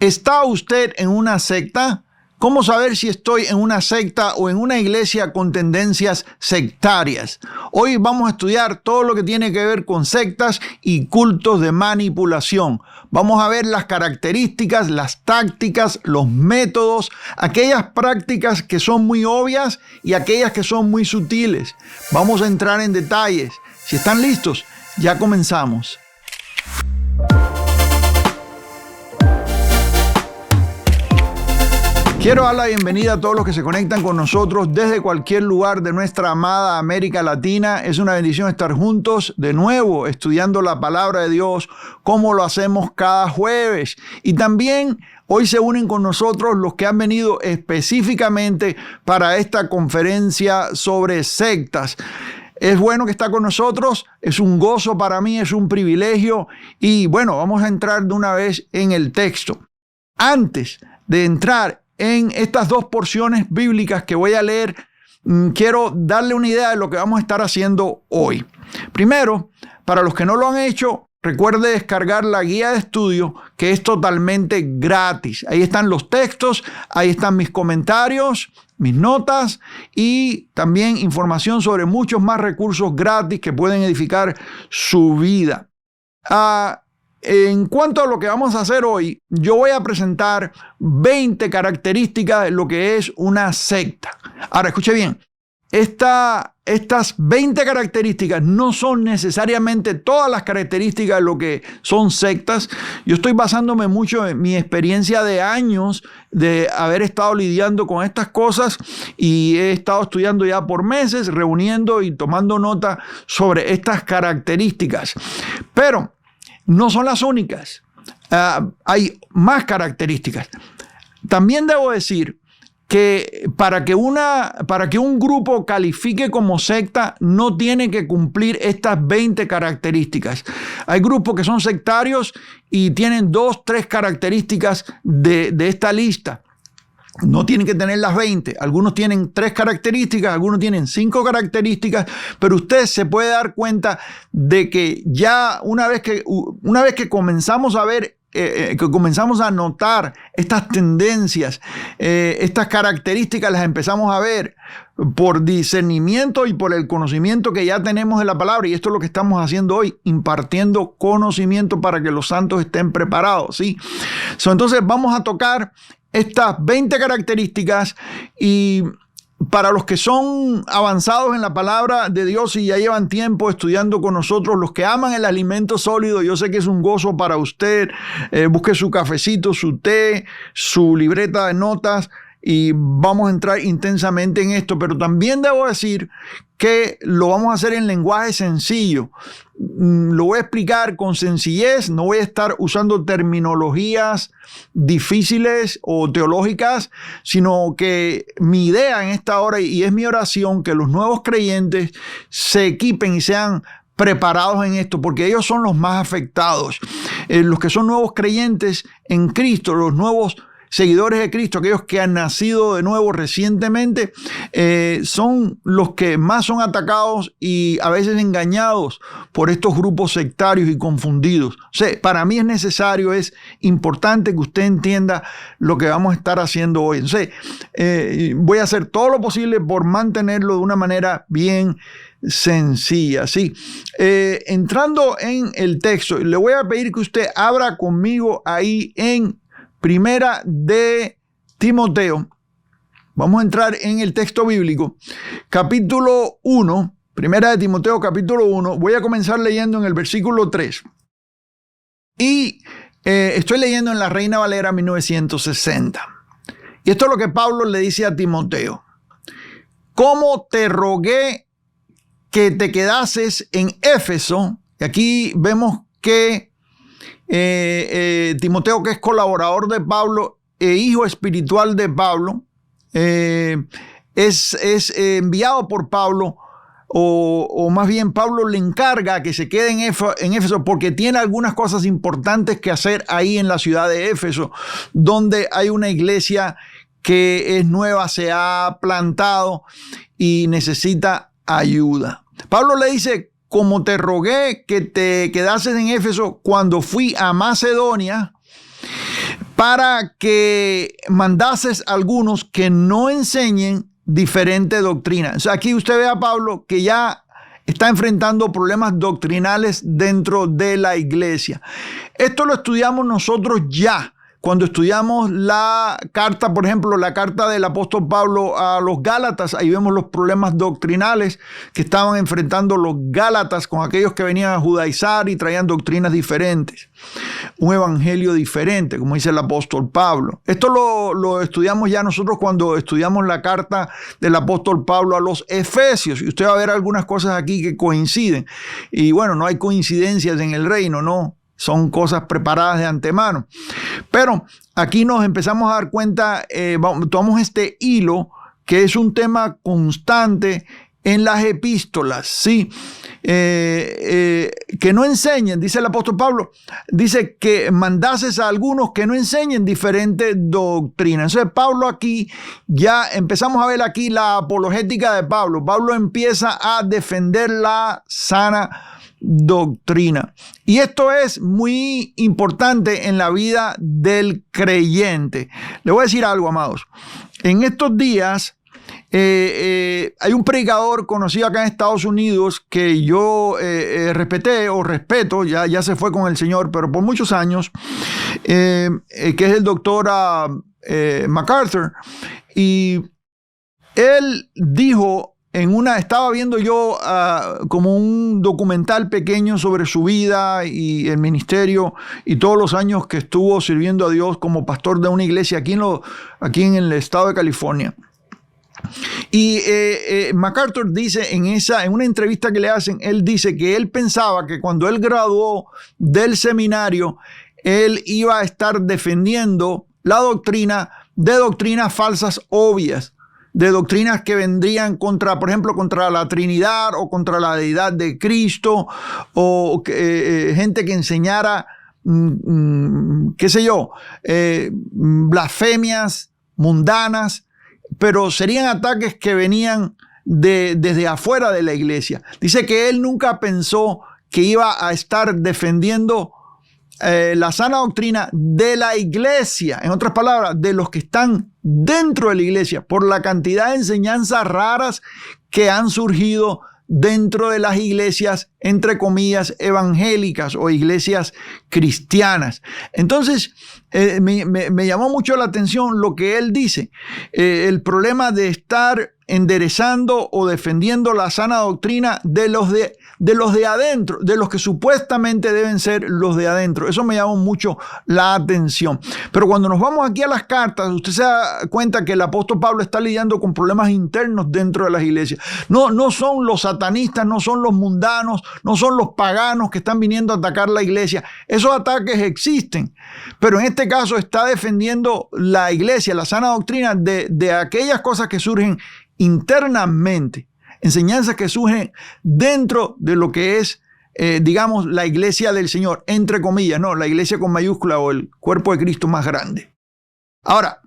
¿Está usted en una secta? ¿Cómo saber si estoy en una secta o en una iglesia con tendencias sectarias? Hoy vamos a estudiar todo lo que tiene que ver con sectas y cultos de manipulación. Vamos a ver las características, las tácticas, los métodos, aquellas prácticas que son muy obvias y aquellas que son muy sutiles. Vamos a entrar en detalles. Si están listos, ya comenzamos. Quiero dar la bienvenida a todos los que se conectan con nosotros desde cualquier lugar de nuestra amada América Latina. Es una bendición estar juntos de nuevo estudiando la palabra de Dios como lo hacemos cada jueves. Y también hoy se unen con nosotros los que han venido específicamente para esta conferencia sobre sectas. Es bueno que está con nosotros, es un gozo para mí, es un privilegio. Y bueno, vamos a entrar de una vez en el texto. Antes de entrar en estas dos porciones bíblicas que voy a leer, quiero darle una idea de lo que vamos a estar haciendo hoy. Primero, para los que no lo han hecho, recuerde descargar la guía de estudio que es totalmente gratis. Ahí están los textos, ahí están mis comentarios, mis notas y también información sobre muchos más recursos gratis que pueden edificar su vida. En cuanto a lo que vamos a hacer hoy, yo voy a presentar 20 características de lo que es una secta. Ahora, escuche bien, estas 20 características no son necesariamente todas las características de lo que son sectas. Yo estoy basándome mucho en mi experiencia de años de haber estado lidiando con estas cosas y he estado estudiando ya por meses, reuniendo y tomando nota sobre estas características. Pero no son las únicas. Hay más características. También debo decir que para que un grupo califique como secta no tiene que cumplir estas 20 características. Hay grupos que son sectarios y tienen 2, 3 características de esta lista. No tienen que tener las 20. Algunos tienen 3 características, algunos tienen 5 características, pero usted se puede dar cuenta de que ya una vez que comenzamos a ver, que comenzamos a notar estas tendencias, estas características las empezamos a ver por discernimiento y por el conocimiento que ya tenemos de la palabra. Y esto es lo que estamos haciendo hoy, impartiendo conocimiento para que los santos estén preparados, ¿sí? Entonces vamos a tocar estas 20 características y para los que son avanzados en la palabra de Dios y ya llevan tiempo estudiando con nosotros, los que aman el alimento sólido, yo sé que es un gozo para usted. Busque su cafecito, su té, su libreta de notas y vamos a entrar intensamente en esto, pero también debo decir que lo vamos a hacer en lenguaje sencillo. Lo voy a explicar con sencillez, no voy a estar usando terminologías difíciles o teológicas, sino que mi idea en esta hora, y es mi oración, que los nuevos creyentes se equipen y sean preparados en esto, porque ellos son los más afectados. Los que son nuevos creyentes en Cristo, los nuevos seguidores de Cristo, aquellos que han nacido de nuevo recientemente, son los que más son atacados y a veces engañados por estos grupos sectarios y confundidos. O sea, para mí es necesario, es importante que usted entienda lo que vamos a estar haciendo hoy. Entonces, voy a hacer todo lo posible por mantenerlo de una manera bien sencilla, ¿sí? Entrando en el texto, le voy a pedir que usted abra conmigo ahí en Primera de Timoteo. Vamos a entrar en el texto bíblico. Capítulo 1. Primera de Timoteo, capítulo 1. Voy a comenzar leyendo en el versículo 3. Y estoy leyendo en la Reina Valera 1960. Y esto es lo que Pablo le dice a Timoteo. ¿Cómo te rogué que te quedases en Éfeso? Y aquí vemos que Timoteo, que es colaborador de Pablo e hijo espiritual de Pablo, es enviado por Pablo, o más bien Pablo le encarga que se quede en Éfeso porque tiene algunas cosas importantes que hacer ahí en la ciudad de Éfeso, donde hay una iglesia que es nueva, se ha plantado y necesita ayuda. Pablo le dice: como te rogué que te quedases en Éfeso cuando fui a Macedonia, para que mandases a algunos que no enseñen diferente doctrina. O sea, aquí usted ve a Pablo que ya está enfrentando problemas doctrinales dentro de la iglesia. Esto lo estudiamos nosotros ya. Cuando estudiamos la carta, por ejemplo, la carta del apóstol Pablo a los Gálatas, ahí vemos los problemas doctrinales que estaban enfrentando los Gálatas con aquellos que venían a judaizar y traían doctrinas diferentes. Un evangelio diferente, como dice el apóstol Pablo. Esto lo estudiamos ya nosotros cuando estudiamos la carta del apóstol Pablo a los Efesios. Y usted va a ver algunas cosas aquí que coinciden. Y bueno, no hay coincidencias en el reino, no. Son cosas preparadas de antemano. Pero aquí nos empezamos a dar cuenta, tomamos este hilo que es un tema constante en las epístolas, ¿sí? Que no enseñen, dice el apóstol Pablo, dice que mandases a algunos que no enseñen diferentes doctrinas. Entonces Pablo aquí, ya empezamos a ver aquí la apologética de Pablo. Pablo empieza a defender la sana doctrina. Y esto es muy importante en la vida del creyente. Le voy a decir algo, amados. En estos días hay un predicador conocido acá en Estados Unidos que yo respeté o respeto, ya se fue con el Señor, pero por muchos años, que es el doctor MacArthur. Y él dijo, estaba viendo yo como un documental pequeño sobre su vida y el ministerio y todos los años que estuvo sirviendo a Dios como pastor de una iglesia aquí en el estado de California. Y MacArthur dice en una entrevista que le hacen, él dice que él pensaba que cuando él graduó del seminario, él iba a estar defendiendo la doctrina de doctrinas falsas obvias, de doctrinas que vendrían contra, por ejemplo, contra la Trinidad o contra la deidad de Cristo, o gente que enseñara, qué sé yo, blasfemias mundanas, pero serían ataques que venían desde afuera de la iglesia. Dice que él nunca pensó que iba a estar defendiendo la sana doctrina de la iglesia, en otras palabras, de los que están dentro de la iglesia, por la cantidad de enseñanzas raras que han surgido dentro de las iglesias, entre comillas, evangélicas o iglesias cristianas. Entonces, me llamó mucho la atención lo que él dice, el problema de estar enderezando o defendiendo la sana doctrina de los de adentro, de los que supuestamente deben ser los de adentro. Eso me llamó mucho la atención. Pero cuando nos vamos aquí a las cartas, usted se da cuenta que el apóstol Pablo está lidiando con problemas internos dentro de las iglesias. No son los satanistas, no son los mundanos, no son los paganos que están viniendo a atacar la iglesia. Esos ataques existen, pero en este caso está defendiendo la iglesia, la sana doctrina de aquellas cosas que surgen internamente, enseñanzas que surgen dentro de lo que es, digamos, la iglesia del Señor, entre comillas, no, la iglesia con mayúscula o el cuerpo de Cristo más grande. Ahora,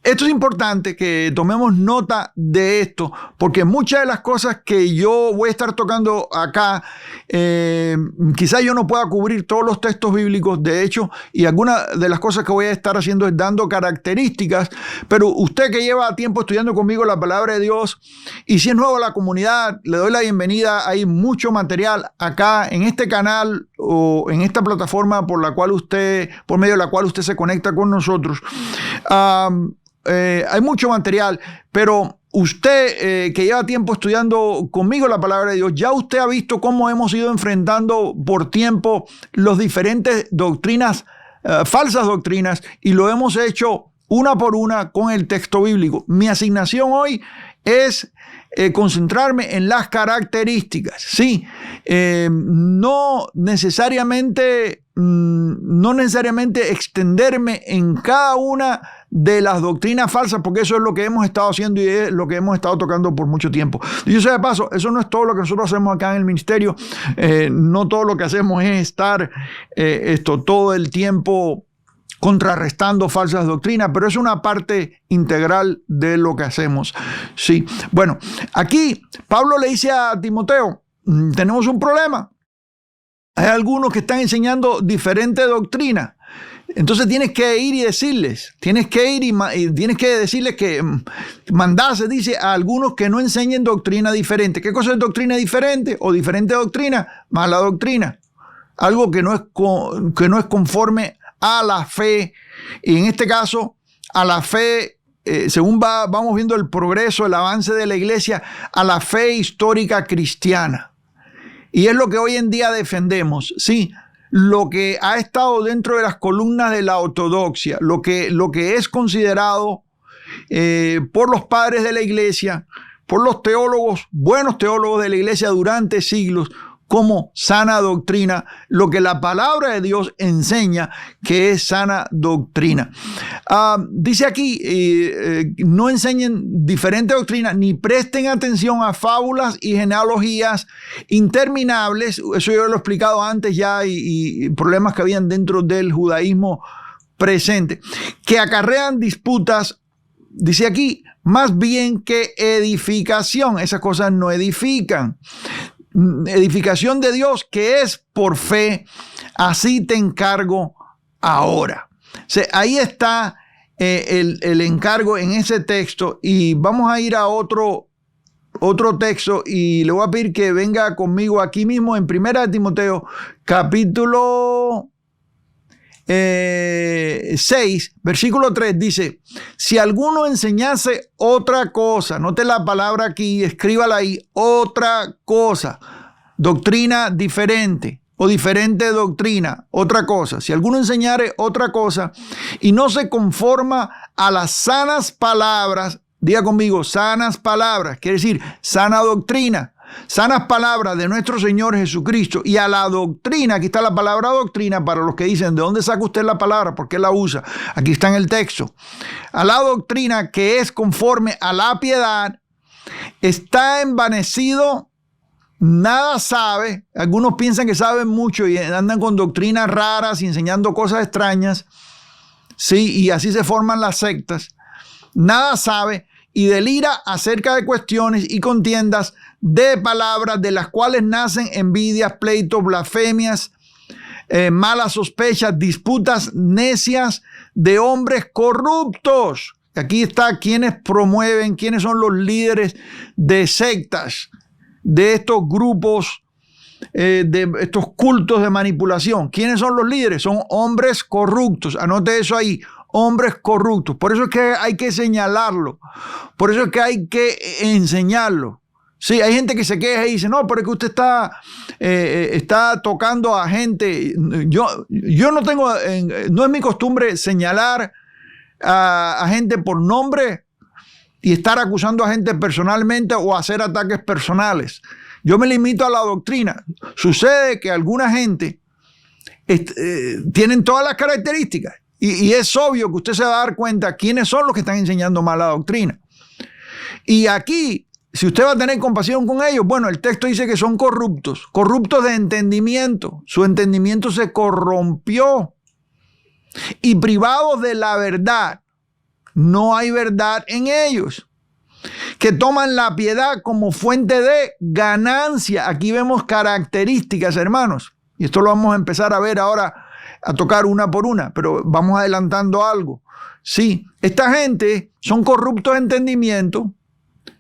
esto es importante que tomemos nota de esto, porque muchas de las cosas que yo voy a estar tocando acá, quizás yo no pueda cubrir todos los textos bíblicos, de hecho, y algunas de las cosas que voy a estar haciendo es dando características, pero usted que lleva tiempo estudiando conmigo la palabra de Dios, y si es nuevo a la comunidad, le doy la bienvenida. Hay mucho material acá en este canal o en esta plataforma por medio de la cual usted se conecta con nosotros. Hay mucho material, pero usted que lleva tiempo estudiando conmigo la palabra de Dios, ya usted ha visto cómo hemos ido enfrentando por tiempo las diferentes doctrinas, falsas doctrinas, y lo hemos hecho una por una con el texto bíblico. Mi asignación hoy es concentrarme en las características, sí, no necesariamente extenderme en cada una de las doctrinas falsas, porque eso es lo que hemos estado haciendo y es lo que hemos estado tocando por mucho tiempo. Y yo sé de paso, eso no es todo lo que nosotros hacemos acá en el ministerio. No todo lo que hacemos es estar todo el tiempo contrarrestando falsas doctrinas, pero es una parte integral de lo que hacemos. Sí. Bueno, aquí Pablo le dice a Timoteo, tenemos un problema. Hay algunos que están enseñando diferente doctrina. Entonces tienes que ir y decirles, tienes que decirles que mandarse, dice, a algunos que no enseñen doctrina diferente. ¿Qué cosa es doctrina diferente? O diferente doctrina, mala doctrina. Algo que no es conforme a la fe. Y en este caso, a la fe, según vamos viendo el progreso, el avance de la iglesia, a la fe histórica cristiana. Y es lo que hoy en día defendemos, sí. Lo que ha estado dentro de las columnas de la ortodoxia, lo que es considerado por los padres de la iglesia, por los teólogos, buenos teólogos de la iglesia durante siglos, como sana doctrina, lo que la palabra de Dios enseña que es sana doctrina. Dice aquí, no enseñen diferente doctrina, ni presten atención a fábulas y genealogías interminables. Eso yo lo he explicado antes ya, y problemas que habían dentro del judaísmo presente, que acarrean disputas, dice aquí, más bien que edificación. Esas cosas no edifican. Edificación de Dios que es por fe, así te encargo ahora. O sea, ahí está el encargo en ese texto, y vamos a ir a otro texto, y le voy a pedir que venga conmigo aquí mismo en 1 Timoteo capítulo 6, versículo 3, dice: si alguno enseñase otra cosa, note la palabra aquí, escríbala ahí, otra cosa, doctrina diferente o diferente doctrina, otra cosa. Si alguno enseñare otra cosa y no se conforma a las sanas palabras, diga conmigo, sanas palabras, quiere decir sana doctrina, sanas palabras de nuestro Señor Jesucristo, y a la doctrina, aquí está la palabra doctrina para los que dicen, ¿de dónde saca usted la palabra? ¿Por qué la usa? Aquí está en el texto. A la doctrina que es conforme a la piedad, está envanecido, nada sabe. Algunos piensan que saben mucho y andan con doctrinas raras y enseñando cosas extrañas, sí, y así se forman las sectas. Nada sabe y delira acerca de cuestiones y contiendas de palabras, de las cuales nacen envidias, pleitos, blasfemias, malas sospechas, disputas necias de hombres corruptos. Aquí está quienes promueven, quiénes son los líderes de sectas, de estos grupos, de estos cultos de manipulación. ¿Quiénes son los líderes? Son hombres corruptos. Anote eso ahí. Hombres corruptos. Por eso es que hay que señalarlo. Por eso es que hay que enseñarlo. Sí, hay gente que se queja y dice, no, pero es que usted está tocando a gente. Yo no tengo, no es mi costumbre señalar a gente por nombre y estar acusando a gente personalmente o hacer ataques personales. Yo me limito a la doctrina. Sucede que alguna gente tienen todas las características. Y es obvio que usted se va a dar cuenta quiénes son los que están enseñando mala doctrina. Y aquí, si usted va a tener compasión con ellos, bueno, el texto dice que son corruptos de entendimiento. Su entendimiento se corrompió. Y privados de la verdad, no hay verdad en ellos. Que toman la piedad como fuente de ganancia. Aquí vemos características, hermanos. Y esto lo vamos a empezar a ver ahora, a tocar una por una, pero vamos adelantando algo. Sí, esta gente son corruptos de entendimiento,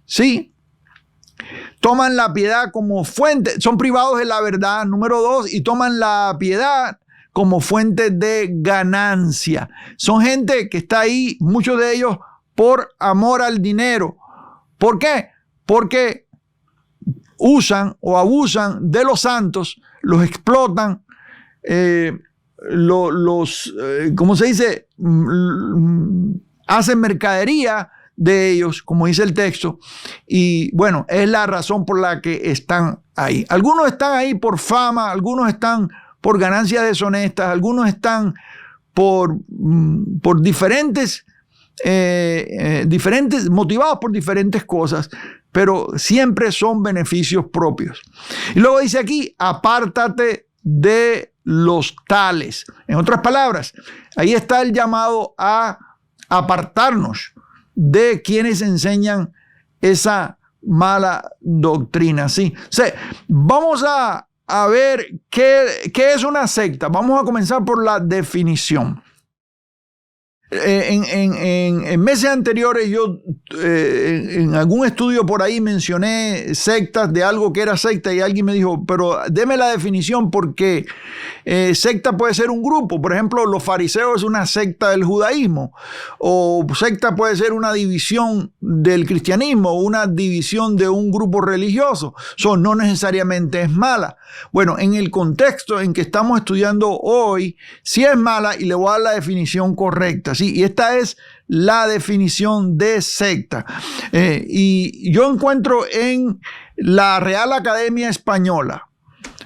sí, toman la piedad como fuente, son privados de la verdad, número 2, y toman la piedad como fuente de ganancia. Son gente que está ahí, muchos de ellos, por amor al dinero. ¿Por qué? Porque usan o abusan de los santos, los explotan, ¿cómo se dice? Hacen mercadería de ellos, como dice el texto, y bueno, es la razón por la que están ahí. Algunos están ahí por fama, algunos están por ganancias deshonestas, algunos están por diferentes, motivados por diferentes cosas, pero siempre son beneficios propios. Y luego dice aquí, apártate de los tales. En otras palabras, ahí está el llamado a apartarnos de quienes enseñan esa mala doctrina. ¿Sí? O sea, vamos a a ver qué es una secta. Vamos a comenzar por la definición. En meses anteriores yo en algún estudio por ahí mencioné sectas de algo que era secta y alguien me dijo, pero deme la definición porque secta puede ser un grupo. Por ejemplo, los fariseos es una secta del judaísmo, o secta puede ser una división del cristianismo, una división de un grupo religioso. Eso no necesariamente es mala. Bueno, en el contexto en que estamos estudiando hoy, sí es mala y le voy a dar la definición correcta. Sí, y esta es la definición de secta. Y yo encuentro en la Real Academia Española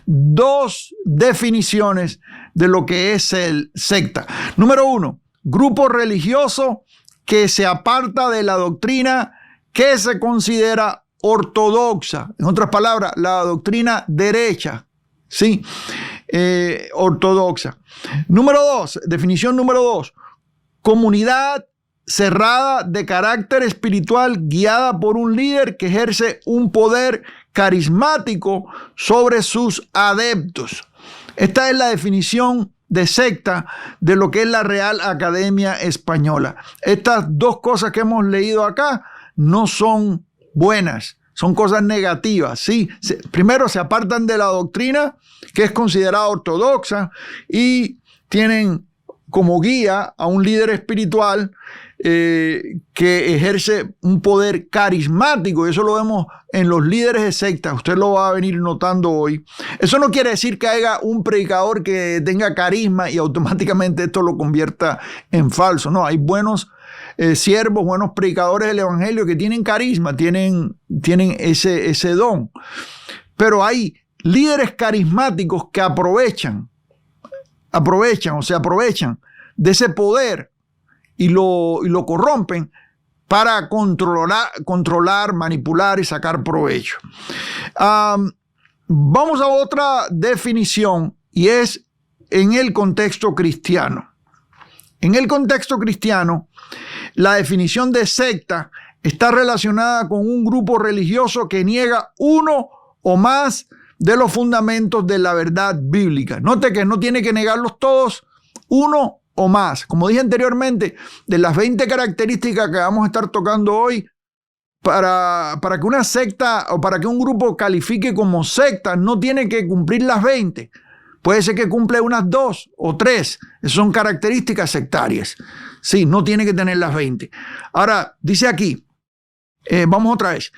dos definiciones de lo que es el secta. Número 1, grupo religioso que se aparta de la doctrina que se considera ortodoxa. En otras palabras, la doctrina derecha, ¿sí? Ortodoxa. Número 2, definición número 2, comunidad cerrada de carácter espiritual guiada por un líder que ejerce un poder carismático sobre sus adeptos. Esta es la definición de secta de lo que es la Real Academia Española. Estas dos cosas que hemos leído acá no son buenas, son cosas negativas, ¿sí? Primero, se apartan de la doctrina que es considerada ortodoxa y tienen como guía a un líder espiritual que ejerce un poder carismático. Eso lo vemos en los líderes de sectas. Usted lo va a venir notando hoy. Eso no quiere decir que haya un predicador que tenga carisma y automáticamente esto lo convierta en falso. No, hay buenos siervos, buenos predicadores del evangelio que tienen carisma, tienen ese don. Pero hay líderes carismáticos que aprovechan de ese poder y lo corrompen para controlar, manipular y sacar provecho. Vamos a otra definición y es en el contexto cristiano. En el contexto cristiano, la definición de secta está relacionada con un grupo religioso que niega uno o más de los fundamentos de la verdad bíblica. Note que no tiene que negarlos todos, uno o más. Como dije anteriormente, de las 20 características que vamos a estar tocando hoy, para que una secta o para que un grupo califique como secta, no tiene que cumplir las 20. Puede ser que cumple unas 2 o 3. Esas son características sectarias. Sí, no tiene que tener las 20. Ahora, dice aquí, vamos otra vez.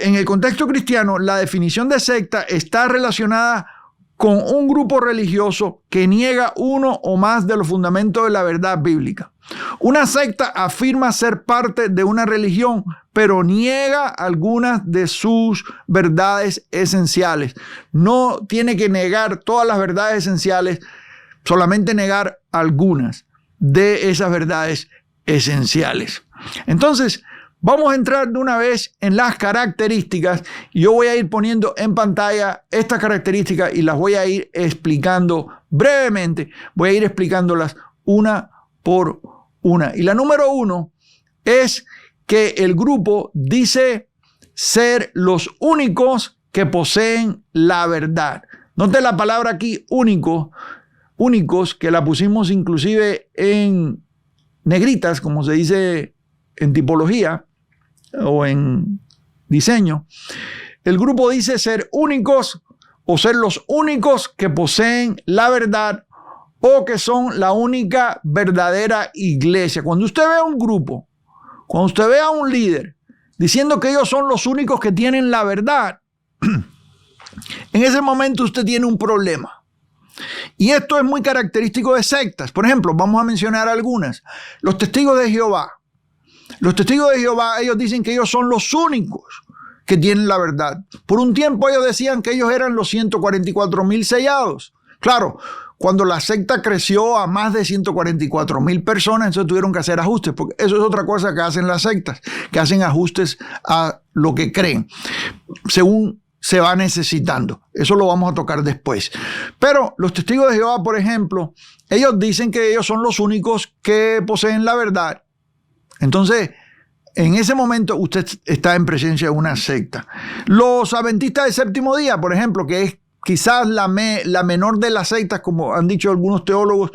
En el contexto cristiano, la definición de secta está relacionada con un grupo religioso que niega uno o más de los fundamentos de la verdad bíblica. Una secta afirma ser parte de una religión, pero niega algunas de sus verdades esenciales. No tiene que negar todas las verdades esenciales, solamente negar algunas de esas verdades esenciales. Entonces, vamos a entrar de una vez en las características. Yo voy a ir poniendo en pantalla estas características y las voy a ir explicando brevemente. Voy a ir explicándolas una por una. Y la número 1 es que el grupo dice ser los únicos que poseen la verdad. Note la palabra aquí, únicos, que la pusimos inclusive en negritas, como se dice en tipología o en diseño. El grupo dice ser únicos o ser los únicos que poseen la verdad o que son la única verdadera iglesia. Cuando usted ve a un grupo, cuando usted ve a un líder diciendo que ellos son los únicos que tienen la verdad, en ese momento usted tiene un problema. Y esto es muy característico de sectas. Por ejemplo, vamos a mencionar algunas. Los testigos de Jehová. Los testigos de Jehová, ellos dicen que ellos son los únicos que tienen la verdad. Por un tiempo ellos decían que ellos eran los 144,000 sellados. Claro, cuando la secta creció a más de 144,000 personas, entonces tuvieron que hacer ajustes, porque eso es otra cosa que hacen las sectas, que hacen ajustes a lo que creen, según se va necesitando. Eso lo vamos a tocar después. Pero los testigos de Jehová, por ejemplo, ellos dicen que ellos son los únicos que poseen la verdad. Entonces, en ese momento usted está en presencia de una secta. Los adventistas del séptimo día, por ejemplo, que es quizás la menor de las sectas, como han dicho algunos teólogos,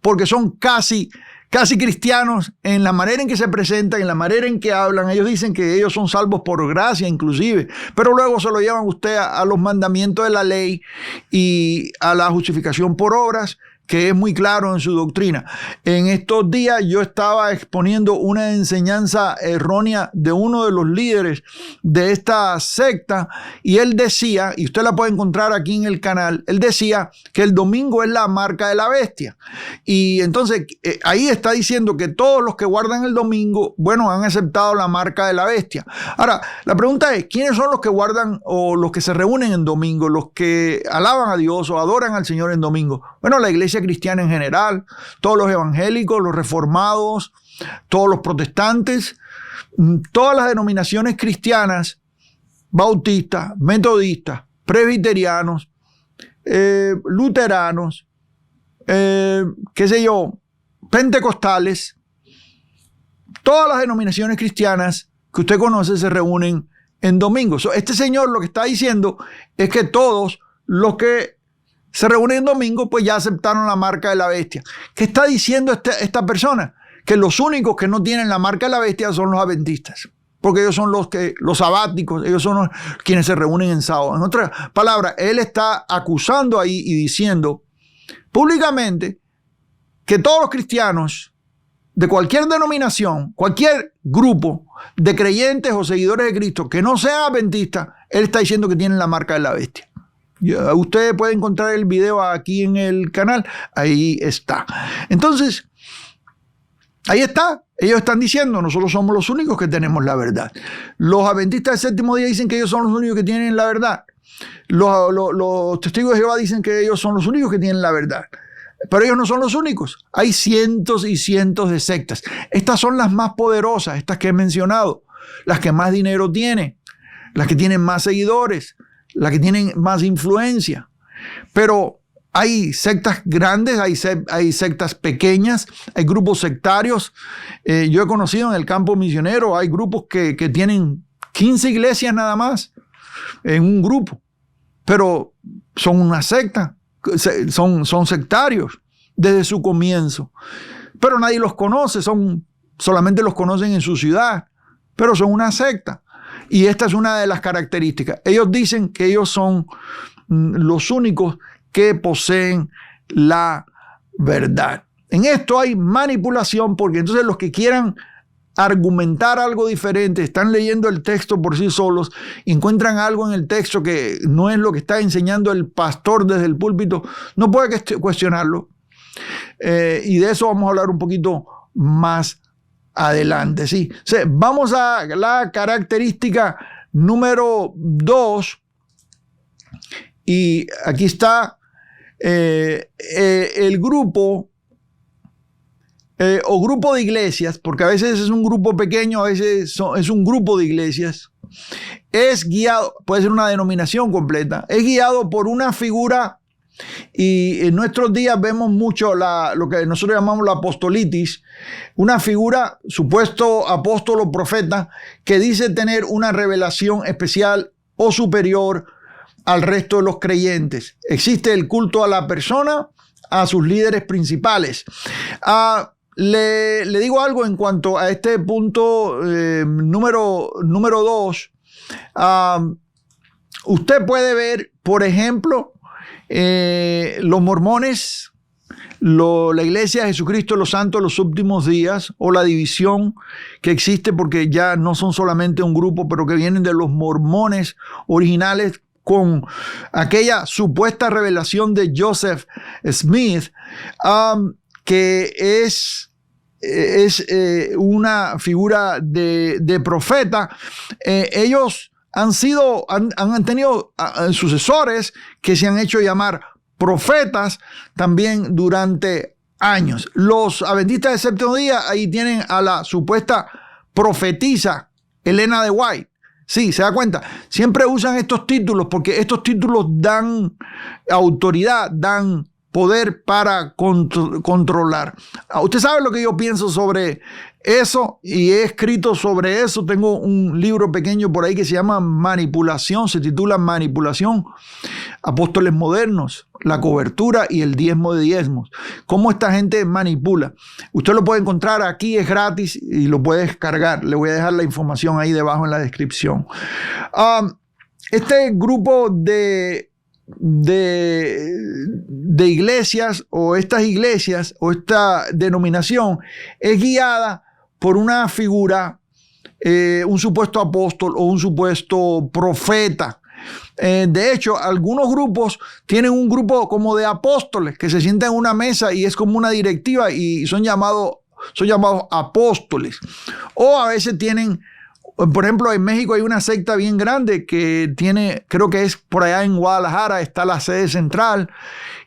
porque son casi cristianos en la manera en que se presentan, en la manera en que hablan. Ellos dicen que ellos son salvos por gracia inclusive, pero luego se lo llevan usted a los mandamientos de la ley y a la justificación por obras, que es muy claro en su doctrina. En estos días yo estaba exponiendo una enseñanza errónea de uno de los líderes de esta secta, y él decía, y usted la puede encontrar aquí en el canal, él decía que el domingo es la marca de la bestia. Y entonces ahí está diciendo que todos los que guardan el domingo, bueno, han aceptado la marca de la bestia. Ahora, la pregunta es, ¿quiénes son los que guardan o los que se reúnen en domingo, los que alaban a Dios o adoran al Señor en domingo? Bueno, la iglesia cristiana en general, todos los evangélicos, los reformados, todos los protestantes, todas las denominaciones cristianas, bautistas, metodistas, presbiterianos, luteranos, pentecostales, todas las denominaciones cristianas que usted conoce se reúnen en domingo. Este señor lo que está diciendo es que todos los que se reúnen en domingo, pues ya aceptaron la marca de la bestia. ¿Qué está diciendo esta persona? Que los únicos que no tienen la marca de la bestia son los adventistas, porque ellos son los sabáticos, ellos son quienes se reúnen en sábado. En otras palabras, él está acusando ahí y diciendo públicamente que todos los cristianos de cualquier denominación, cualquier grupo de creyentes o seguidores de Cristo que no sean adventistas, él está diciendo que tienen la marca de la bestia. Usted puede encontrar el video aquí en el canal, ahí está. Entonces, ahí está. Ellos están diciendo, nosotros somos los únicos que tenemos la verdad. Los adventistas del séptimo día dicen que ellos son los únicos que tienen la verdad. Los testigos de Jehová dicen que ellos son los únicos que tienen la verdad. Pero ellos no son los únicos. Hay cientos y cientos de sectas. Estas son las más poderosas, estas que he mencionado. Las que más dinero tienen, las que tienen más seguidores, las que tienen más influencia. Pero hay sectas grandes, hay sectas pequeñas, hay grupos sectarios. Yo he conocido en el campo misionero, hay grupos que tienen 15 iglesias nada más en un grupo, pero son una secta, son sectarios desde su comienzo. Pero nadie los conoce, solamente los conocen en su ciudad, pero son una secta. Y esta es una de las características. Ellos dicen que ellos son los únicos que poseen la verdad. En esto hay manipulación, porque entonces los que quieran argumentar algo diferente, están leyendo el texto por sí solos, encuentran algo en el texto que no es lo que está enseñando el pastor desde el púlpito, no puede cuestionarlo. Y de eso vamos a hablar un poquito más adelante, sí. O sea, vamos a la característica número 2. Y aquí está el grupo o grupo de iglesias, porque a veces es un grupo pequeño, a veces es un grupo de iglesias. Es guiado, puede ser una denominación completa, es guiado por una figura. Y en nuestros días vemos mucho lo que nosotros llamamos la apostolitis, una figura, supuesto apóstol o profeta, que dice tener una revelación especial o superior al resto de los creyentes. Existe el culto a la persona, a sus líderes principales. Le digo algo en cuanto a este punto número 2. Usted puede ver, por ejemplo, los mormones, la Iglesia de Jesucristo de los Santos de los Últimos Días, o la división que existe, porque ya no son solamente un grupo, pero que vienen de los mormones originales, con aquella supuesta revelación de Joseph Smith, que es una figura de profeta. Ellos han tenido sucesores que se han hecho llamar profetas también durante años. Los adventistas del séptimo día, ahí tienen a la supuesta profetisa Elena de White. Sí, se da cuenta. Siempre usan estos títulos porque estos títulos dan autoridad, dan poder para controlar. Usted sabe lo que yo pienso sobre eso y he escrito sobre eso. Tengo un libro pequeño por ahí que se llama Manipulación, se titula Manipulación, Apóstoles Modernos, la cobertura y el diezmo de diezmos. Cómo esta gente manipula. Usted lo puede encontrar aquí, es gratis y lo puede descargar. Le voy a dejar la información ahí debajo en la descripción. Este grupo de iglesias o estas iglesias o esta denominación es guiada por una figura, un supuesto apóstol o un supuesto profeta. De hecho, algunos grupos tienen un grupo como de apóstoles que se sientan en una mesa y es como una directiva y son llamados apóstoles. O a veces tienen, por ejemplo, en México hay una secta bien grande que tiene, creo que es por allá en Guadalajara, está la sede central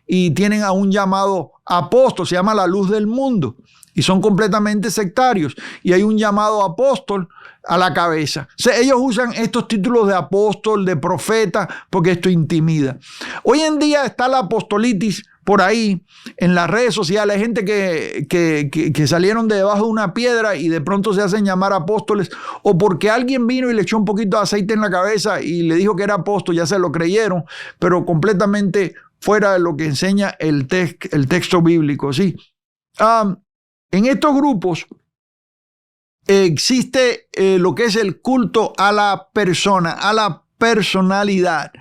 y tienen a un llamado apóstol, se llama la Luz del Mundo y son completamente sectarios y hay un llamado apóstol a la cabeza. O sea, ellos usan estos títulos de apóstol, de profeta, porque esto intimida. Hoy en día está la apostolitis por ahí en las redes sociales. Hay gente que salieron de debajo de una piedra y de pronto se hacen llamar apóstoles, o porque alguien vino y le echó un poquito de aceite en la cabeza y le dijo que era apóstol, ya se lo creyeron, pero completamente fuera de lo que enseña el texto bíblico. ¿Sí? En estos grupos existe lo que es el culto a la persona, a la personalidad.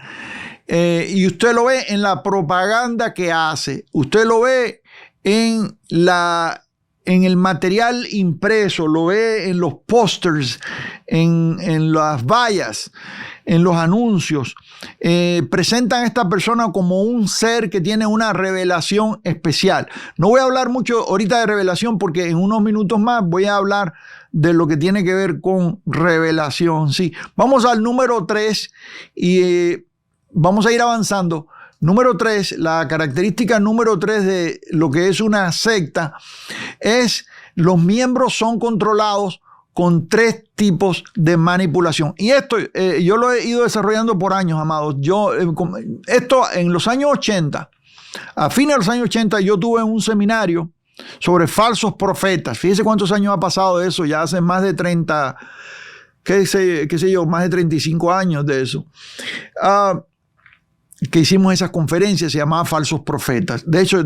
Y usted lo ve en la propaganda que hace. Usted lo ve en el material impreso, lo ve en los pósters, en las vallas, en los anuncios. Presentan a esta persona como un ser que tiene una revelación especial. No voy a hablar mucho ahorita de revelación porque en unos minutos más voy a hablar de lo que tiene que ver con revelación. Sí. Vamos al número 3 y vamos a ir avanzando. Número 3, la característica número 3 de lo que es una secta es los miembros son controlados con 3 tipos de manipulación. Y esto yo lo he ido desarrollando por años, amados. Esto en los años 80, a fines de los años 80, yo tuve un seminario sobre falsos profetas. Fíjese cuántos años ha pasado de eso, ya hace más de 30, qué sé yo, más de 35 años de eso. Que hicimos esas conferencias, se llamaba Falsos Profetas. De hecho,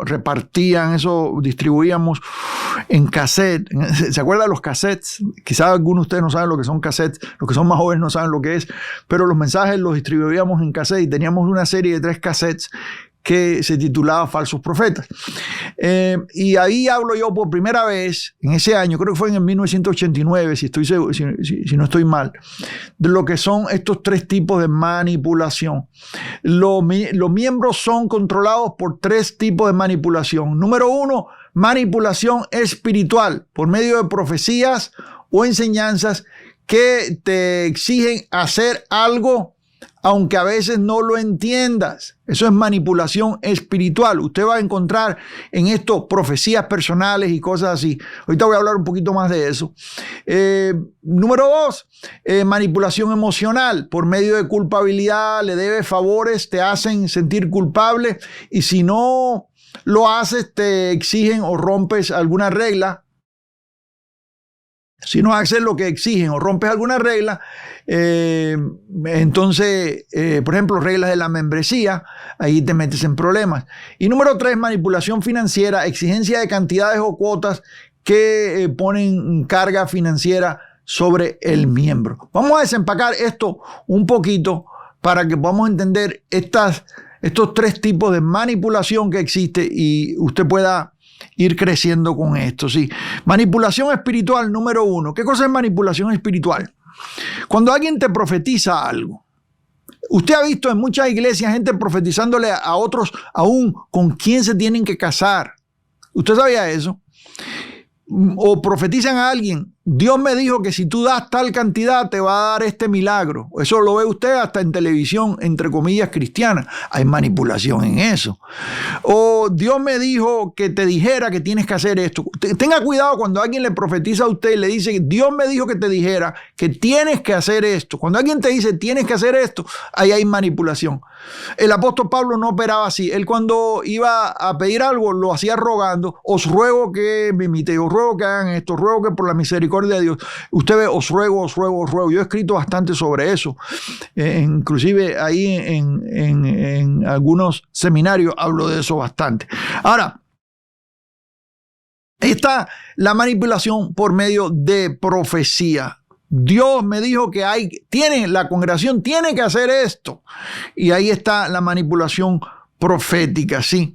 repartían eso, distribuíamos en cassette. ¿Se acuerdan de los cassettes? Quizás algunos de ustedes no saben lo que son cassettes, los que son más jóvenes no saben lo que es, pero los mensajes los distribuíamos en cassette y teníamos una serie de 3 cassettes que se titulaba Falsos Profetas. Y ahí hablo yo por primera vez, en ese año, creo que fue en el 1989, si no estoy mal, de lo que son estos 3 tipos de manipulación. Los miembros son controlados por 3 tipos de manipulación. Número 1, manipulación espiritual, por medio de profecías o enseñanzas que te exigen hacer algo aunque a veces no lo entiendas. Eso es manipulación espiritual. Usted va a encontrar en esto profecías personales y cosas así. Ahorita voy a hablar un poquito más de eso. Número 2, manipulación emocional. Por medio de culpabilidad, le debes favores, te hacen sentir culpable y si no lo haces, te exigen o rompes alguna regla. Si no haces lo que exigen o rompes alguna regla, entonces, por ejemplo, reglas de la membresía, ahí te metes en problemas. Y número 3, manipulación financiera, exigencia de cantidades o cuotas que ponen carga financiera sobre el miembro. Vamos a desempacar esto un poquito para que podamos entender estos 3 tipos de manipulación que existe y usted pueda ir creciendo con esto. Sí. Manipulación espiritual número 1. ¿Qué cosa es manipulación espiritual? Cuando alguien te profetiza algo. Usted ha visto en muchas iglesias gente profetizándole a otros aún con quién se tienen que casar. ¿Usted sabía eso? O profetizan a alguien Dios me dijo que si tú das tal cantidad te va a dar este milagro. Eso lo ve usted hasta en televisión, entre comillas, cristiana. Hay manipulación en eso. O Dios me dijo que te dijera que tienes que hacer esto. Tenga cuidado cuando alguien le profetiza a usted y le dice, Dios me dijo que te dijera que tienes que hacer esto. Cuando alguien te dice tienes que hacer esto, ahí hay manipulación. El apóstol Pablo no operaba así. Él cuando iba a pedir algo lo hacía rogando. Os ruego que me imitéis, os ruego que hagan esto, os ruego que por la misericordia de Dios. Usted ve, os ruego, os ruego, os ruego. Yo he escrito bastante sobre eso. Inclusive ahí en algunos seminarios hablo de eso bastante. Ahora, está la manipulación por medio de profecía. Dios me dijo que la congregación tiene que hacer esto. Y ahí está la manipulación profética, sí.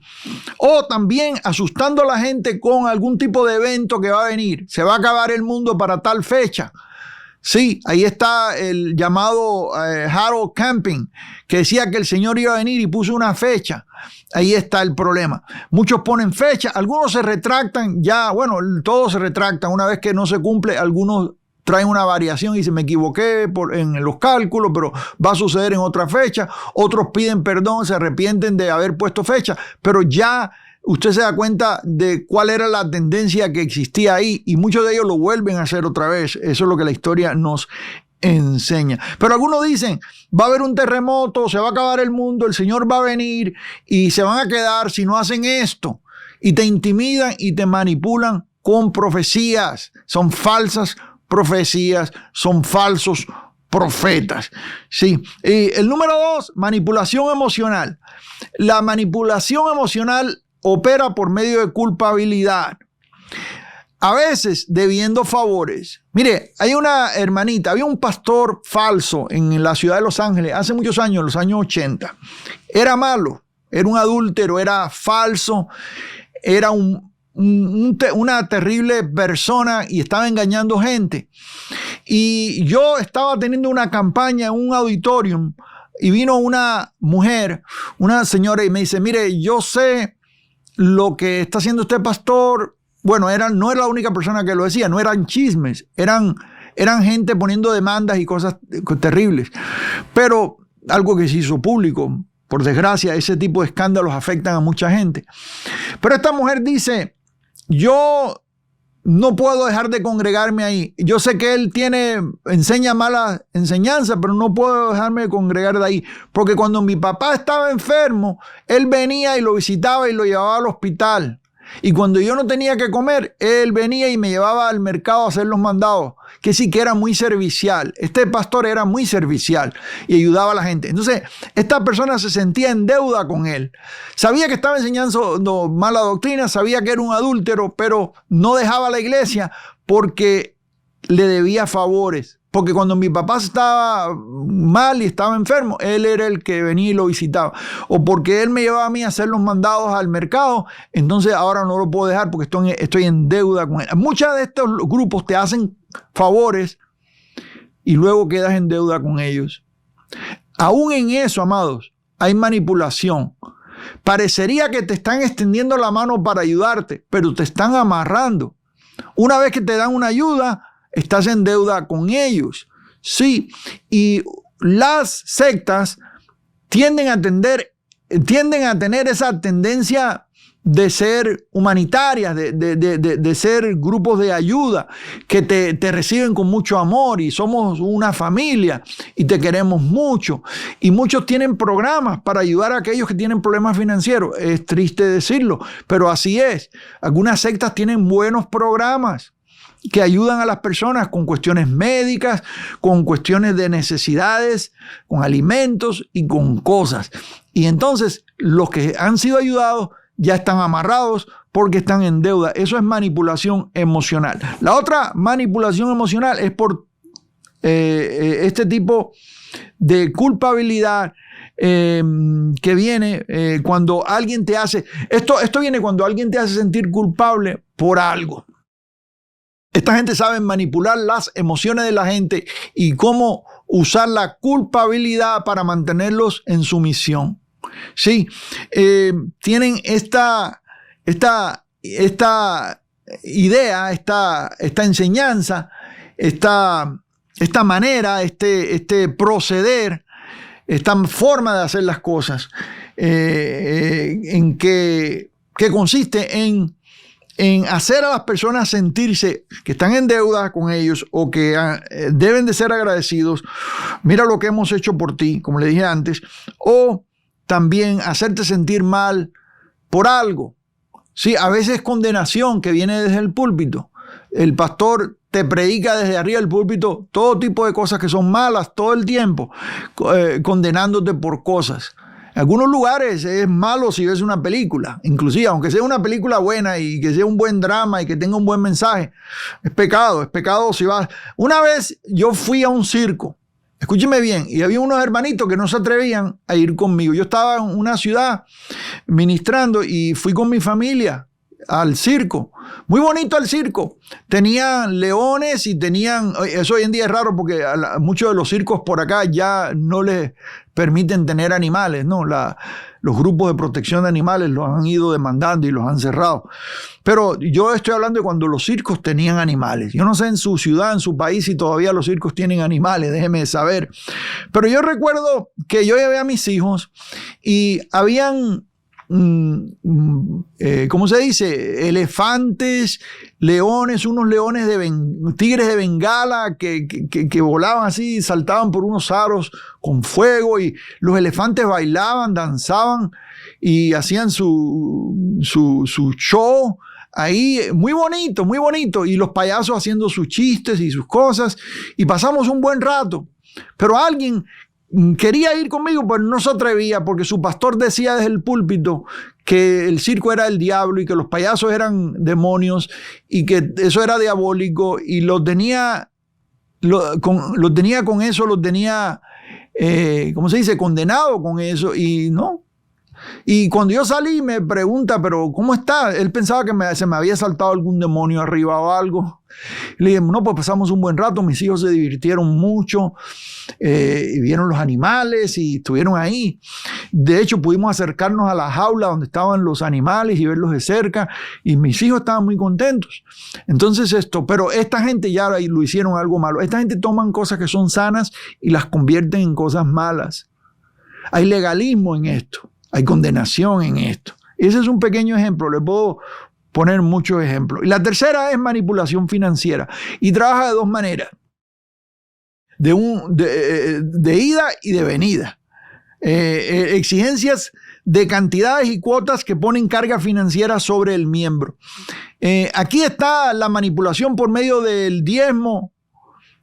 O también asustando a la gente con algún tipo de evento que va a venir. Se va a acabar el mundo para tal fecha. Sí, ahí está el llamado Harold Camping, que decía que el Señor iba a venir y puso una fecha. Ahí está el problema. Muchos ponen fecha, algunos se retractan, todos se retractan. Una vez que no se cumple, algunos traen una variación y dicen, me equivoqué en los cálculos, pero va a suceder en otra fecha. Otros piden perdón, se arrepienten de haber puesto fecha, pero ya usted se da cuenta de cuál era la tendencia que existía ahí y muchos de ellos lo vuelven a hacer otra vez. Eso es lo que la historia nos enseña. Pero algunos dicen, va a haber un terremoto, se va a acabar el mundo, el Señor va a venir y se van a quedar si no hacen esto. Y te intimidan y te manipulan con profecías. Son falsas profecías, son falsos profetas. Sí. Y el número 2, manipulación emocional. La manipulación emocional opera por medio de culpabilidad. A veces debiendo favores. Mire, hay una hermanita, había un pastor falso en la ciudad de Los Ángeles hace muchos años, los años 80. Era malo, era un adúltero, era falso, era una terrible persona y estaba engañando gente. Y yo estaba teniendo una campaña en un auditorium y vino una mujer, una señora, y me dice, mire, yo sé lo que está haciendo este pastor. Bueno, no era la única persona que lo decía, no eran chismes, eran gente poniendo demandas y cosas terribles. Pero algo que se hizo público, por desgracia, ese tipo de escándalos afectan a mucha gente. Pero esta mujer dice, yo no puedo dejar de congregarme ahí. Yo sé que él enseña mala enseñanza, pero no puedo dejarme de congregar de ahí. Porque cuando mi papá estaba enfermo, él venía y lo visitaba y lo llevaba al hospital. Y cuando yo no tenía que comer, él venía y me llevaba al mercado a hacer los mandados. Que sí que era muy servicial. Este pastor era muy servicial y ayudaba a la gente. Entonces, esta persona se sentía en deuda con él. Sabía que estaba enseñando mala doctrina, sabía que era un adúltero, pero no dejaba la iglesia porque le debía favores. Porque cuando mi papá estaba mal y estaba enfermo, él era el que venía y lo visitaba. O porque él me llevaba a mí a hacer los mandados al mercado, entonces ahora no lo puedo dejar porque estoy en deuda con él. Muchos de estos grupos te hacen favores y luego quedas en deuda con ellos. Aún en eso, amados, hay manipulación. Parecería que te están extendiendo la mano para ayudarte, pero te están amarrando. Una vez que te dan una ayuda, estás en deuda con ellos. Sí, y las sectas tienden a tener esa tendencia de ser humanitarias, de ser grupos de ayuda que te reciben con mucho amor y somos una familia y te queremos mucho. Y muchos tienen programas para ayudar a aquellos que tienen problemas financieros. Es triste decirlo, pero así es. Algunas sectas tienen buenos programas que ayudan a las personas con cuestiones médicas, con cuestiones de necesidades, con alimentos y con cosas. Y entonces los que han sido ayudados ya están amarrados porque están en deuda. Eso es manipulación emocional. La otra manipulación emocional es por este tipo de culpabilidad que viene cuando alguien te hace... Esto viene cuando alguien te hace sentir culpable por algo. Esta gente sabe manipular las emociones de la gente y cómo usar la culpabilidad para mantenerlos en sumisión. Sí, tienen esta idea, esta enseñanza esta manera, este proceder, esta forma de hacer las cosas, en que consiste en hacer a las personas sentirse que están en deuda con ellos o que deben de ser agradecidos. Mira lo que hemos hecho por ti, como le dije antes, o también hacerte sentir mal por algo. Sí, a veces condenación que viene desde el púlpito. El pastor te predica desde arriba del púlpito todo tipo de cosas que son malas todo el tiempo, condenándote por cosas. En algunos lugares es malo si ves una película, inclusive aunque sea una película buena y que sea un buen drama y que tenga un buen mensaje, es pecado si vas. Una vez yo fui a un circo, escúcheme bien, y había unos hermanitos que no se atrevían a ir conmigo. Yo estaba en una ciudad ministrando y fui con mi familia al circo. Muy bonito el circo. Tenían leones y tenían... Eso hoy en día es raro porque muchos de los circos por acá ya no les permiten tener animales, ¿no? Los grupos de protección de animales los han ido demandando y los han cerrado. Pero yo estoy hablando de cuando los circos tenían animales. Yo no sé en su ciudad, en su país, si todavía los circos tienen animales, déjeme saber. Pero yo recuerdo que yo llevé a mis hijos y habían... ¿cómo se dice? Elefantes, leones, unos leones tigres de Bengala que volaban así, saltaban por unos aros con fuego, y los elefantes bailaban, danzaban y hacían su show ahí, muy bonito, y los payasos haciendo sus chistes y sus cosas, y pasamos un buen rato. Pero alguien quería ir conmigo, pero no se atrevía porque su pastor decía desde el púlpito que el circo era el diablo y que los payasos eran demonios y que eso era diabólico, y los tenía con eso, ¿cómo se dice? Condenado con eso, y no. Y cuando yo salí me pregunta, pero ¿cómo está? Él pensaba que se me había saltado algún demonio arriba o algo. Le dije, no, pues pasamos un buen rato, mis hijos se divirtieron mucho, y vieron los animales y estuvieron ahí. De hecho, pudimos acercarnos a la jaula donde estaban los animales y verlos de cerca, y mis hijos estaban muy contentos. Entonces pero esta gente ya lo hicieron algo malo. Esta gente toman cosas que son sanas y las convierten en cosas malas. Hay legalismo en esto. Hay condenación en esto. Ese es un pequeño ejemplo. Le puedo poner muchos ejemplos. Y la tercera es manipulación financiera. Y trabaja de dos maneras. De ida y de venida. Exigencias de cantidades y cuotas que ponen carga financiera sobre el miembro. Aquí está la manipulación por medio del diezmo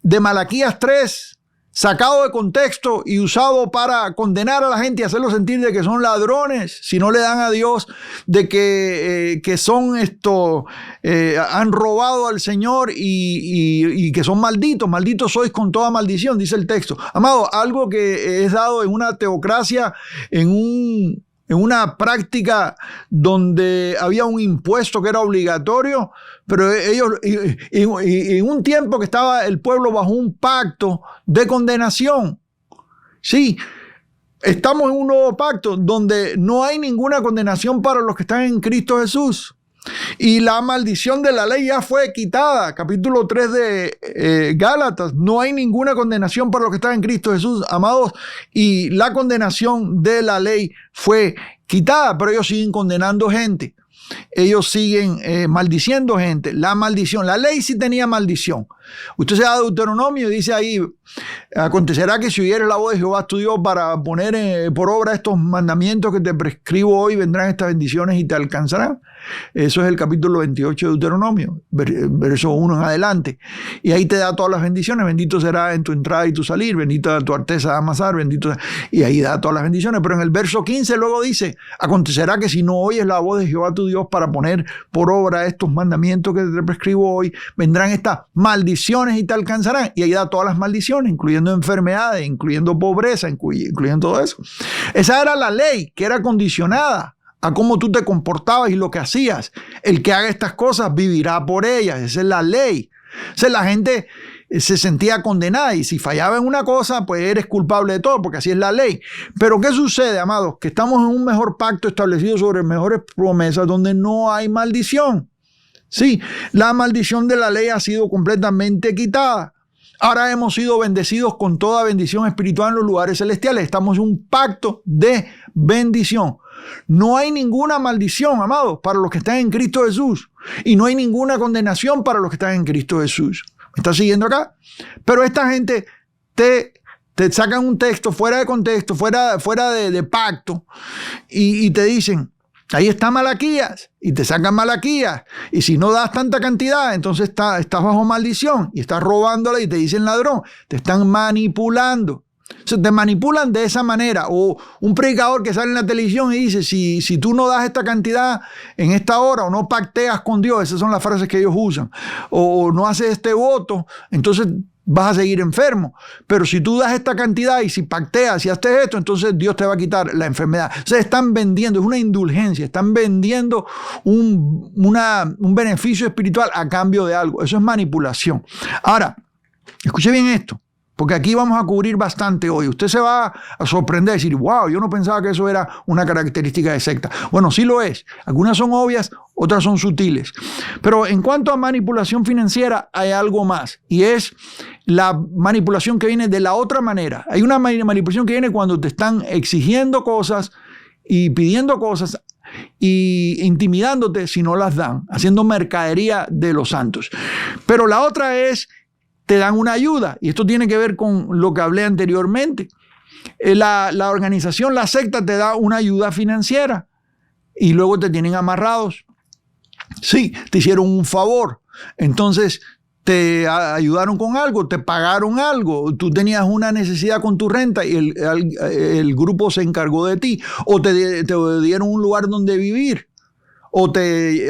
de Malaquías 3, sacado de contexto y usado para condenar a la gente y hacerlo sentir de que son ladrones si no le dan a Dios, de que son han robado al Señor y que son malditos. Malditos sois con toda maldición, dice el texto. Amado, algo que es dado en una teocracia, en una práctica donde había un impuesto que era obligatorio, pero ellos, en un tiempo que estaba el pueblo bajo un pacto de condenación. Sí, estamos en un nuevo pacto donde no hay ninguna condenación para los que están en Cristo Jesús. Y la maldición de la ley ya fue quitada. Capítulo 3 de Gálatas. No hay ninguna condenación para los que están en Cristo Jesús, amados. Y la condenación de la ley fue quitada, pero ellos siguen condenando gente. Ellos siguen maldiciendo gente. La maldición, la ley sí tenía maldición. Usted se da Deuteronomio y dice ahí: acontecerá que si oyeres la voz de Jehová tu Dios para poner por obra estos mandamientos que te prescribo hoy, vendrán estas bendiciones y te alcanzarán. Eso es el capítulo 28 de Deuteronomio, verso 1 en adelante. Y ahí te da todas las bendiciones. Bendito será en tu entrada y tu salir, bendita tu arteza de amasar, bendito. Y ahí da todas las bendiciones. Pero en el verso 15 luego dice: acontecerá que si no oyes la voz de Jehová tu Dios para poner por obra estos mandamientos que te prescribo hoy, vendrán estas maldiciones y te alcanzarán. Y ahí da todas las maldiciones, incluyendo enfermedades, incluyendo pobreza, incluyendo todo eso. Esa era la ley, que era condicionada a cómo tú te comportabas y lo que hacías. El que haga estas cosas vivirá por ellas. Esa es la ley. O sea, la gente se sentía condenada y si fallaba en una cosa, pues eres culpable de todo, porque así es la ley. Pero ¿qué sucede, amados? Que estamos en un mejor pacto establecido sobre mejores promesas donde no hay maldición. Sí, la maldición de la ley ha sido completamente quitada. Ahora hemos sido bendecidos con toda bendición espiritual en los lugares celestiales. Estamos en un pacto de bendición. No hay ninguna maldición, amados, para los que están en Cristo Jesús. Y no hay ninguna condenación para los que están en Cristo Jesús. ¿Me estás siguiendo acá? Pero esta gente te sacan un texto fuera de contexto, fuera de pacto, y te dicen, ahí está Malaquías, y te sacan Malaquías, y si no das tanta cantidad, entonces estás bajo maldición, y estás robándola y te dicen ladrón. Te están manipulando. O sea, te manipulan de esa manera. O un predicador que sale en la televisión y dice, si tú no das esta cantidad en esta hora, o no pacteas con Dios, esas son las frases que ellos usan, o no haces este voto, entonces vas a seguir enfermo. Pero si tú das esta cantidad y si pacteas y haces esto, entonces Dios te va a quitar la enfermedad. O sea, están vendiendo, es una indulgencia, están vendiendo un beneficio espiritual a cambio de algo. Eso es manipulación. Ahora, escuche bien esto, porque aquí vamos a cubrir bastante hoy. Usted se va a sorprender y decir, wow, yo no pensaba que eso era una característica de secta. Bueno, sí lo es. Algunas son obvias, otras son sutiles. Pero en cuanto a manipulación financiera, hay algo más. Y es la manipulación que viene de la otra manera. Hay una manipulación que viene cuando te están exigiendo cosas y pidiendo cosas y intimidándote si no las dan, haciendo mercadería de los santos. Pero la otra es, te dan una ayuda, y esto tiene que ver con lo que hablé anteriormente. La organización, la secta, te da una ayuda financiera y luego te tienen amarrados. Sí, te hicieron un favor, entonces te ayudaron con algo, te pagaron algo, tú tenías una necesidad con tu renta y el grupo se encargó de ti, o te dieron un lugar donde vivir.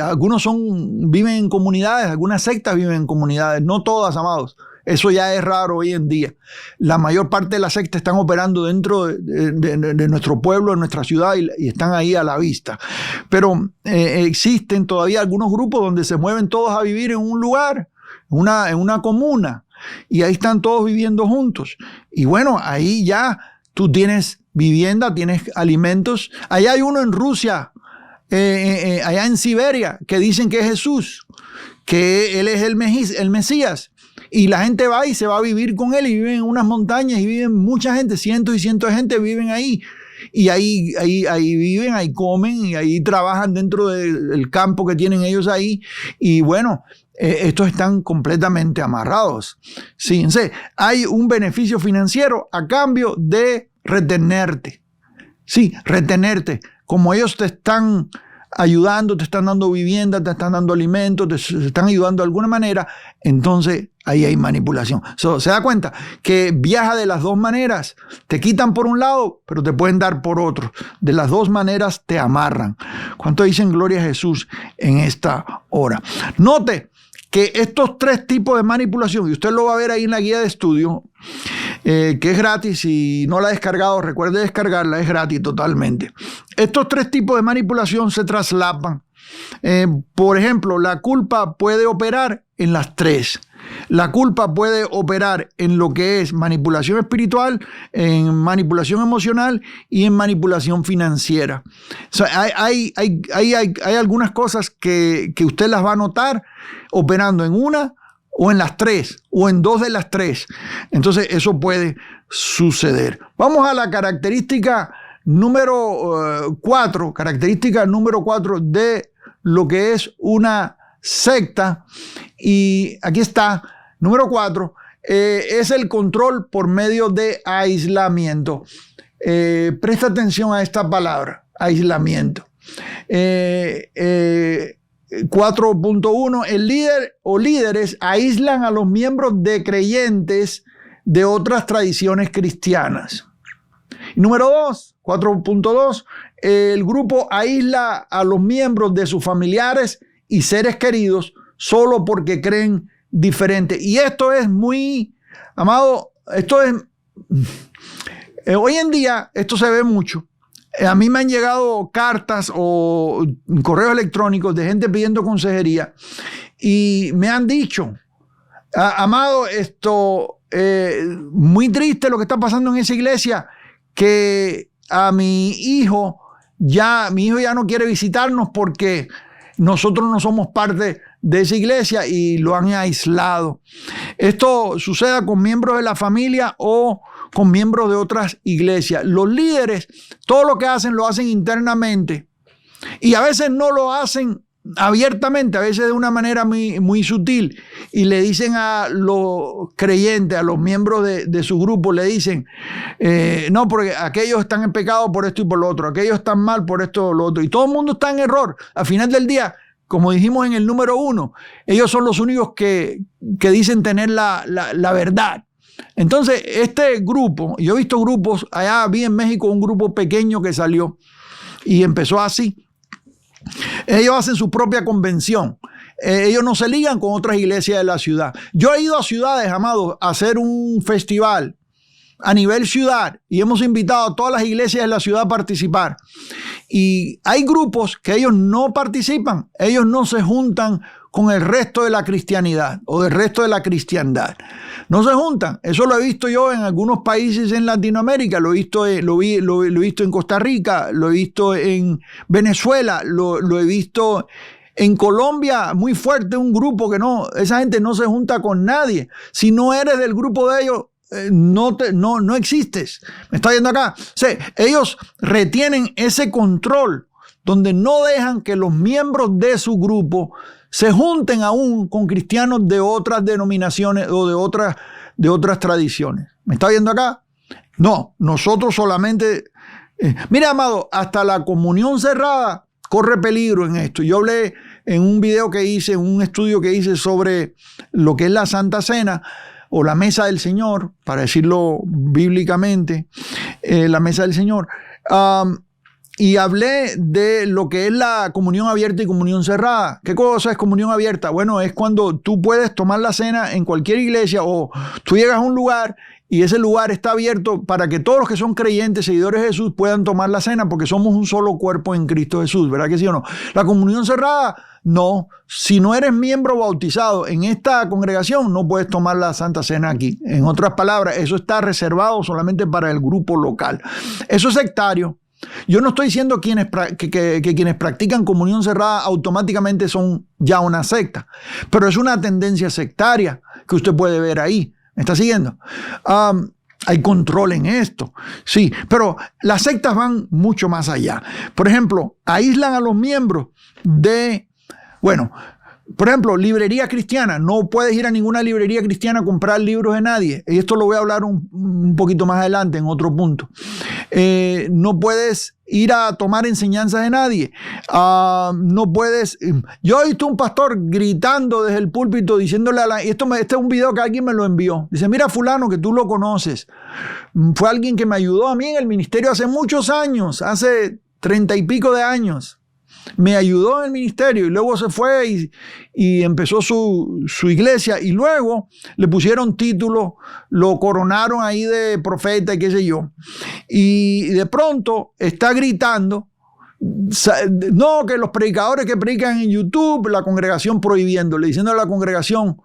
Algunos viven en comunidades, algunas sectas viven en comunidades, no todas, amados. Eso ya es raro hoy en día. La mayor parte de las sectas están operando dentro de nuestro pueblo, de nuestra ciudad, y están ahí a la vista. Pero existen todavía algunos grupos donde se mueven todos a vivir en un lugar, en una comuna, y ahí están todos viviendo juntos. Y bueno, ahí ya tú tienes vivienda, tienes alimentos. Allá hay uno en Rusia, allá en Siberia, que dicen que es Jesús, que Él es el Mesías, y la gente va y se va a vivir con Él, y viven en unas montañas, y viven mucha gente, cientos y cientos de gente viven ahí, y ahí viven, ahí comen, y ahí trabajan dentro del campo que tienen ellos ahí, y bueno, estos están completamente amarrados. Fíjense, hay un beneficio financiero a cambio de retenerte. Sí, retenerte. Como ellos te están ayudando, te están dando vivienda, te están dando alimentos, te están ayudando de alguna manera, entonces ahí hay manipulación. Se da cuenta que viaja de las dos maneras. Te quitan por un lado, pero te pueden dar por otro. De las dos maneras te amarran. ¿Cuánto dicen gloria a Jesús en esta hora? Note que estos tres tipos de manipulación, y usted lo va a ver ahí en la guía de estudio, que es gratis. Si no la ha descargado, recuerde descargarla, es gratis totalmente. Estos tres tipos de manipulación se traslapan. Por ejemplo, la culpa puede operar en las tres. La culpa puede operar en lo que es manipulación espiritual, en manipulación emocional y en manipulación financiera. O sea, hay algunas cosas que usted las va a notar operando en una o en las tres, o en dos de las tres. Entonces eso puede suceder. Vamos a la característica número 4, característica número 4 de lo que es una secta. Y aquí está, número 4, es el control por medio de aislamiento. Presta atención a esta palabra, aislamiento. 4.1, el líder o líderes aíslan a los miembros de creyentes de otras tradiciones cristianas. Número 2, 4.2, el grupo aísla a los miembros de sus familiares y seres queridos solo porque creen diferente. Y esto es muy, amado, hoy en día esto se ve mucho. A mí me han llegado cartas o correos electrónicos de gente pidiendo consejería y me han dicho, amado, muy triste lo que está pasando en esa iglesia, que a mi hijo ya no quiere visitarnos porque nosotros no somos parte de esa iglesia y lo han aislado. Esto sucede con miembros de la familia o con miembros de otras iglesias. Los líderes, todo lo que hacen lo hacen internamente y a veces no lo hacen abiertamente, a veces de una manera muy sutil, y le dicen a los creyentes, a los miembros de su grupo, le dicen, no, porque aquellos están en pecado por esto y por lo otro, aquellos están mal por esto o lo otro, y todo el mundo está en error. Al final del día, como dijimos en el número 1, ellos son los únicos que dicen tener la verdad. Entonces, este grupo, yo he visto grupos, allá vi en México un grupo pequeño que salió y empezó así. Ellos hacen su propia convención. Ellos no se ligan con otras iglesias de la ciudad. Yo he ido a ciudades, amados, a hacer un festival a nivel ciudad y hemos invitado a todas las iglesias de la ciudad a participar. Y hay grupos que ellos no participan, ellos no se juntan con el resto de la cristianidad o del resto de la cristiandad. No se juntan. Eso lo he visto yo en algunos países en Latinoamérica, lo he visto en Costa Rica, lo he visto en Venezuela, lo he visto en Colombia, muy fuerte, un grupo que esa gente no se junta con nadie. Si no eres del grupo de ellos, no existes. ¿Me está viendo acá? O sea, ellos retienen ese control donde no dejan que los miembros de su grupo se junten aún con cristianos de otras denominaciones o de otras tradiciones. ¿Me está viendo acá? No, nosotros solamente... mira, amado, hasta la comunión cerrada corre peligro en esto. Yo hablé en un video que hice, un estudio que hice sobre lo que es la Santa Cena o la Mesa del Señor, para decirlo bíblicamente, la Mesa del Señor. Y hablé de lo que es la comunión abierta y comunión cerrada. ¿Qué cosa es comunión abierta? Bueno, es cuando tú puedes tomar la cena en cualquier iglesia o tú llegas a un lugar y ese lugar está abierto para que todos los que son creyentes, seguidores de Jesús, puedan tomar la cena porque somos un solo cuerpo en Cristo Jesús. ¿Verdad que sí o no? La comunión cerrada, no. Si no eres miembro bautizado en esta congregación, no puedes tomar la Santa Cena aquí. En otras palabras, eso está reservado solamente para el grupo local. Eso es sectario. Yo no estoy diciendo que quienes practican comunión cerrada automáticamente son ya una secta, pero es una tendencia sectaria que usted puede ver ahí. ¿Me está siguiendo? Hay control en esto. Sí, pero las sectas van mucho más allá. Por ejemplo, aíslan a los miembros por ejemplo, librería cristiana. No puedes ir a ninguna librería cristiana a comprar libros de nadie. Y esto lo voy a hablar un poquito más adelante en otro punto. No puedes ir a tomar enseñanzas de nadie. No puedes... Yo he visto un pastor gritando desde el púlpito diciéndole este es un video que alguien me lo envió. Dice, mira fulano que tú lo conoces. Fue alguien que me ayudó a mí en el ministerio hace muchos años, hace 30 y pico de años. Me ayudó en el ministerio y luego se fue y empezó su iglesia y luego le pusieron título, lo coronaron ahí de profeta y qué sé yo. Y de pronto está gritando, no, que los predicadores que predican en YouTube, la congregación prohibiéndole, diciendo a la congregación,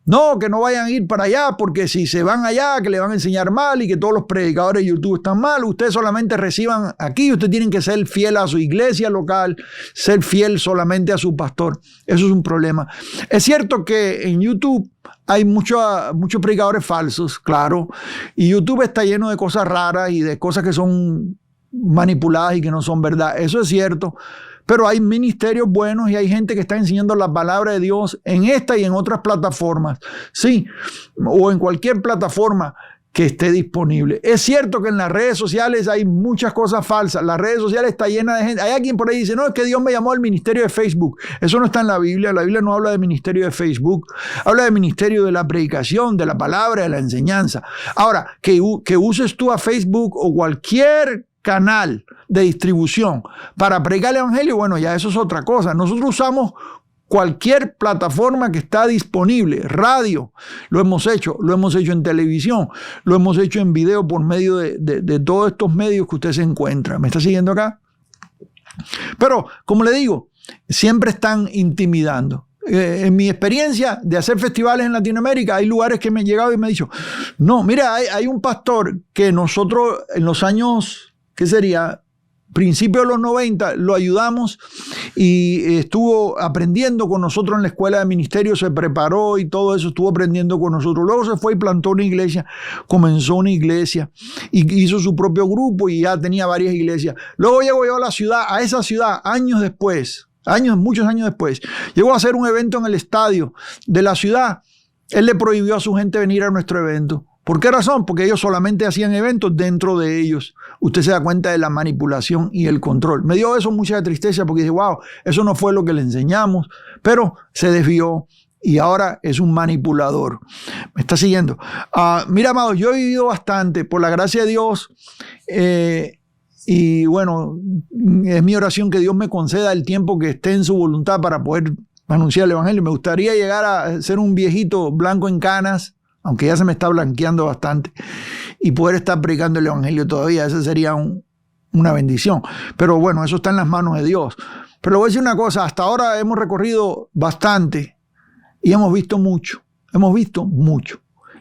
no, que no vayan a ir para allá porque si se van allá que le van a enseñar mal y que todos los predicadores de YouTube están mal. Ustedes solamente reciban aquí, ustedes tienen que ser fiel a su iglesia local, ser fiel solamente a su pastor. Eso es un problema. Es cierto que en YouTube hay muchos predicadores falsos, claro, y YouTube está lleno de cosas raras y de cosas que son manipuladas y que no son verdad. Eso es cierto. Pero hay ministerios buenos y hay gente que está enseñando la palabra de Dios en esta y en otras plataformas. Sí, o en cualquier plataforma que esté disponible. Es cierto que en las redes sociales hay muchas cosas falsas. Las redes sociales están llenas de gente. Hay alguien por ahí que dice, no, es que Dios me llamó al ministerio de Facebook. Eso no está en la Biblia. La Biblia no habla de ministerio de Facebook. Habla de ministerio de la predicación, de la palabra, de la enseñanza. Ahora, que uses tú a Facebook o cualquier canal de distribución para predicar el evangelio, bueno, ya eso es otra cosa. Nosotros usamos cualquier plataforma que está disponible, radio, lo hemos hecho en televisión, lo hemos hecho en video por medio de todos estos medios que usted se encuentra. ¿Me está siguiendo acá? Pero, como le digo, siempre están intimidando. En mi experiencia de hacer festivales en Latinoamérica, hay lugares que me han llegado y me han dicho, no, mira, hay un pastor que nosotros en los años, ¿qué sería? principios de los 90 lo ayudamos y estuvo aprendiendo con nosotros en la escuela de ministerio, se preparó y todo eso, estuvo aprendiendo con nosotros. Luego se fue y plantó una iglesia, comenzó una iglesia y hizo su propio grupo y ya tenía varias iglesias. Luego llegó yo a la ciudad, a esa ciudad, muchos años después, llegó a hacer un evento en el estadio de la ciudad. Él le prohibió a su gente venir a nuestro evento. ¿Por qué razón? Porque ellos solamente hacían eventos dentro de ellos. Usted se da cuenta de la manipulación y el control. Me dio eso mucha tristeza porque dije, wow, eso no fue lo que le enseñamos, pero se desvió y ahora es un manipulador. ¿Me está siguiendo? Mira, amados, yo he vivido bastante, por la gracia de Dios, y bueno, es mi oración que Dios me conceda el tiempo que esté en su voluntad para poder anunciar el evangelio. Me gustaría llegar a ser un viejito blanco en canas, aunque ya se me está blanqueando bastante, y poder estar predicando el evangelio todavía. Esa sería una bendición. Pero bueno, eso está en las manos de Dios. Pero le voy a decir una cosa, hasta ahora hemos recorrido bastante y hemos visto mucho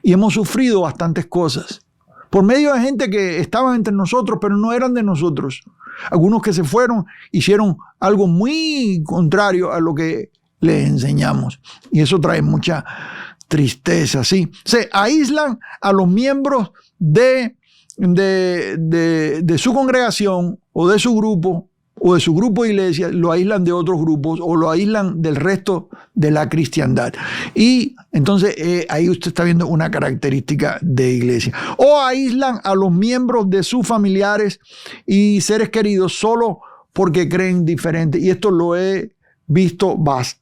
y hemos sufrido bastantes cosas por medio de gente que estaban entre nosotros, pero no eran de nosotros. Algunos que se fueron hicieron algo muy contrario a lo que les enseñamos, y eso trae mucha tristeza, ¿sí? Se aíslan a los miembros de su congregación o de su grupo de iglesia, lo aíslan de otros grupos o lo aíslan del resto de la cristiandad. Y entonces ahí usted está viendo una característica de iglesia. O aíslan a los miembros de sus familiares y seres queridos solo porque creen diferente. Y esto lo he visto bastante.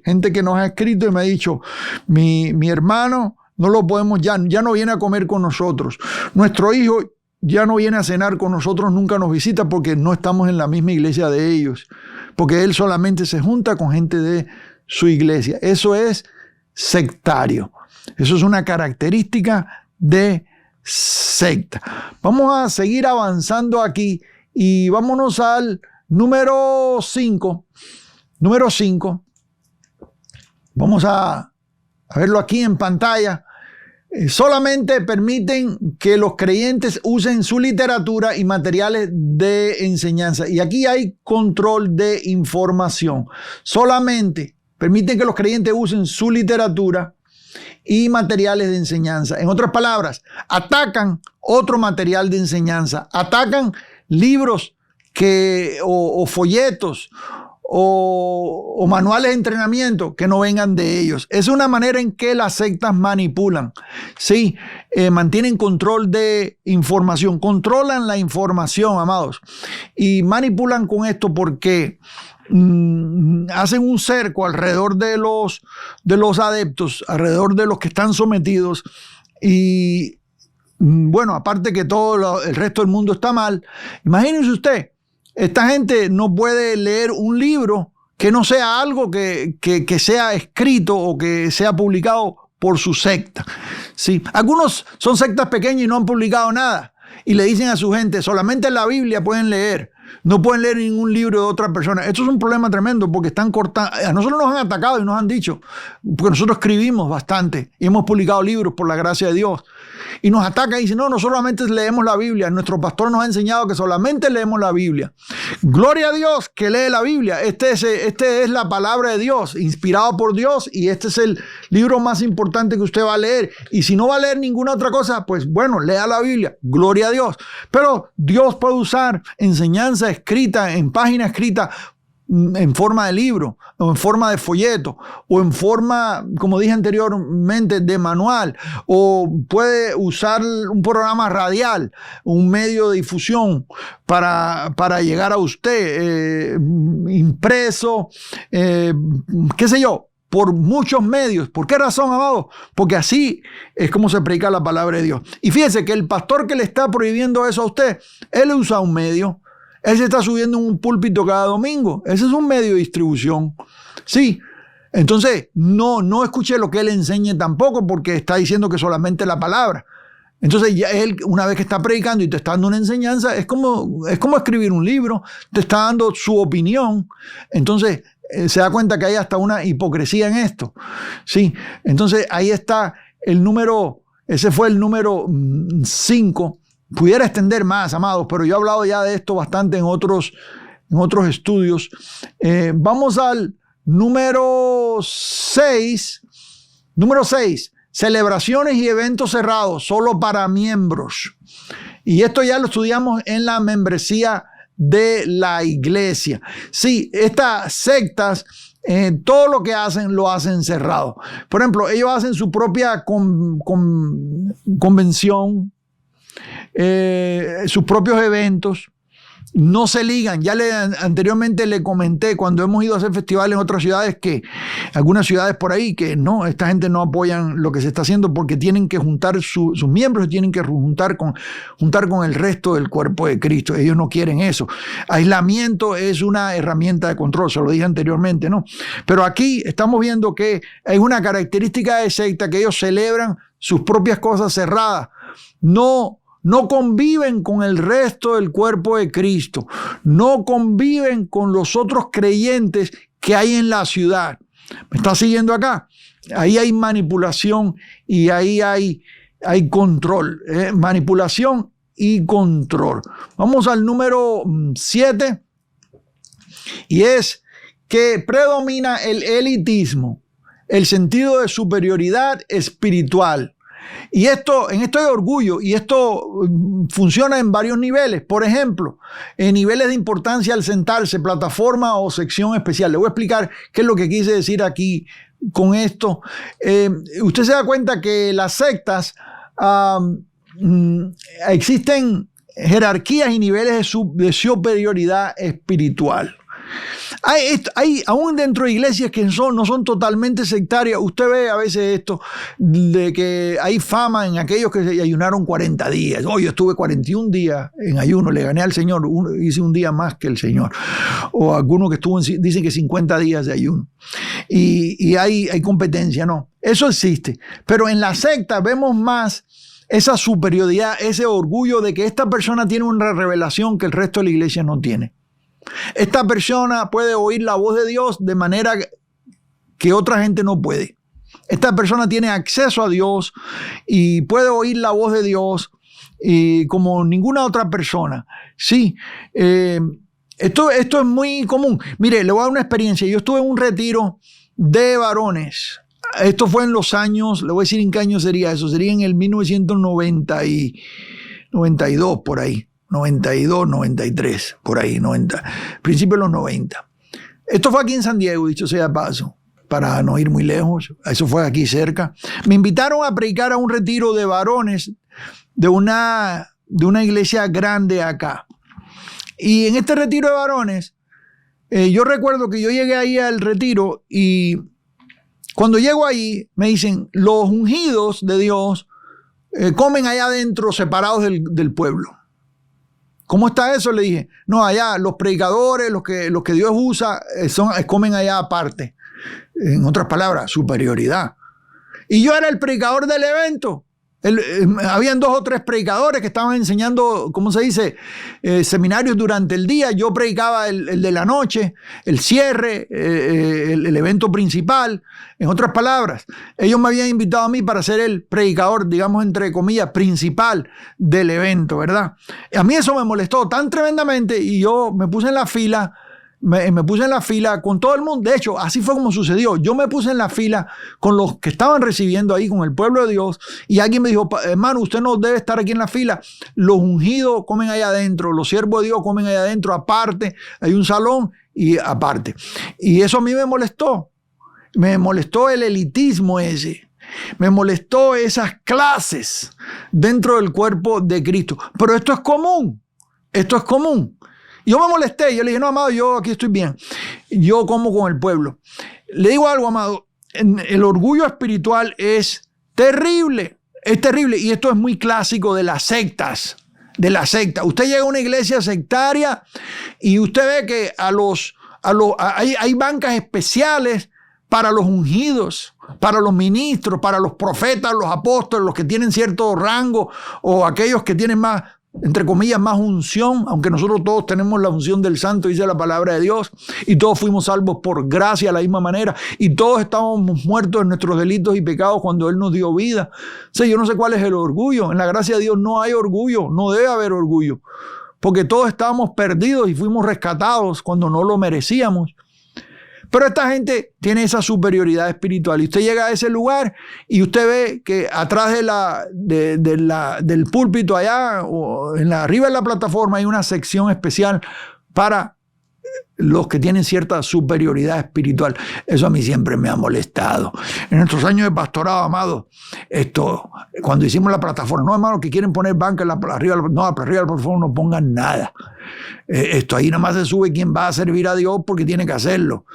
Gente que nos ha escrito y me ha dicho, mi hermano no lo podemos, ya no viene a comer con nosotros. Nuestro hijo ya no viene a cenar con nosotros, nunca nos visita porque no estamos en la misma iglesia de ellos, porque él solamente se junta con gente de su iglesia. Eso es sectario. Eso es una característica de secta. Vamos a seguir avanzando aquí y vámonos al número 5. Número 5. Vamos a verlo aquí en pantalla. Solamente permiten que los creyentes usen su literatura y materiales de enseñanza. Y aquí hay control de información. Solamente permiten que los creyentes usen su literatura y materiales de enseñanza. En otras palabras, atacan otro material de enseñanza. Atacan libros o folletos o manuales de entrenamiento que no vengan de ellos. Es una manera en que las sectas manipulan. Sí, mantienen control de información, controlan la información, amados, y manipulan con esto porque hacen un cerco alrededor de los adeptos, alrededor de los que están sometidos. Y bueno, aparte que todo el resto del mundo está mal, imagínense usted, esta gente no puede leer un libro que no sea algo que sea escrito o que sea publicado por su secta. ¿Sí? Algunos son sectas pequeñas y no han publicado nada. Y le dicen a su gente, solamente la Biblia pueden leer. No pueden leer ningún libro de otra persona. Esto es un problema tremendo porque están cortando. A nosotros nos han atacado y nos han dicho, porque nosotros escribimos bastante y hemos publicado libros por la gracia de Dios. Y nos atacan y dicen, no solamente leemos la Biblia. Nuestro pastor nos ha enseñado que solamente leemos la Biblia. Gloria a Dios que lee la Biblia. Este es la palabra de Dios, inspirado por Dios, y este es el libro más importante que usted va a leer. Y si no va a leer ninguna otra cosa, pues bueno, lea la Biblia. Gloria a Dios. Pero Dios puede usar enseñanza escrita, en página escrita, en forma de libro, o en forma de folleto, o en forma, como dije anteriormente, de manual, o puede usar un programa radial, un medio de difusión para llegar a usted, impreso, qué sé yo, por muchos medios. ¿Por qué razón, amado? Porque así es como se predica la palabra de Dios. Y fíjese que el pastor que le está prohibiendo eso a usted, él usa un medio. Él se está subiendo en un púlpito cada domingo. Ese es un medio de distribución. Sí. Entonces, no escuche lo que él enseñe tampoco, porque está diciendo que solamente la palabra. Entonces, ya él, una vez que está predicando y te está dando una enseñanza, es como escribir un libro, te está dando su opinión. Entonces, se da cuenta que hay hasta una hipocresía en esto. Sí. Entonces, ahí está el número, ese fue el número 5 pudiera extender más, amados, pero yo he hablado ya de esto bastante en otros estudios. Vamos al número 6. Número 6, celebraciones y eventos cerrados, solo para miembros. Y esto ya lo estudiamos en la membresía de la iglesia. Sí, estas sectas, todo lo que hacen, lo hacen cerrado. Por ejemplo, ellos hacen su propia convención, sus propios eventos. No se ligan. Ya anteriormente le comenté cuando hemos ido a hacer festivales en otras ciudades, que algunas ciudades por ahí, que no, esta gente no apoyan lo que se está haciendo porque tienen que juntar sus miembros, tienen que juntar con el resto del cuerpo de Cristo. Ellos no quieren eso. Aislamiento es una herramienta de control, se lo dije anteriormente, ¿no? Pero aquí estamos viendo que hay una característica de secta, que ellos celebran sus propias cosas cerradas. No conviven con el resto del cuerpo de Cristo. No conviven con los otros creyentes que hay en la ciudad. ¿Me está siguiendo acá? Ahí hay manipulación y ahí hay control. Manipulación y control. Vamos al número 7. Y es que predomina el elitismo, el sentido de superioridad espiritual. Y en esto hay orgullo, y esto funciona en varios niveles. Por ejemplo, en niveles de importancia al sentarse, plataforma o sección especial. Le voy a explicar qué es lo que quise decir aquí con esto. Usted se da cuenta que las sectas, existen jerarquías y niveles de superioridad espiritual. Hay aún dentro de iglesias que no son totalmente sectarias. Usted ve a veces esto de que hay fama en aquellos que ayunaron 40 días. Yo estuve 41 días en ayuno, le gané al Señor, hice un día más que el Señor. O algunos que dicen que 50 días de ayuno. Y hay competencia, no. Eso existe. Pero en la secta vemos más esa superioridad, ese orgullo de que esta persona tiene una revelación que el resto de la iglesia no tiene. Esta persona puede oír la voz de Dios de manera que otra gente no puede. Esta persona tiene acceso a Dios y puede oír la voz de Dios como ninguna otra persona. Sí, esto es muy común. Mire, le voy a dar una experiencia. Yo estuve en un retiro de varones. Esto fue en los años, le voy a decir en qué año sería eso. Sería en el 1992, por ahí. 92, 93, por ahí, 90, principios de los 90. Esto fue aquí en San Diego, dicho sea de paso, para no ir muy lejos. Eso fue aquí cerca. Me invitaron a predicar a un retiro de varones de una iglesia grande acá. Y en este retiro de varones, yo recuerdo que yo llegué ahí al retiro y cuando llego ahí me dicen, los ungidos de Dios comen allá adentro separados del pueblo. ¿Cómo está eso? Le dije. No, allá los predicadores, los que Dios usa, comen allá aparte. En otras palabras, superioridad. Y yo era el predicador del evento. Habían 2 o 3 predicadores que estaban enseñando, ¿cómo se dice? Seminarios durante el día. Yo predicaba el de la noche, el cierre, el evento principal. En otras palabras, ellos me habían invitado a mí para ser el predicador, digamos, entre comillas, principal del evento, ¿verdad? A mí eso me molestó tan tremendamente y yo me puse en la fila. Me puse en la fila con todo el mundo. De hecho, así fue como sucedió. Yo me puse en la fila con los que estaban recibiendo ahí, con el pueblo de Dios. Y alguien me dijo, hermano, usted no debe estar aquí en la fila. Los ungidos comen allá adentro. Los siervos de Dios comen allá adentro. Aparte, hay un salón y aparte. Y eso a mí me molestó. Me molestó el elitismo ese. Me molestó esas clases dentro del cuerpo de Cristo. Pero esto es común. Esto es común. Yo me molesté, yo le dije, no, amado, yo aquí estoy bien. Yo como con el pueblo. Le digo algo, amado, el orgullo espiritual es terrible. Y esto es muy clásico de las sectas. Usted llega a una iglesia sectaria y usted ve que hay bancas especiales para los ungidos, para los ministros, para los profetas, los apóstoles, los que tienen cierto rango o aquellos que tienen más entre comillas, más unción, aunque nosotros todos tenemos la unción del Santo, dice la palabra de Dios, y todos fuimos salvos por gracia de la misma manera, y todos estábamos muertos en nuestros delitos y pecados cuando Él nos dio vida. O sea, yo no sé cuál es el orgullo. En la gracia de Dios no hay orgullo, no debe haber orgullo, porque todos estábamos perdidos y fuimos rescatados cuando no lo merecíamos. Pero esta gente tiene esa superioridad espiritual y usted llega a ese lugar y usted ve que atrás del púlpito allá o arriba de la plataforma hay una sección especial para los que tienen cierta superioridad espiritual. Eso a mí siempre me ha molestado. En nuestros años de pastorado, amado, cuando hicimos la plataforma, no, hermano, que quieren poner banca arriba de la plataforma, no pongan nada. Ahí nomás se sube quien va a servir a Dios porque tiene que hacerlo.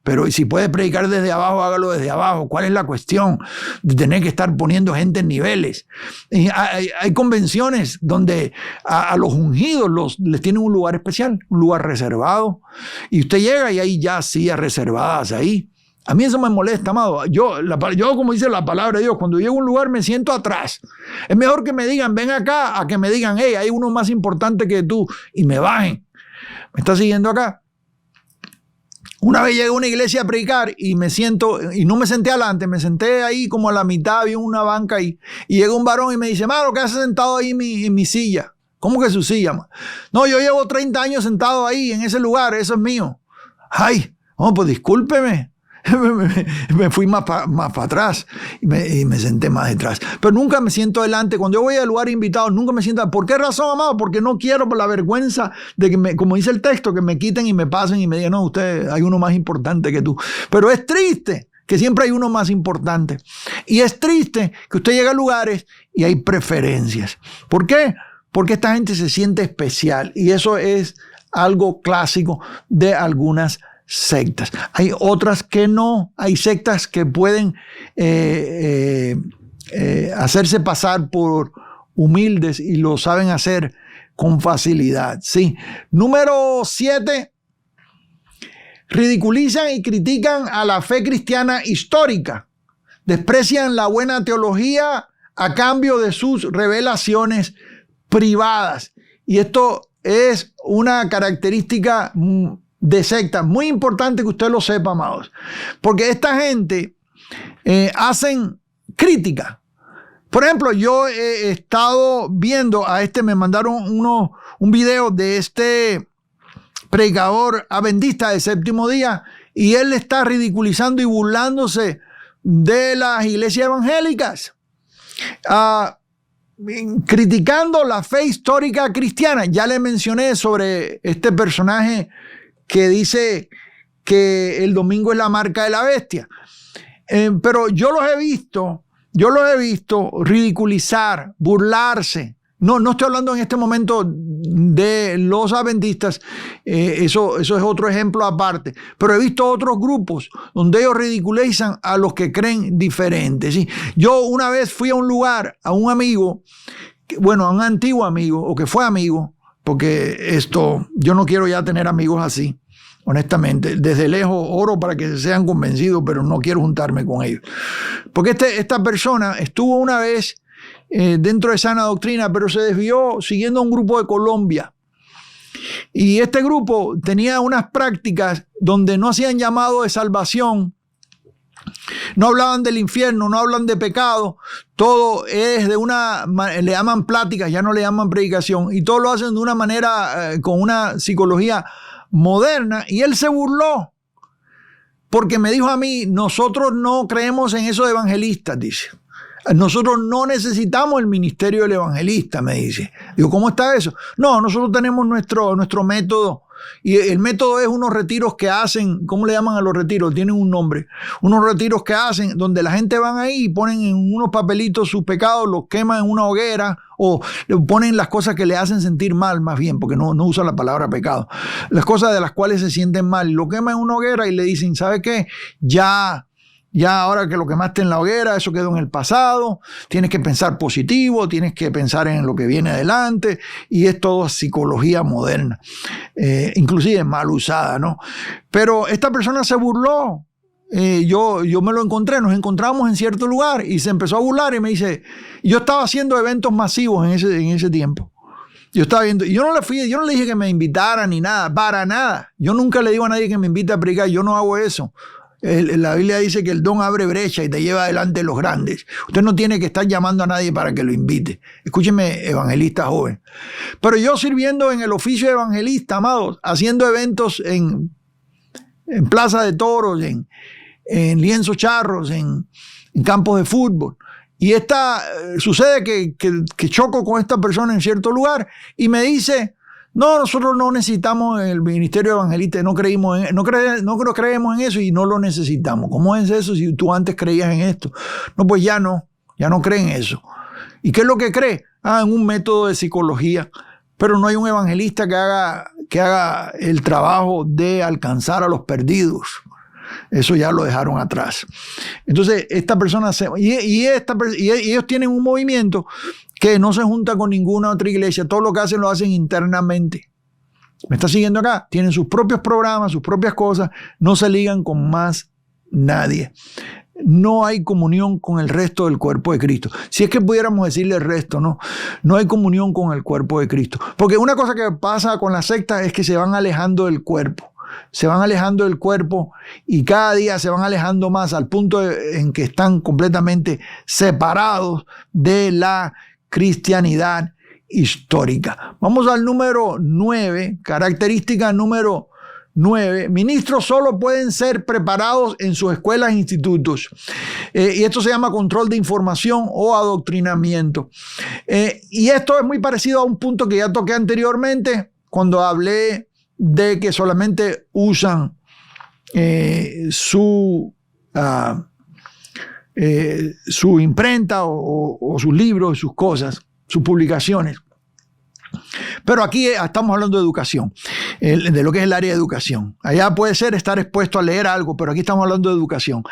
Pero si puede predicar desde abajo, hágalo desde abajo. ¿Cuál es la cuestión de tener que estar poniendo gente en niveles? Y hay convenciones donde a los ungidos les tienen un lugar especial, un lugar reservado. Y usted llega y hay ya sillas reservadas ahí. A mí eso me molesta, amado. Yo, como dice la palabra de Dios, cuando llego a un lugar me siento atrás. Es mejor que me digan, ven acá, a que me digan, hey, hay uno más importante que tú, y me bajen. ¿Me está siguiendo acá? Una vez llegué a una iglesia a predicar y me siento, y no me senté adelante, me senté ahí como a la mitad, había una banca ahí, y llega un varón y me dice, mano, ¿qué haces sentado ahí en mi silla? ¿Cómo que su silla? No, yo llevo 30 años sentado ahí, en ese lugar, eso es mío. Ay, pues discúlpeme. Me fui más para atrás y me senté más detrás. Pero nunca me siento adelante. Cuando yo voy al lugar invitado, nunca me siento. ¿Por qué razón, amado? Porque no quiero, por la vergüenza de que, como dice el texto, que me quiten y me pasen y me digan, no, usted, hay uno más importante que tú. Pero es triste que siempre hay uno más importante. Y es triste que usted llega a lugares y hay preferencias. ¿Por qué? Porque esta gente se siente especial. Y eso es algo clásico de algunas sectas. Hay otras que no. Hay sectas que pueden hacerse pasar por humildes y lo saben hacer con facilidad. Sí. Número 7. Ridiculizan y critican a la fe cristiana histórica. Desprecian la buena teología a cambio de sus revelaciones privadas. Y esto es una característica de secta muy importante que usted lo sepa, amados, porque esta gente hacen crítica. Por ejemplo, yo he estado viendo me mandaron un video de este predicador adventista de séptimo día y él está ridiculizando y burlándose de las iglesias evangélicas, criticando la fe histórica cristiana. Ya le mencioné sobre este personaje que dice que el domingo es la marca de la bestia. Pero yo los he visto ridiculizar, burlarse. No estoy hablando en este momento de los adventistas, eso es otro ejemplo aparte. Pero he visto otros grupos donde ellos ridiculizan a los que creen diferente. ¿Sí? Yo una vez fui a un lugar, a un amigo, a un antiguo amigo, o que fue amigo, porque yo no quiero ya tener amigos así, honestamente. Desde lejos oro para que sean convencidos, pero no quiero juntarme con ellos. Porque esta persona estuvo una vez dentro de sana doctrina, pero se desvió siguiendo a un grupo de Colombia. Y este grupo tenía unas prácticas donde no hacían llamado de salvación, no hablaban del infierno, no hablan de pecado, todo es le llaman pláticas, ya no le llaman predicación, y todo lo hacen de una manera, con una psicología moderna, y él se burló, porque me dijo a mí, nosotros no creemos en esos evangelistas, dice. Nosotros no necesitamos el ministerio del evangelista, me dice. Digo, ¿cómo está eso? No, nosotros tenemos nuestro método. Y el método es unos retiros que hacen, ¿cómo le llaman a los retiros? Tienen un nombre. Unos retiros que hacen donde la gente van ahí y ponen en unos papelitos sus pecados, los queman en una hoguera o ponen las cosas que le hacen sentir mal, más bien, porque no usan la palabra pecado. Las cosas de las cuales se sienten mal. Lo queman en una hoguera y le dicen, ¿sabe qué? Ya ahora que lo quemaste en la hoguera, eso quedó en el pasado, tienes que pensar positivo, tienes que pensar en lo que viene adelante, y es todo psicología moderna, inclusive mal usada, ¿no? Pero esta persona se burló, yo me lo encontré, nos encontramos en cierto lugar y se empezó a burlar y me dice, yo estaba haciendo eventos masivos en ese tiempo. Yo estaba viendo, y yo no le dije que me invitara ni nada, para nada. Yo nunca le digo a nadie que me invite a predicar, yo no hago eso. La Biblia dice que el don abre brecha y te lleva adelante los grandes. Usted no tiene que estar llamando a nadie para que lo invite. Escúcheme, evangelista joven. Pero yo sirviendo en el oficio de evangelista, amados, haciendo eventos en plaza de toros, en lienzos charros, en campos de fútbol. Y sucede que choco con esta persona en cierto lugar y me dice: no, nosotros no necesitamos el ministerio evangelista, no creemos en eso y no lo necesitamos. ¿Cómo es eso si tú antes creías en esto? No, pues ya no creen eso. ¿Y qué es lo que cree? En un método de psicología, pero no hay un evangelista que haga el trabajo de alcanzar a los perdidos. Eso ya lo dejaron atrás. Entonces, esta persona y ellos tienen un movimiento que no se junta con ninguna otra iglesia. Todo lo que hacen lo hacen internamente. ¿Me está siguiendo acá? Tienen sus propios programas, sus propias cosas. No se ligan con más nadie. No hay comunión con el resto del cuerpo de Cristo. Si es que pudiéramos decirle el resto, no hay comunión con el cuerpo de Cristo. Porque una cosa que pasa con las sectas es que se van alejando del cuerpo. Se van alejando del cuerpo y cada día se van alejando más al punto en que están completamente separados de la cristianidad histórica. Vamos al número 9, característica número 9. Ministros solo pueden ser preparados en sus escuelas e institutos. Y esto se llama control de información o adoctrinamiento. Y esto es muy parecido a un punto que ya toqué anteriormente cuando hablé de que solamente usan su imprenta o sus libros, sus cosas, sus publicaciones. Pero aquí estamos hablando de educación, de lo que es el área de educación. Allá puede ser estar expuesto a leer algo, pero aquí estamos hablando de educación.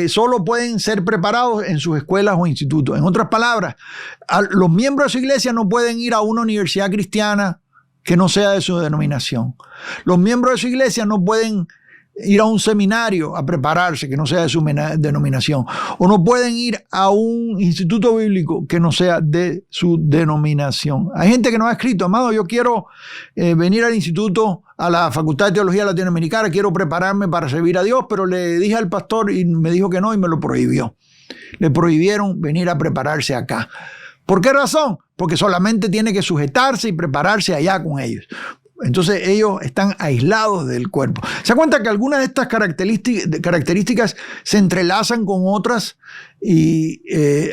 Solo pueden ser preparados en sus escuelas o institutos. En otras palabras, los miembros de su iglesia no pueden ir a una universidad cristiana que no sea de su denominación. Los miembros de su iglesia no pueden ir a un seminario a prepararse que no sea de su denominación. O no pueden ir a un instituto bíblico que no sea de su denominación. Hay gente que nos ha escrito: amado, yo quiero venir al instituto, a la Facultad de Teología Latinoamericana, quiero prepararme para servir a Dios, pero le dije al pastor y me dijo que no y me lo prohibió. Le prohibieron venir a prepararse acá. ¿Por qué razón? Porque solamente tiene que sujetarse y prepararse allá con ellos. Entonces ellos están aislados del cuerpo. ¿Se da cuenta que algunas de estas características se entrelazan con otras y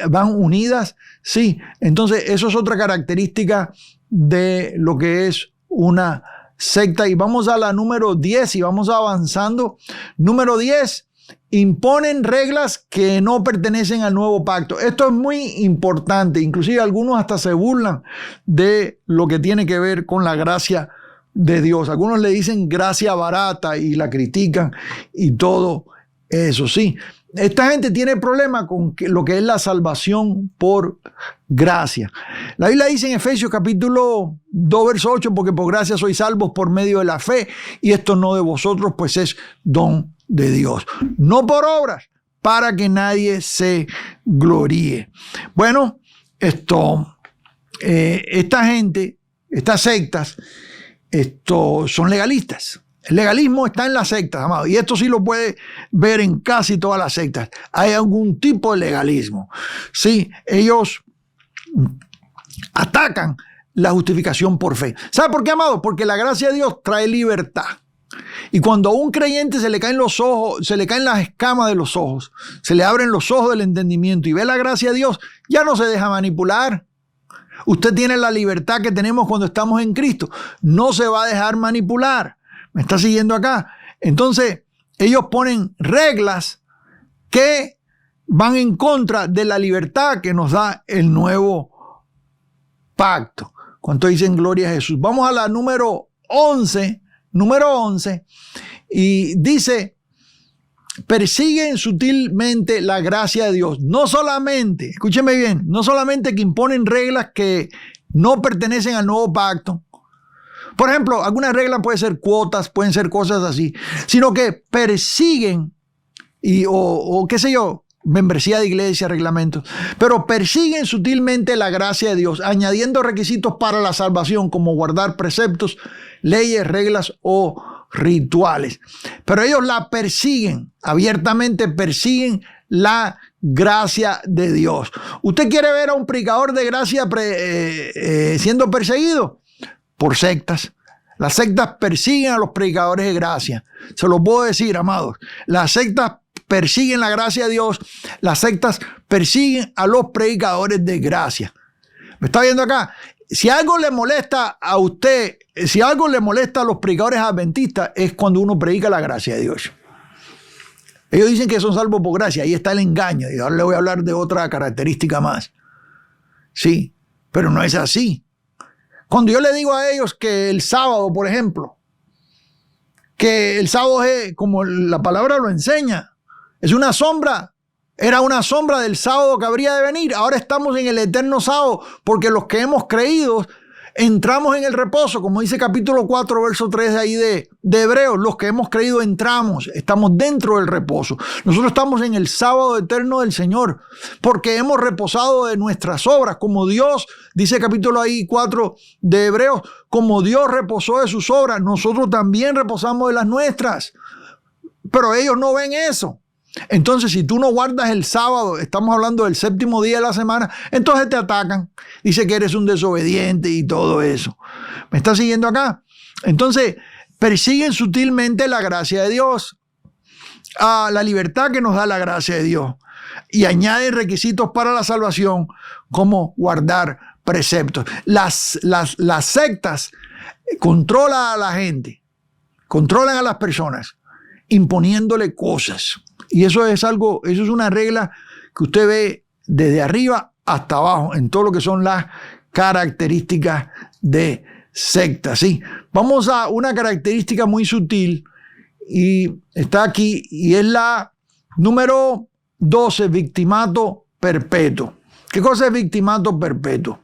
van unidas? Sí. Entonces eso es otra característica de lo que es una secta. Y vamos a la número 10 y vamos avanzando. Número 10. Imponen reglas que no pertenecen al nuevo pacto. Esto es muy importante. Inclusive algunos hasta se burlan de lo que tiene que ver con la gracia de Dios. Algunos le dicen gracia barata y la critican y todo eso. Sí, esta gente tiene problema con lo que es la salvación por gracia. La Biblia dice en Efesios capítulo 2, verso 8, porque por gracia sois salvos por medio de la fe, y esto no de vosotros, pues es don de Dios, no por obras, para que nadie se gloríe. Bueno, esta gente, estas sectas, son legalistas. El legalismo está en las sectas, amado, y esto sí lo puede ver en casi todas las sectas. Hay algún tipo de legalismo. Sí, ellos atacan la justificación por fe. ¿Sabe por qué, amado? Porque la gracia de Dios trae libertad. Y cuando a un creyente se le caen los ojos, se le caen las escamas de los ojos, se le abren los ojos del entendimiento y ve la gracia de Dios, ya no se deja manipular. Usted tiene la libertad que tenemos cuando estamos en Cristo. No se va a dejar manipular. ¿Me está siguiendo acá? Entonces, ellos ponen reglas que van en contra de la libertad que nos da el nuevo pacto. ¿Cuánto dicen gloria a Jesús? Vamos a la número 11. Número 11, y dice: persiguen sutilmente la gracia de Dios. No solamente, escúcheme bien, no solamente que imponen reglas que no pertenecen al nuevo pacto. Por ejemplo, algunas reglas pueden ser cuotas, pueden ser cosas así, sino que persiguen o qué sé yo, membresía de iglesia, reglamentos, pero persiguen sutilmente la gracia de Dios, añadiendo requisitos para la salvación, como guardar preceptos, leyes, reglas o rituales. Pero ellos la persiguen, abiertamente persiguen la gracia de Dios. ¿Usted quiere ver a un predicador de gracia siendo perseguido? Por sectas. Las sectas persiguen a los predicadores de gracia. Se lo puedo decir, amados. Las sectas persiguen la gracia de Dios. Las sectas persiguen a los predicadores de gracia. ¿Me está viendo acá? Si algo le molesta a usted, si algo le molesta a los predicadores adventistas, es cuando uno predica la gracia de Dios. Ellos dicen que son salvos por gracia. Ahí está el engaño. Y ahora le voy a hablar de otra característica más. Sí, pero no es así. Cuando yo le digo a ellos que el sábado, por ejemplo, que el sábado es, como la palabra lo enseña, es una sombra, era una sombra del sábado que habría de venir. Ahora estamos en el eterno sábado, porque los que hemos creído entramos en el reposo, como dice capítulo 4, verso 3 de ahí de Hebreos. Los que hemos creído entramos, estamos dentro del reposo. Nosotros estamos en el sábado eterno del Señor, porque hemos reposado de nuestras obras, como Dios, dice capítulo ahí 4 de Hebreos, como Dios reposó de sus obras, nosotros también reposamos de las nuestras. Pero ellos no ven eso. Entonces, si tú no guardas el sábado, estamos hablando del séptimo día de la semana, entonces te atacan. Dice que eres un desobediente y todo eso. ¿Me estás siguiendo acá? Entonces, persiguen sutilmente la gracia de Dios, la libertad que nos da la gracia de Dios, y añaden requisitos para la salvación, como guardar preceptos. Las sectas controlan a la gente, controlan a las personas, imponiéndole cosas. Y eso es algo, eso es una regla que usted ve desde arriba hasta abajo en todo lo que son las características de secta. ¿Sí? Vamos a una característica muy sutil y está aquí, y es la número 12, victimato perpetuo. ¿Qué cosa es victimato perpetuo?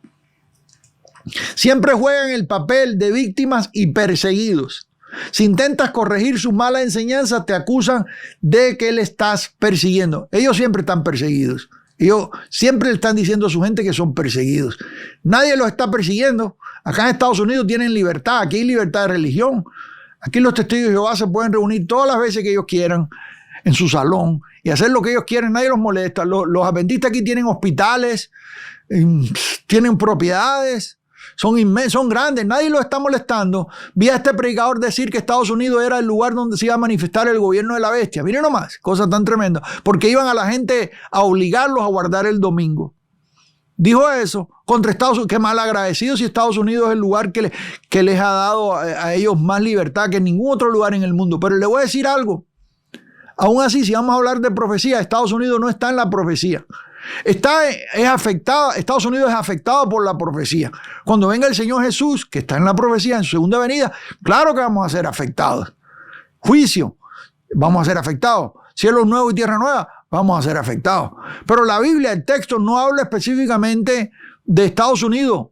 Siempre juegan el papel de víctimas y perseguidos. Si intentas corregir sus malas enseñanzas, te acusan de que le estás persiguiendo. Ellos siempre están perseguidos. Ellos siempre le están diciendo a su gente que son perseguidos. Nadie los está persiguiendo. Acá en Estados Unidos tienen libertad. Aquí hay libertad de religión. Aquí los testigos de Jehová se pueden reunir todas las veces que ellos quieran en su salón y hacer lo que ellos quieren. Nadie los molesta. Los adventistas aquí tienen hospitales, tienen propiedades. Son grandes, nadie los está molestando. Vi a este predicador decir que Estados Unidos era el lugar donde se iba a manifestar el gobierno de la bestia. Miren nomás, cosa tan tremenda. Porque iban a la gente a obligarlos a guardar el domingo. Dijo eso contra Estados Unidos. Qué mal agradecido si Estados Unidos es el lugar que les ha dado a ellos más libertad que en ningún otro lugar en el mundo. Pero le voy a decir algo. Aún así, si vamos a hablar de profecía, Estados Unidos no está en la profecía. Estados Unidos es afectado por la profecía. Cuando venga el Señor Jesús, que está en la profecía, en su segunda venida, claro que vamos a ser afectados. Juicio, vamos a ser afectados. Cielo nuevo y tierra nueva, vamos a ser afectados. Pero la Biblia, el texto, no habla específicamente de Estados Unidos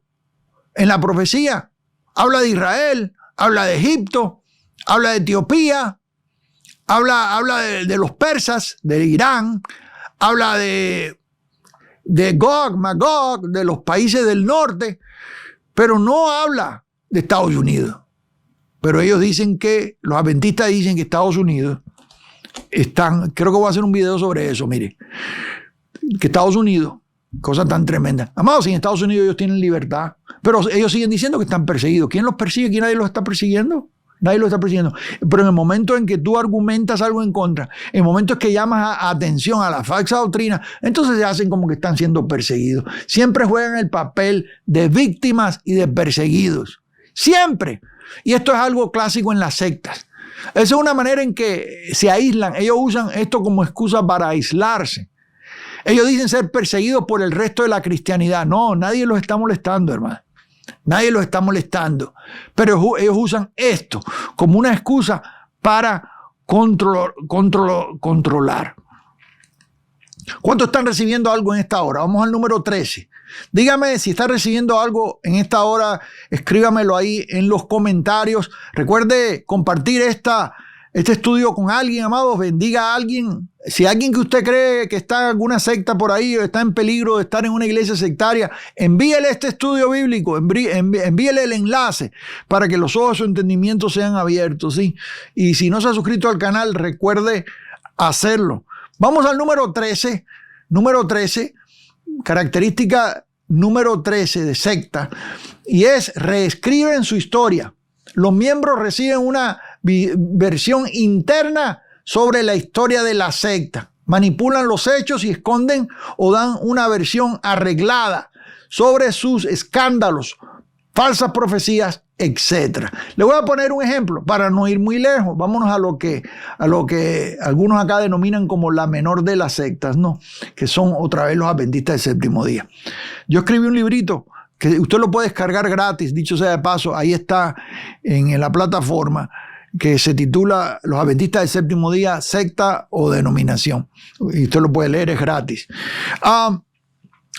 en la profecía. Habla de Israel, habla de Egipto, habla de Etiopía, habla de los persas, de Irán, habla de Gog, Magog, de los países del norte, pero no habla de Estados Unidos. Pero ellos dicen que, los adventistas dicen que Estados Unidos están, creo que voy a hacer un video sobre eso, mire, que Estados Unidos, cosa tan tremenda. Amados, en Estados Unidos ellos tienen libertad, pero ellos siguen diciendo que están perseguidos. ¿Quién los persigue? ¿Quién nadie los está persiguiendo? Nadie lo está persiguiendo. Pero en el momento en que tú argumentas algo en contra, en el momento en que llamas atención a la falsa doctrina, entonces se hacen como que están siendo perseguidos. Siempre juegan el papel de víctimas y de perseguidos. Siempre. Y esto es algo clásico en las sectas. Esa es una manera en que se aíslan. Ellos usan esto como excusa para aislarse. Ellos dicen ser perseguidos por el resto de la cristianidad. No, nadie los está molestando, hermano. Nadie los está molestando, pero ellos usan esto como una excusa para controlar. ¿Cuántos están recibiendo algo en esta hora? Vamos al número 13. Dígame si está recibiendo algo en esta hora, escríbamelo ahí en los comentarios. Recuerde compartir esta este estudio con alguien, amados, bendiga a alguien. Si alguien que usted cree que está en alguna secta por ahí o está en peligro de estar en una iglesia sectaria, envíele este estudio bíblico, envíele el enlace para que los ojos de su entendimiento sean abiertos, ¿sí? Y si no se ha suscrito al canal, recuerde hacerlo. Vamos al número 13. Número 13, característica número 13 de secta, y es reescriben su historia. Los miembros reciben una versión interna sobre la historia de la secta. Manipulan los hechos y esconden o dan una versión arreglada sobre sus escándalos, falsas profecías, etc. Le voy a poner un ejemplo para no ir muy lejos. Vámonos a lo que algunos acá denominan como la menor de las sectas, ¿no? Que son otra vez los adventistas del séptimo día. Yo escribí un librito que usted lo puede descargar gratis, dicho sea de paso, ahí está en la plataforma, que se titula Los Adventistas del Séptimo Día, secta o denominación. Y usted lo puede leer, es gratis.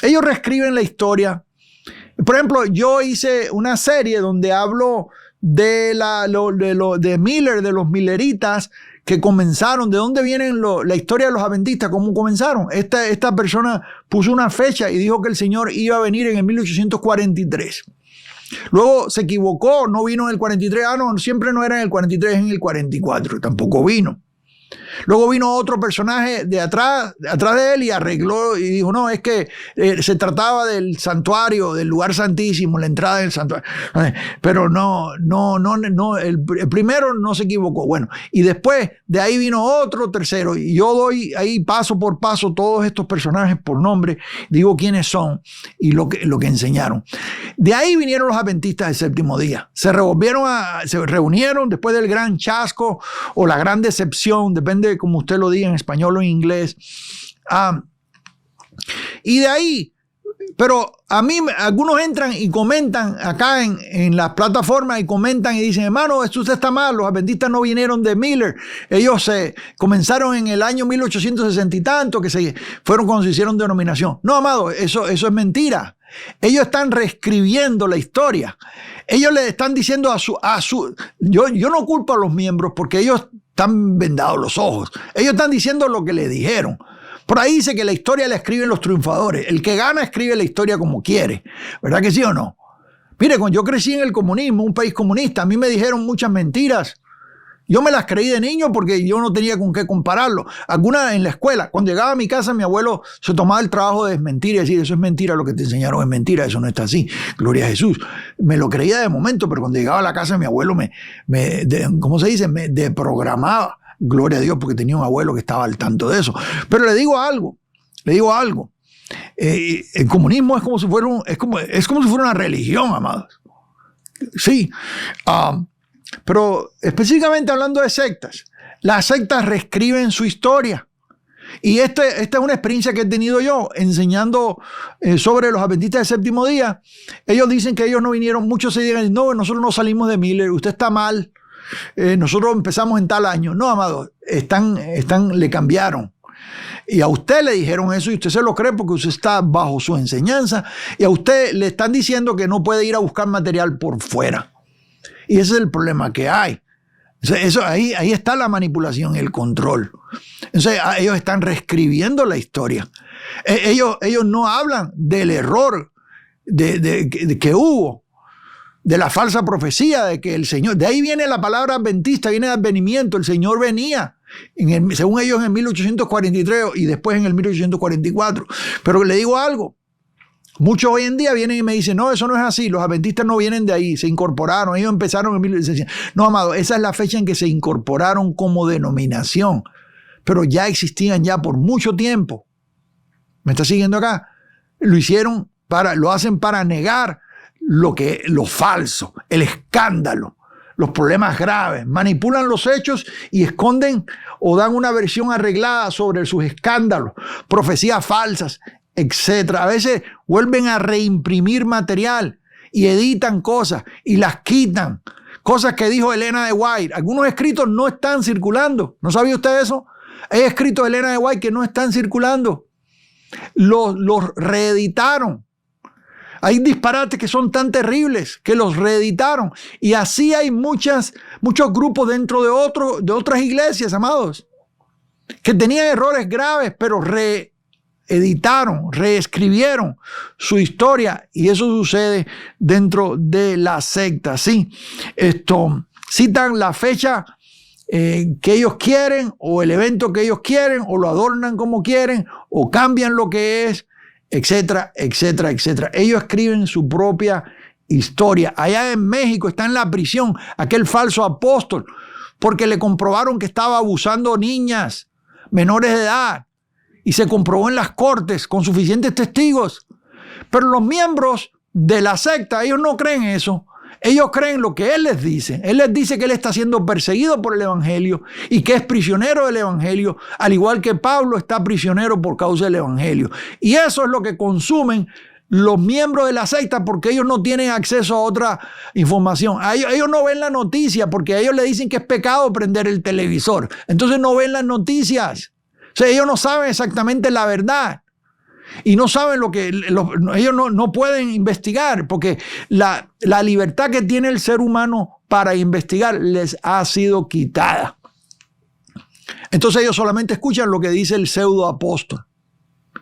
Ellos reescriben la historia. Por ejemplo, yo hice una serie donde hablo de Miller, de los Milleritas que comenzaron, de dónde vienen la historia de los adventistas, cómo comenzaron. Esta persona puso una fecha y dijo que el Señor iba a venir en el 1843. Luego se equivocó, no vino en el 43. No, siempre no era en el 43, en el 44. Tampoco vino. Luego vino otro personaje de atrás de él y arregló y dijo, no, es que se trataba del santuario, del lugar santísimo, la entrada del santuario. Pero no, el primero no se equivocó. Bueno, y después de ahí vino otro tercero y yo doy ahí paso por paso todos estos personajes por nombre, digo quiénes son y lo que enseñaron. De ahí vinieron los adventistas del séptimo día. Se reunieron después del gran chasco o la gran decepción, depende de cómo usted lo diga en español o en inglés. Y de ahí, pero a mí algunos entran y comentan acá en las plataformas y comentan y dicen, hermano, esto usted está mal, los adventistas no vinieron de Miller, ellos comenzaron en el año 1860 y tanto, que fueron cuando se hicieron denominación. No, amado, eso es mentira. Ellos están reescribiendo la historia. Ellos le están diciendo yo no culpo a los miembros porque ellos están vendados los ojos. Ellos están diciendo lo que le dijeron. Por ahí dice que la historia la escriben los triunfadores. El que gana escribe la historia como quiere. ¿Verdad que sí o no? Mire, cuando yo crecí en el comunismo, un país comunista, a mí me dijeron muchas mentiras. Yo me las creí de niño porque yo no tenía con qué compararlo. Algunas en la escuela. Cuando llegaba a mi casa, mi abuelo se tomaba el trabajo de desmentir y decir, eso es mentira, lo que te enseñaron es mentira, eso no está así. Gloria a Jesús. Me lo creía de momento, pero cuando llegaba a la casa, mi abuelo ¿cómo se dice? Me deprogramaba. Gloria a Dios, porque tenía un abuelo que estaba al tanto de eso. Pero le digo algo. El comunismo es como si fuera una religión, amados. Sí. Pero específicamente hablando de sectas, las sectas reescriben su historia. Y esta es una experiencia que he tenido yo enseñando sobre los adventistas del séptimo día. Ellos dicen que ellos no vinieron, muchos se dicen, no, nosotros no salimos de Miller, usted está mal, nosotros empezamos en tal año. No, amado, le cambiaron. Y a usted le dijeron eso y usted se lo cree porque usted está bajo su enseñanza y a usted le están diciendo que no puede ir a buscar material por fuera. Y ese es el problema que hay. Ahí está la manipulación, el control. Entonces, ellos están reescribiendo la historia. Ellos no hablan del error que hubo, de la falsa profecía, de que el Señor, de ahí viene la palabra adventista, viene el advenimiento, el Señor venía, según ellos en el 1843 y después en el 1844. Pero le digo algo. Muchos hoy en día vienen y me dicen, no, eso no es así, los adventistas no vienen de ahí, se incorporaron, ellos empezaron en 1860. No, amado, esa es la fecha en que se incorporaron como denominación, pero ya existían ya por mucho tiempo. ¿Me está siguiendo acá? Lo hacen para negar lo falso, el escándalo, los problemas graves, manipulan los hechos y esconden o dan una versión arreglada sobre sus escándalos, profecías falsas, etcétera. A veces vuelven a reimprimir material y editan cosas y las quitan. Cosas que dijo Elena de White. Algunos escritos no están circulando. ¿No sabía usted eso? Hay escritos de Elena de White que no están circulando. Los reeditaron. Hay disparates que son tan terribles que los reeditaron. Y así hay muchos grupos dentro de otras iglesias, amados, que tenían errores graves, pero reeditaron, reescribieron su historia. Y eso sucede dentro de la secta. Sí, citan la fecha que ellos quieren, o el evento que ellos quieren, o lo adornan como quieren, o cambian lo que es, etcétera, etcétera, etcétera. Ellos escriben su propia historia. Allá en México está en la prisión aquel falso apóstol, porque le comprobaron que estaba abusando niñas menores de edad, y se comprobó en las cortes con suficientes testigos. Pero los miembros de la secta, ellos no creen eso. Ellos creen lo que él les dice. Él les dice que él está siendo perseguido por el evangelio y que es prisionero del evangelio, al igual que Pablo está prisionero por causa del evangelio. Y eso es lo que consumen los miembros de la secta, porque ellos no tienen acceso a otra información. Ellos no ven la noticia, porque a ellos le dicen que es pecado prender el televisor. Entonces no ven las noticias. O sea, ellos no saben exactamente la verdad. Y no saben ellos no pueden investigar, porque la libertad que tiene el ser humano para investigar les ha sido quitada. Entonces ellos solamente escuchan lo que dice el pseudo apóstol,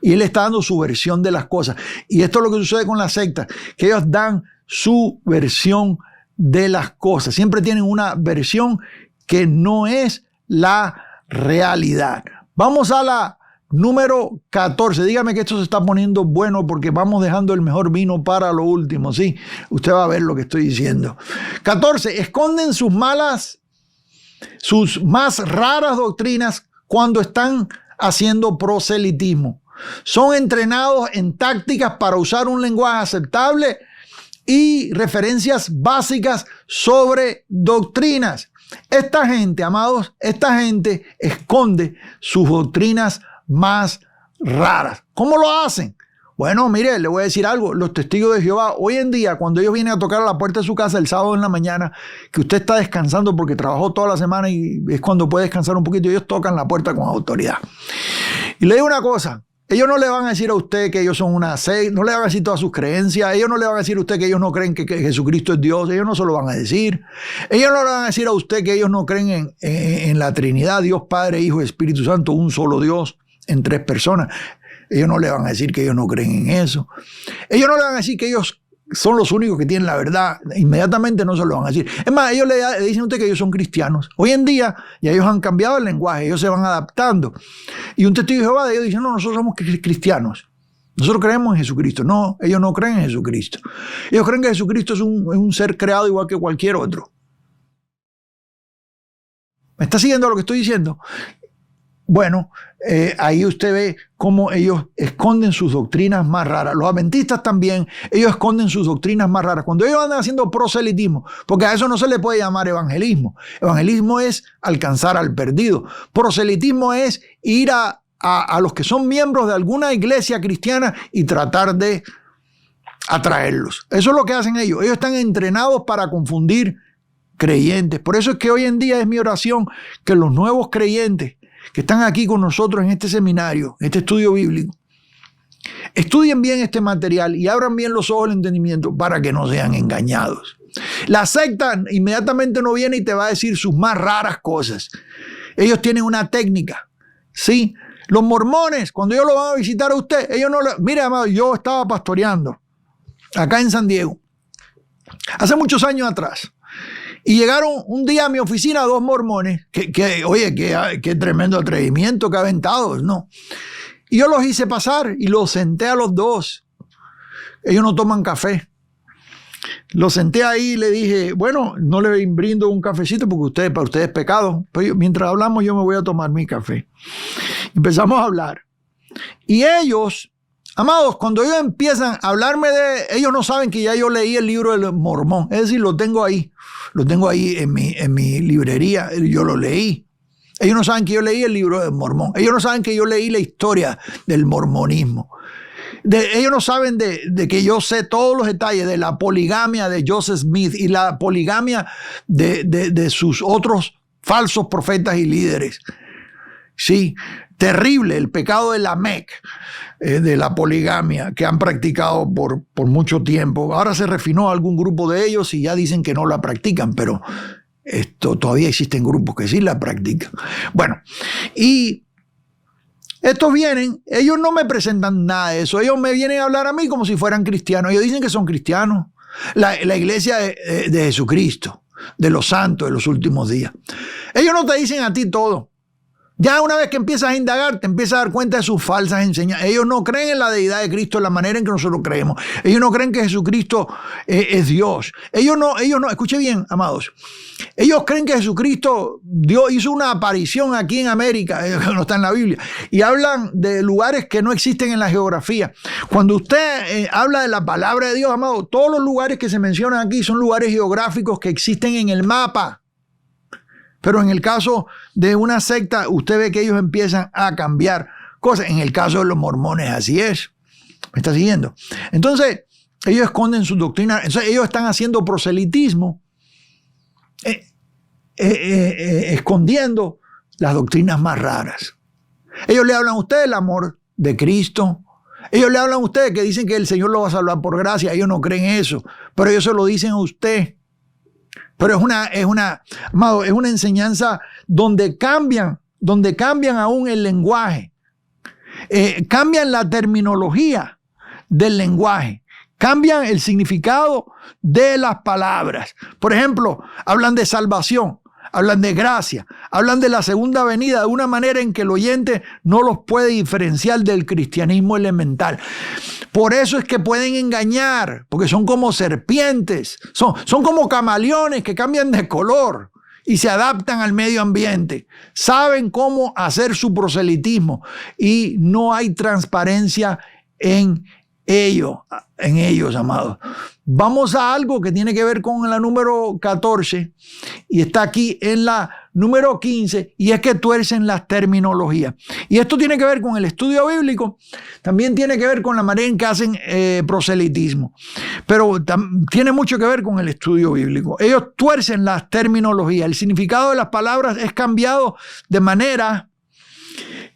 y él está dando su versión de las cosas. Y esto es lo que sucede con la secta, que ellos dan su versión de las cosas. Siempre tienen una versión que no es la realidad. Vamos a la número 14. Dígame que esto se está poniendo bueno, porque vamos dejando el mejor vino para lo último. Sí, usted va a ver lo que estoy diciendo. 14. Esconden sus más raras doctrinas cuando están haciendo proselitismo. Son entrenados en tácticas para usar un lenguaje aceptable y referencias básicas sobre doctrinas. Esta gente, amados, esconde sus doctrinas más raras. ¿Cómo lo hacen? Bueno, mire, le voy a decir algo. Los testigos de Jehová, hoy en día, cuando ellos vienen a tocar a la puerta de su casa el sábado en la mañana, que usted está descansando porque trabajó toda la semana y es cuando puede descansar un poquito, ellos tocan la puerta con autoridad. Y le digo una cosa, ellos no le van a decir a usted que ellos son una secta, no le van a decir todas sus creencias, ellos no le van a decir a usted que ellos no creen que Jesucristo es Dios, ellos no se lo van a decir. Ellos no le van a decir a usted que ellos no creen en la Trinidad, Dios Padre, Hijo y Espíritu Santo, un solo Dios en tres personas. Ellos no le van a decir que ellos no creen en eso. Ellos no le van a decir que ellos son los únicos que tienen la verdad. Inmediatamente no se lo van a decir. Es más, ellos le dicen a usted que ellos son cristianos. Hoy en día ya ellos han cambiado el lenguaje, ellos se van adaptando. Y un testigo de Jehová de ellos dice, no, nosotros somos cristianos. Nosotros creemos en Jesucristo. No, ellos no creen en Jesucristo. Ellos creen que Jesucristo es un ser creado igual que cualquier otro. ¿Me está siguiendo lo que estoy diciendo? Bueno, ahí usted ve cómo ellos esconden sus doctrinas más raras. Los adventistas también, ellos esconden sus doctrinas más raras. Cuando ellos andan haciendo proselitismo, porque a eso no se le puede llamar evangelismo. Evangelismo es alcanzar al perdido. Proselitismo es ir a los que son miembros de alguna iglesia cristiana y tratar de atraerlos. Eso es lo que hacen ellos. Ellos están entrenados para confundir creyentes. Por eso es que hoy en día es mi oración que los nuevos creyentes que están aquí con nosotros en este seminario, en este estudio bíblico, estudien bien este material y abran bien los ojos del entendimiento para que no sean engañados. La secta inmediatamente no viene y te va a decir sus más raras cosas. Ellos tienen una técnica, ¿sí? Los mormones, cuando ellos lo van a visitar a usted, ellos no le... Mire, amado, yo estaba pastoreando acá en San Diego, hace muchos años atrás. Y llegaron un día a mi oficina dos mormones, oye, qué tremendo atrevimiento, qué aventados, ¿no? Y yo los hice pasar y los senté a los dos. Ellos no toman café. Los senté ahí y le dije, bueno, no le brindo un cafecito porque para ustedes es pecado. Pero mientras hablamos yo me voy a tomar mi café. Empezamos a hablar. Y ellos, amados, cuando ellos empiezan a hablarme ellos no saben que ya yo leí el libro del Mormón. Es decir, lo tengo ahí. Lo tengo ahí en mi librería, yo lo leí. Ellos no saben que yo leí el libro del Mormón. Ellos no saben que yo leí la historia del mormonismo. Ellos no saben de que yo sé todos los detalles de la poligamia de Joseph Smith y la poligamia de sus otros falsos profetas y líderes. Sí, terrible el pecado de Lamec, de la poligamia que han practicado por mucho tiempo. Ahora se refinó algún grupo de ellos y ya dicen que no la practican, pero todavía existen grupos que sí la practican. Bueno, y estos vienen, ellos no me presentan nada de eso, ellos me vienen a hablar a mí como si fueran cristianos. Ellos dicen que son cristianos, la iglesia de Jesucristo, de los santos de los últimos días. Ellos no te dicen a ti todo. Ya una vez que empiezas a indagar, te empiezas a dar cuenta de sus falsas enseñanzas. Ellos no creen en la deidad de Cristo de la manera en que nosotros creemos. Ellos no creen que Jesucristo es Dios. Ellos no, escuche bien, amados. Ellos creen que Jesucristo, Dios hizo una aparición aquí en América, no está en la Biblia, y hablan de lugares que no existen en la geografía. Cuando usted habla de la palabra de Dios, amado, todos los lugares que se mencionan aquí son lugares geográficos que existen en el mapa. Pero en el caso de una secta, usted ve que ellos empiezan a cambiar cosas. En el caso de los mormones, así es. ¿Me está siguiendo? Entonces, ellos esconden su doctrina. Entonces, ellos están haciendo proselitismo, escondiendo las doctrinas más raras. Ellos le hablan a usted del amor de Cristo. Ellos le hablan a usted que dicen que el Señor lo va a salvar por gracia. Ellos no creen eso, pero ellos se lo dicen a usted. Pero es una enseñanza donde cambian aún el lenguaje. Cambian la terminología del lenguaje. Cambian el significado de las palabras. Por ejemplo, hablan de salvación, hablan de gracia, hablan de la segunda venida de una manera en que el oyente no los puede diferenciar del cristianismo elemental. Por eso es que pueden engañar, porque son como serpientes, son como camaleones que cambian de color y se adaptan al medio ambiente. Saben cómo hacer su proselitismo y no hay transparencia en ellos, amados. Vamos a algo que tiene que ver con la número 14 y está aquí en la número 15, y es que tuercen las terminologías. Y esto tiene que ver con el estudio bíblico, también tiene que ver con la manera en que hacen proselitismo, pero tiene mucho que ver con el estudio bíblico. Ellos tuercen las terminologías, el significado de las palabras es cambiado de manera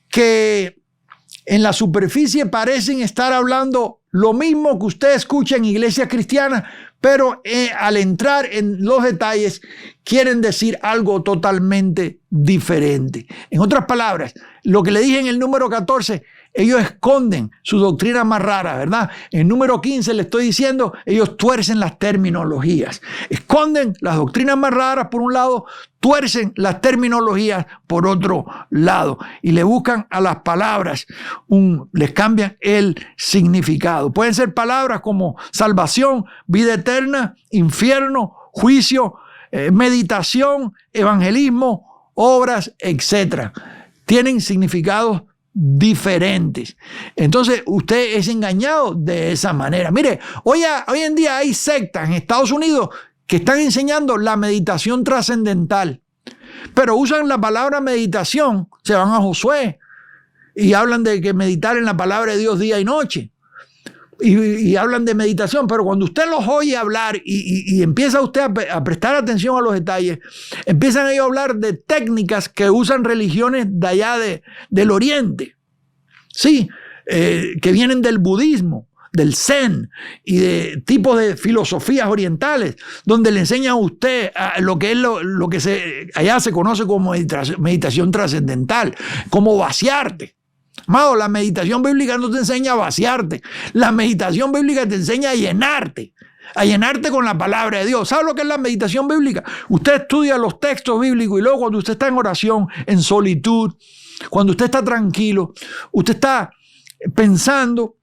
que en la superficie parecen estar hablando lo mismo que usted escucha en iglesias cristianas, pero al entrar en los detalles quieren decir algo totalmente diferente. En otras palabras, lo que le dije en el número 14, ellos esconden su doctrina más rara, ¿verdad? En el número 15 le estoy diciendo, ellos tuercen las terminologías. Esconden las doctrinas más raras por un lado, tuercen las terminologías por otro lado y le buscan a las palabras, les cambian el significado. Pueden ser palabras como salvación, vida eterna, infierno, juicio, meditación, evangelismo, obras, etc. Tienen significados diferentes. Entonces usted es engañado de esa manera. Mire, hoy en día hay sectas en Estados Unidos que están enseñando la meditación trascendental, pero usan la palabra meditación, se van a Josué y hablan de que meditar en la palabra de Dios día y noche. Y hablan de meditación, pero cuando usted los oye hablar y empieza usted a prestar atención a los detalles, empiezan ellos a hablar de técnicas que usan religiones de allá del Oriente, sí, que vienen del budismo, del Zen y de tipos de filosofías orientales, donde le enseñan a usted lo que es lo que allá se conoce como meditación trascendental, como vaciarte. Amado, la meditación bíblica no te enseña a vaciarte. La meditación bíblica te enseña a llenarte con la palabra de Dios. ¿Sabe lo que es la meditación bíblica? Usted estudia los textos bíblicos y luego cuando usted está en oración, en solitud, cuando usted está tranquilo, usted está pensando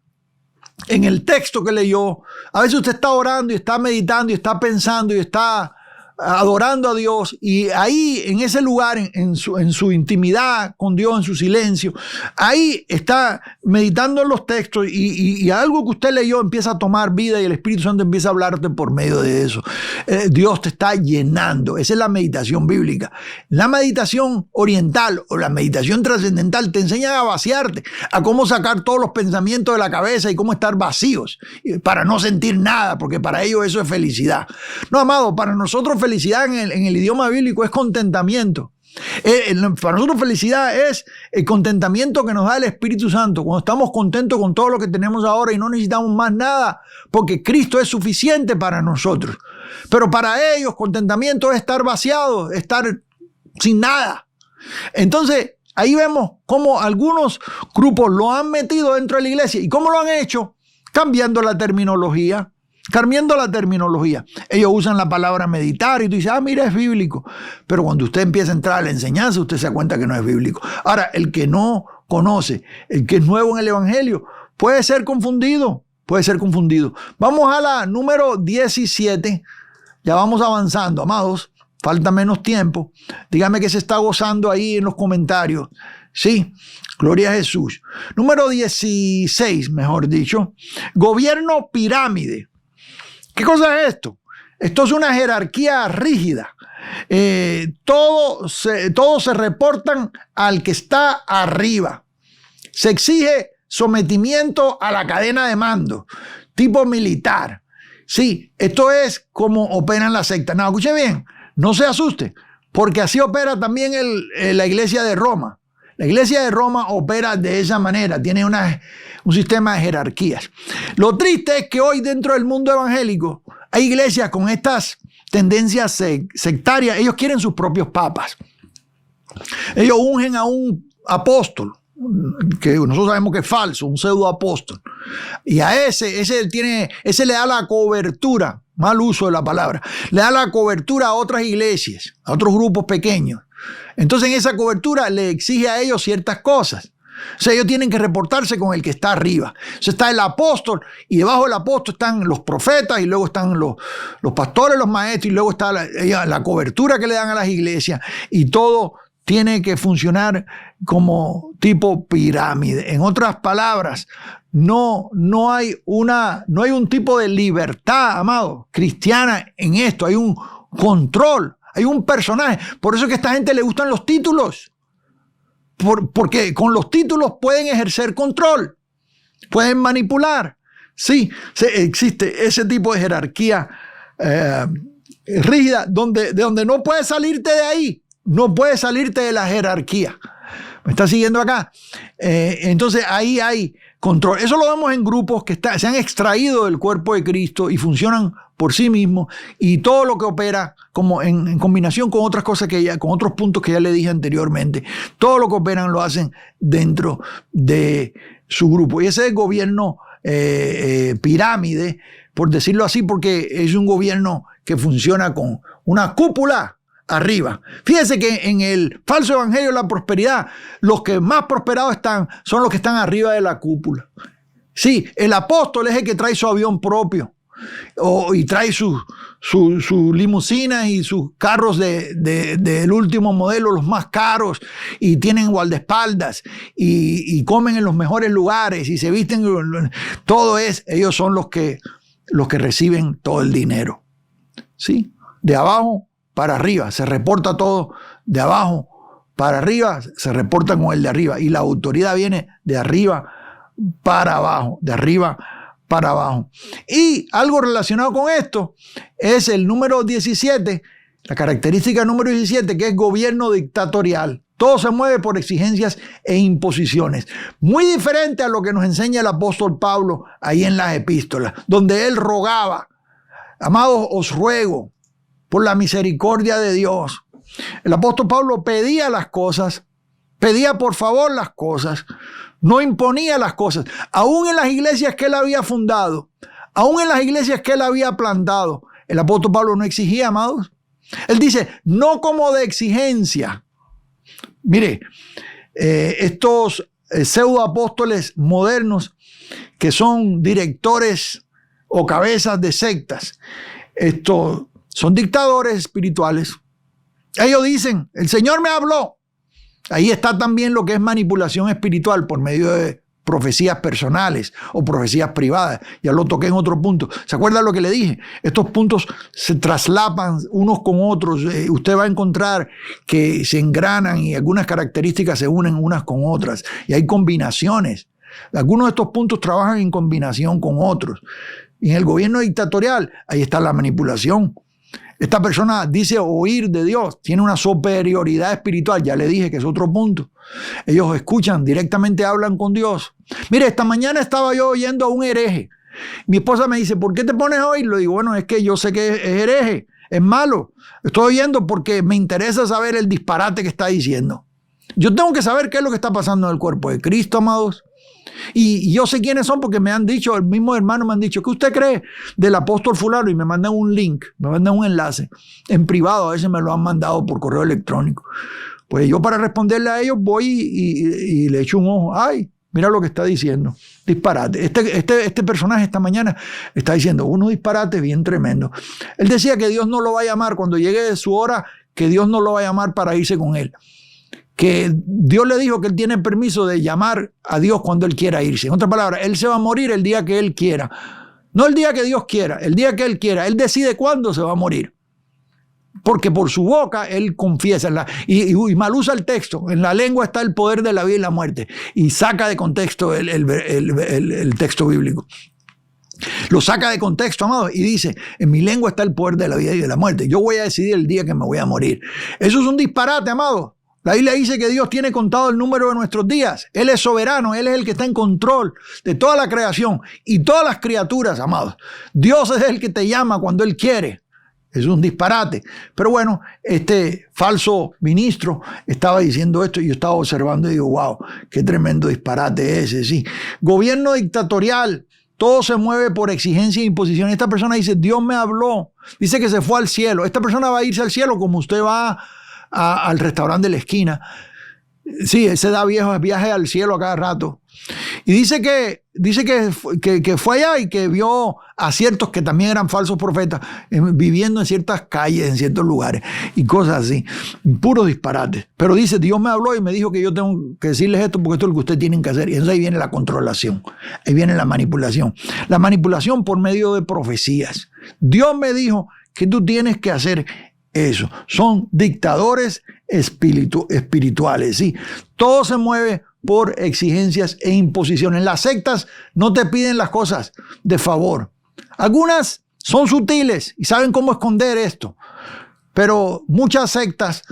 en el texto que leyó. A veces usted está orando y está meditando y está pensando y está adorando a Dios, y ahí en ese lugar, en su intimidad con Dios, en su silencio, ahí está meditando en los textos y algo que usted leyó empieza a tomar vida y el Espíritu Santo empieza a hablarte por medio de eso. Dios te está llenando. Esa es la meditación bíblica. La meditación oriental o la meditación trascendental te enseña a vaciarte, a cómo sacar todos los pensamientos de la cabeza y cómo estar vacíos para no sentir nada, porque para ellos eso es felicidad. No, amado, para nosotros felicidad en el idioma bíblico es contentamiento. Para nosotros felicidad es el contentamiento que nos da el Espíritu Santo. Cuando estamos contentos con todo lo que tenemos ahora y no necesitamos más nada, porque Cristo es suficiente para nosotros. Pero para ellos contentamiento es estar vaciado, estar sin nada. Entonces ahí vemos cómo algunos grupos lo han metido dentro de la iglesia. ¿Y cómo lo han hecho? Cambiando la terminología. Ellos usan la palabra meditar y tú dices, mira, es bíblico. Pero cuando usted empieza a entrar a la enseñanza, usted se da cuenta que no es bíblico. Ahora, el que no conoce, el que es nuevo en el evangelio, puede ser confundido. Vamos a la número 17. Ya vamos avanzando, amados. Falta menos tiempo. Dígame que se está gozando ahí en los comentarios. Sí, gloria a Jesús. Número 16, mejor dicho. Gobierno pirámide. ¿Qué cosa es esto? Esto es una jerarquía rígida. Todos se reportan al que está arriba. Se exige sometimiento a la cadena de mando, tipo militar. Sí, esto es como operan las sectas. No, escuche bien, no se asuste, porque así opera también la iglesia de Roma. La iglesia de Roma opera de esa manera, tiene un sistema de jerarquías. Lo triste es que hoy dentro del mundo evangélico hay iglesias con estas tendencias sectarias. Ellos quieren sus propios papas. Ellos ungen a un apóstol, que nosotros sabemos que es falso, un pseudo apóstol. Y a ese le da la cobertura, mal uso de la palabra, le da la cobertura a otras iglesias, a otros grupos pequeños. Entonces en esa cobertura le exige a ellos ciertas cosas. O sea, ellos tienen que reportarse con el que está arriba. O sea, está el apóstol y debajo del apóstol están los profetas y luego están los pastores, los maestros y luego está la cobertura que le dan a las iglesias y todo tiene que funcionar como tipo pirámide. En otras palabras, no hay un tipo de libertad, amado, cristiana en esto. Hay un control, hay un personaje. Por eso es que a esta gente le gustan los títulos. Porque con los títulos pueden ejercer control, pueden manipular. Sí, existe ese tipo de jerarquía rígida de donde no puedes salirte de ahí, no puedes salirte de la jerarquía. ¿Me está siguiendo acá? Entonces ahí hay control. Eso lo vemos en grupos que se han extraído del cuerpo de Cristo y funcionan por sí mismos, y todo lo que opera como en combinación con otras cosas con otros puntos que ya le dije anteriormente, todo lo que operan lo hacen dentro de su grupo. Y ese es el gobierno pirámide, por decirlo así, porque es un gobierno que funciona con una cúpula arriba. Fíjense que en el falso evangelio de la prosperidad, los que más prosperados son los que están arriba de la cúpula. Sí, el apóstol es el que trae su avión propio y trae sus limusinas y sus carros del último modelo, los más caros, y tienen guardaespaldas y comen en los mejores lugares y se visten. Ellos son los que reciben todo el dinero. ¿Sí? De abajo para arriba, se reporta todo de abajo para arriba, se reporta con el de arriba, y la autoridad viene de arriba para abajo, de arriba para abajo. Y algo relacionado con esto es el número 17, la característica número 17, que es gobierno dictatorial. Todo se mueve por exigencias e imposiciones. Muy diferente a lo que nos enseña el apóstol Pablo ahí en las epístolas, donde él rogaba: amados, os ruego por la misericordia de Dios. El apóstol Pablo pedía las cosas, pedía por favor las cosas, no imponía las cosas. Aún en las iglesias que él había fundado, aún en las iglesias que él había plantado, el apóstol Pablo no exigía, amados. Él dice, no como de exigencia. Mire, estos pseudoapóstoles modernos que son directores o cabezas de sectas, son dictadores espirituales. Ellos dicen, el Señor me habló. Ahí está también lo que es manipulación espiritual por medio de profecías personales o profecías privadas. Ya lo toqué en otro punto. ¿Se acuerdan lo que le dije? Estos puntos se traslapan unos con otros. Usted va a encontrar que se engranan y algunas características se unen unas con otras. Y hay combinaciones. Algunos de estos puntos trabajan en combinación con otros. Y en el gobierno dictatorial, ahí está la manipulación. Esta persona dice oír de Dios, tiene una superioridad espiritual, ya le dije que es otro punto. Ellos escuchan, directamente hablan con Dios. Mire, esta mañana estaba yo oyendo a un hereje. Mi esposa me dice, ¿por qué te pones a oírlo? Digo, bueno, es que yo sé que es hereje, es malo. Estoy oyendo porque me interesa saber el disparate que está diciendo. Yo tengo que saber qué es lo que está pasando en el cuerpo de Cristo, amados. Y yo sé quiénes son porque me han dicho, el mismo hermano me han dicho, ¿qué usted cree del apóstol fulano? Y me mandan un link, me mandan un enlace en privado, a veces me lo han mandado por correo electrónico. Pues yo para responderle a ellos voy y le echo un ojo. Ay, mira lo que está diciendo, disparate. Este personaje esta mañana está diciendo unos disparates bien tremendos. Él decía que Dios no lo va a llamar cuando llegue su hora, que Dios no lo va a llamar para irse con él. Que Dios le dijo que él tiene permiso de llamar a Dios cuando él quiera irse. En otras palabras, él se va a morir el día que él quiera. No el día que Dios quiera, el día que él quiera. Él decide cuándo se va a morir. Porque por su boca él confiesa. Y mal usa el texto. En la lengua está el poder de la vida y la muerte. Y saca de contexto el texto bíblico. Lo saca de contexto, amado, y dice, en mi lengua está el poder de la vida y de la muerte. Yo voy a decidir el día que me voy a morir. Eso es un disparate, amado. La Biblia dice que Dios tiene contado el número de nuestros días. Él es soberano, Él es el que está en control de toda la creación y todas las criaturas, amados. Dios es el que te llama cuando Él quiere. Es un disparate. Pero bueno, este falso ministro estaba diciendo esto y yo estaba observando y digo, wow, qué tremendo disparate ese, sí. Gobierno dictatorial. Todo se mueve por exigencia e imposición. Esta persona dice, Dios me habló. Dice que se fue al cielo. Esta persona va a irse al cielo como usted va al restaurante de la esquina. Sí, ese da viaje al cielo a cada rato. Y dice que fue allá y que vio a ciertos que también eran falsos profetas viviendo en ciertas calles, en ciertos lugares y cosas así. Puros disparates. Pero dice, Dios me habló y me dijo que yo tengo que decirles esto porque esto es lo que ustedes tienen que hacer. Y entonces ahí viene la controlación. Ahí viene la manipulación. La manipulación por medio de profecías. Dios me dijo que tú tienes que hacer eso. Son dictadores espirituales, ¿sí? Todo se mueve por exigencias e imposiciones. Las sectas no te piden las cosas de favor. Algunas son sutiles y saben cómo esconder esto. Pero muchas sectas,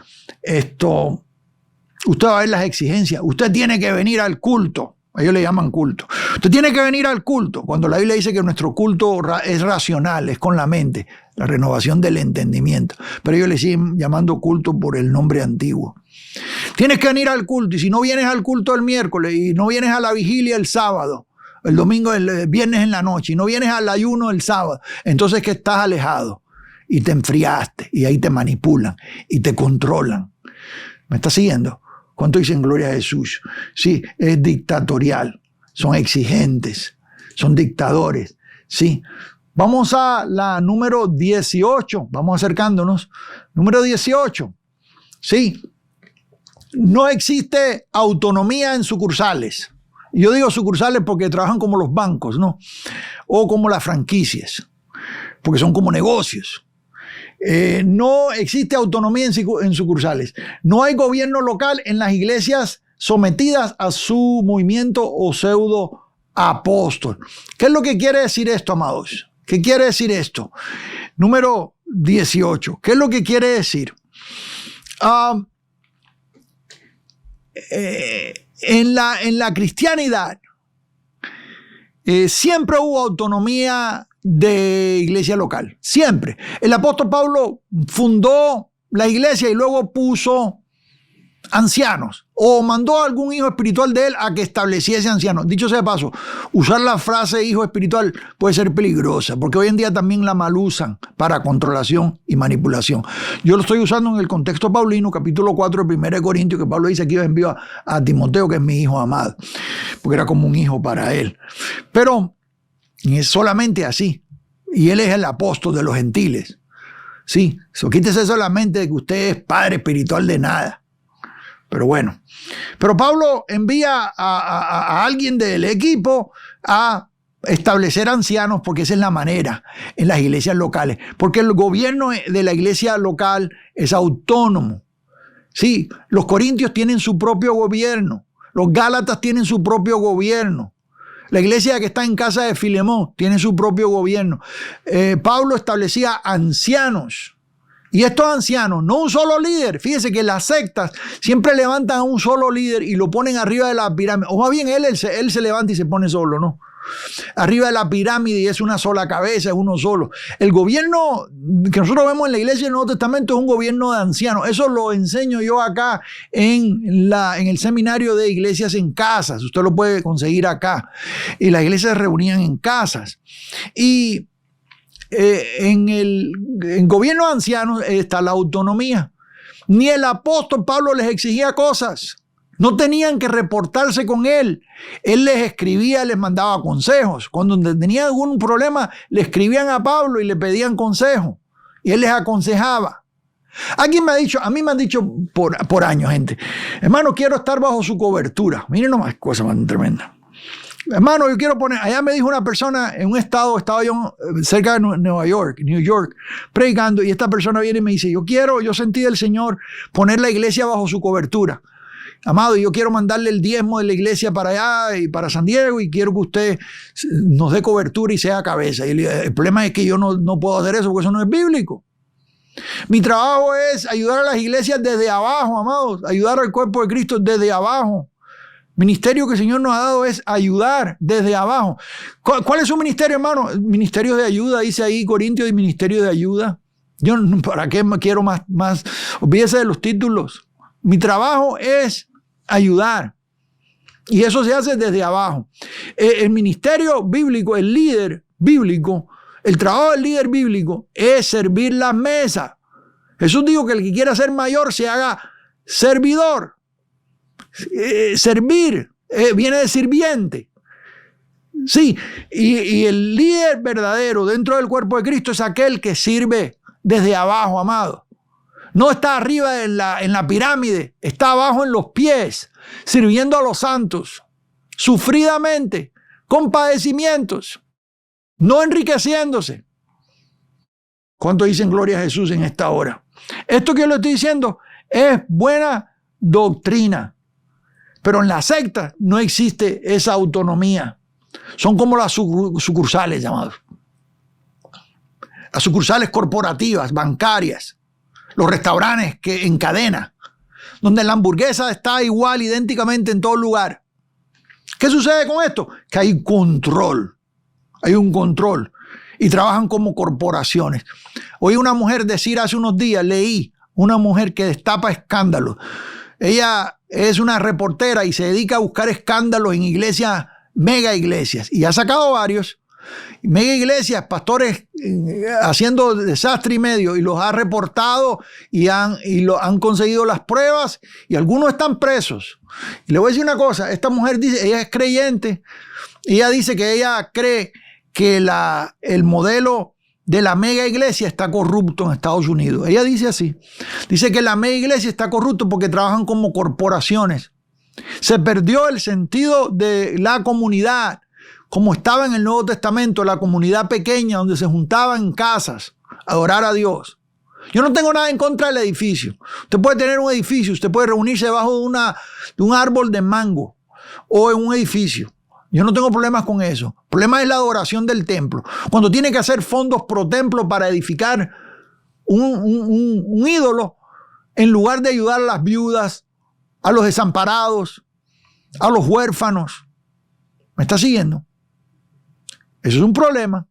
usted va a ver las exigencias. Usted tiene que venir al culto. Ellos le llaman culto. Usted tiene que venir al culto. Cuando la Biblia dice que nuestro culto es racional, es con la mente, la renovación del entendimiento. Pero ellos le siguen llamando culto por el nombre antiguo. Tienes que venir al culto. Y si no vienes al culto el miércoles y no vienes a la vigilia el sábado, el domingo, el viernes en la noche, y no vienes al ayuno el sábado, entonces que estás alejado y te enfriaste y ahí te manipulan y te controlan. ¿Me estás siguiendo? ¿Cuánto dicen gloria a Jesús? Sí, es dictatorial, son exigentes, son dictadores, sí. Vamos a la número 18, vamos acercándonos. Número 18, sí. No existe autonomía en sucursales. Yo digo sucursales porque trabajan como los bancos, ¿no? O como las franquicias, porque son como negocios. No existe autonomía en sucursales. No hay gobierno local en las iglesias sometidas a su movimiento o pseudo apóstol. ¿Qué es lo que quiere decir esto, amados? ¿Qué quiere decir esto? Número 18. ¿Qué es lo que quiere decir? En la cristianidad siempre hubo autonomía de iglesia local, siempre. El apóstol Pablo fundó la iglesia y luego puso ancianos o mandó a algún hijo espiritual de él a que estableciese ancianos. Dicho sea de paso, usar la frase hijo espiritual puede ser peligrosa porque hoy en día también la mal usan para controlación y manipulación. Yo lo estoy usando en el contexto paulino, capítulo 4 de 1 Corintios, que Pablo dice que yo envío a Timoteo, que es mi hijo amado, porque era como un hijo para él. Pero es solamente así. Y él es el apóstol de los gentiles. Sí, quítese solamente de que usted es padre espiritual de nada. Pero bueno. Pero Pablo envía a alguien del equipo a establecer ancianos porque esa es la manera en las iglesias locales. Porque el gobierno de la iglesia local es autónomo. Sí, los corintios tienen su propio gobierno. Los gálatas tienen su propio gobierno. La iglesia que está en casa de Filemón tiene su propio gobierno. Pablo establecía ancianos. Y estos ancianos, no un solo líder. Fíjese que las sectas siempre levantan a un solo líder y lo ponen arriba de la pirámide. O más bien él se levanta y se pone solo, ¿no? Arriba de la pirámide y es una sola cabeza, es uno solo. El gobierno que nosotros vemos en la iglesia del Nuevo Testamento es un gobierno de ancianos. Eso lo enseño yo acá en el seminario de iglesias en casas. Usted lo puede conseguir acá. Y las iglesias se reunían en casas. Y en gobierno de ancianos está la autonomía. Ni el apóstol Pablo les exigía cosas. No tenían que reportarse con él. Él les escribía, les mandaba consejos. Cuando tenían algún problema, le escribían a Pablo y le pedían consejo. Y él les aconsejaba. Alguien me ha dicho, a mí me han dicho por años, gente, hermano, quiero estar bajo su cobertura. Miren nomás, cosa más tremenda. Hermano, yo quiero poner, allá me dijo una persona en un estaba yo cerca de New York, predicando, y esta persona viene y me dice, yo sentí del Señor poner la iglesia bajo su cobertura. Amado, yo quiero mandarle el diezmo de la iglesia para allá y para San Diego y quiero que usted nos dé cobertura y sea cabeza. Y el problema es que yo no puedo hacer eso porque eso no es bíblico. Mi trabajo es ayudar a las iglesias desde abajo, amados, ayudar al cuerpo de Cristo desde abajo. Ministerio que el Señor nos ha dado es ayudar desde abajo. ¿Cuál es su ministerio, hermano? Ministerio de ayuda, dice ahí Corintios, y ministerio de ayuda. Yo, ¿para qué quiero más? Olvídese de los títulos. Mi trabajo es ayudar. Y eso se hace desde abajo. El ministerio bíblico, el líder bíblico, el trabajo del líder bíblico es servir las mesas. Jesús dijo que el que quiera ser mayor se haga servidor. Servir viene de sirviente. Sí, y el líder verdadero dentro del cuerpo de Cristo es aquel que sirve desde abajo, amado. No está arriba en la pirámide, está abajo en los pies, sirviendo a los santos, sufridamente, con padecimientos, no enriqueciéndose. ¿Cuánto dicen gloria a Jesús en esta hora? Esto que yo le estoy diciendo es buena doctrina. Pero en la secta no existe esa autonomía. Son como las sucursales, llamados. Las sucursales corporativas, bancarias. Los restaurantes que en cadena, donde la hamburguesa está igual, idénticamente en todo lugar. ¿Qué sucede con esto? Que hay control. Hay un control. Y trabajan como corporaciones. Oí una mujer decir hace unos días, leí, una mujer que destapa escándalos. Ella es una reportera y se dedica a buscar escándalos en iglesias, mega iglesias. Y ha sacado varios. Mega iglesias, pastores haciendo desastre y medio. Y los ha reportado y han conseguido las pruebas. Y algunos están presos. Y le voy a decir una cosa. Esta mujer dice, ella es creyente. Ella dice que ella cree que el modelo de la mega iglesia está corrupto en Estados Unidos. Ella dice así. Dice que la mega iglesia está corrupto porque trabajan como corporaciones. Se perdió el sentido de la comunidad, como estaba en el Nuevo Testamento, la comunidad pequeña donde se juntaban en casas a adorar a Dios. Yo no tengo nada en contra del edificio. Usted puede tener un edificio, usted puede reunirse debajo de un árbol de mango o en un edificio. Yo no tengo problemas con eso. El problema es la adoración del templo. Cuando tiene que hacer fondos pro templo para edificar un ídolo, en lugar de ayudar a las viudas, a los desamparados, a los huérfanos. ¿Me está siguiendo? Eso es un problema.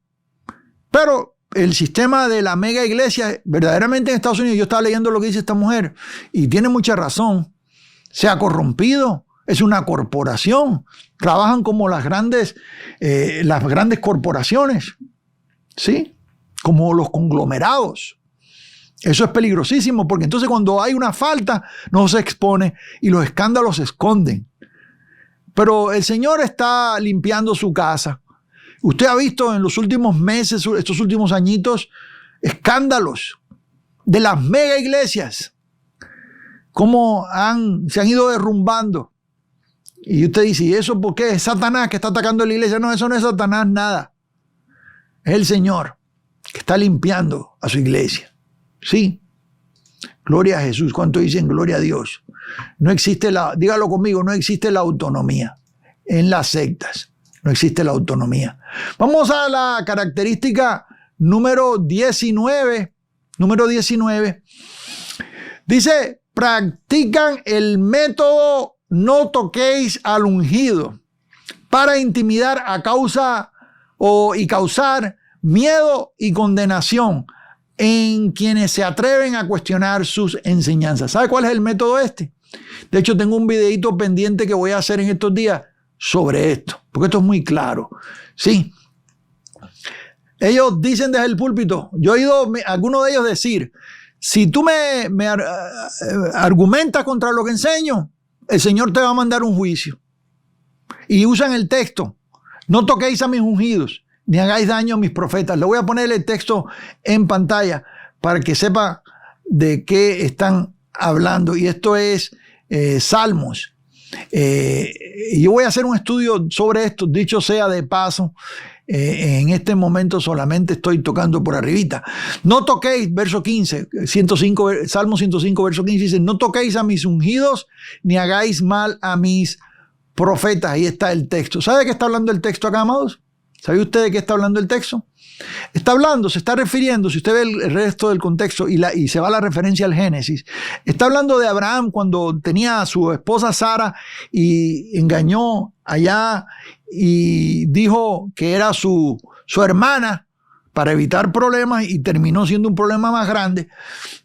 Pero el sistema de la mega iglesia, verdaderamente en Estados Unidos, yo estaba leyendo lo que dice esta mujer, y tiene mucha razón. Se ha corrompido. Es una corporación. Trabajan como las grandes corporaciones. ¿Sí? Como los conglomerados. Eso es peligrosísimo porque entonces cuando hay una falta no se expone y los escándalos se esconden. Pero el Señor está limpiando su casa. Usted ha visto en los últimos meses, estos últimos añitos, escándalos de las mega iglesias. Cómo se han ido derrumbando. Y usted dice, ¿y eso por qué? ¿Es Satanás que está atacando a la iglesia? No, eso no es Satanás, nada. Es el Señor que está limpiando a su iglesia. Sí. Gloria a Jesús. ¿Cuánto dicen gloria a Dios? No existe dígalo conmigo, no existe la autonomía en las sectas. no existe la autonomía. Vamos a la característica número 19. Número 19. Dice, practican el método no toquéis al ungido para intimidar a causa y causar miedo y condenación en quienes se atreven a cuestionar sus enseñanzas. ¿Sabe cuál es el método este? De hecho, tengo un videito pendiente que voy a hacer en estos días sobre esto, porque esto es muy claro. Sí. Ellos dicen desde el púlpito, yo he oído a algunos de ellos decir, si tú me argumentas contra lo que enseño, el Señor te va a mandar un juicio. Y usan el texto, no toquéis a mis ungidos, ni hagáis daño a mis profetas. Le voy a poner el texto en pantalla para que sepa de qué están hablando. Y esto es Salmos. Yo voy a hacer un estudio sobre esto, dicho sea de paso. En este momento solamente estoy tocando por arribita. No toquéis, verso 15, 105, Salmo 105, verso 15, dice, no toquéis a mis ungidos, ni hagáis mal a mis profetas. Ahí está el texto. ¿Sabe de qué está hablando el texto acá, amados? ¿Sabe usted de qué está hablando el texto? Está hablando, se está refiriendo, si usted ve el resto del contexto y se va a la referencia al Génesis, está hablando de Abraham cuando tenía a su esposa Sara y engañó allá y dijo que era su hermana para evitar problemas y terminó siendo un problema más grande.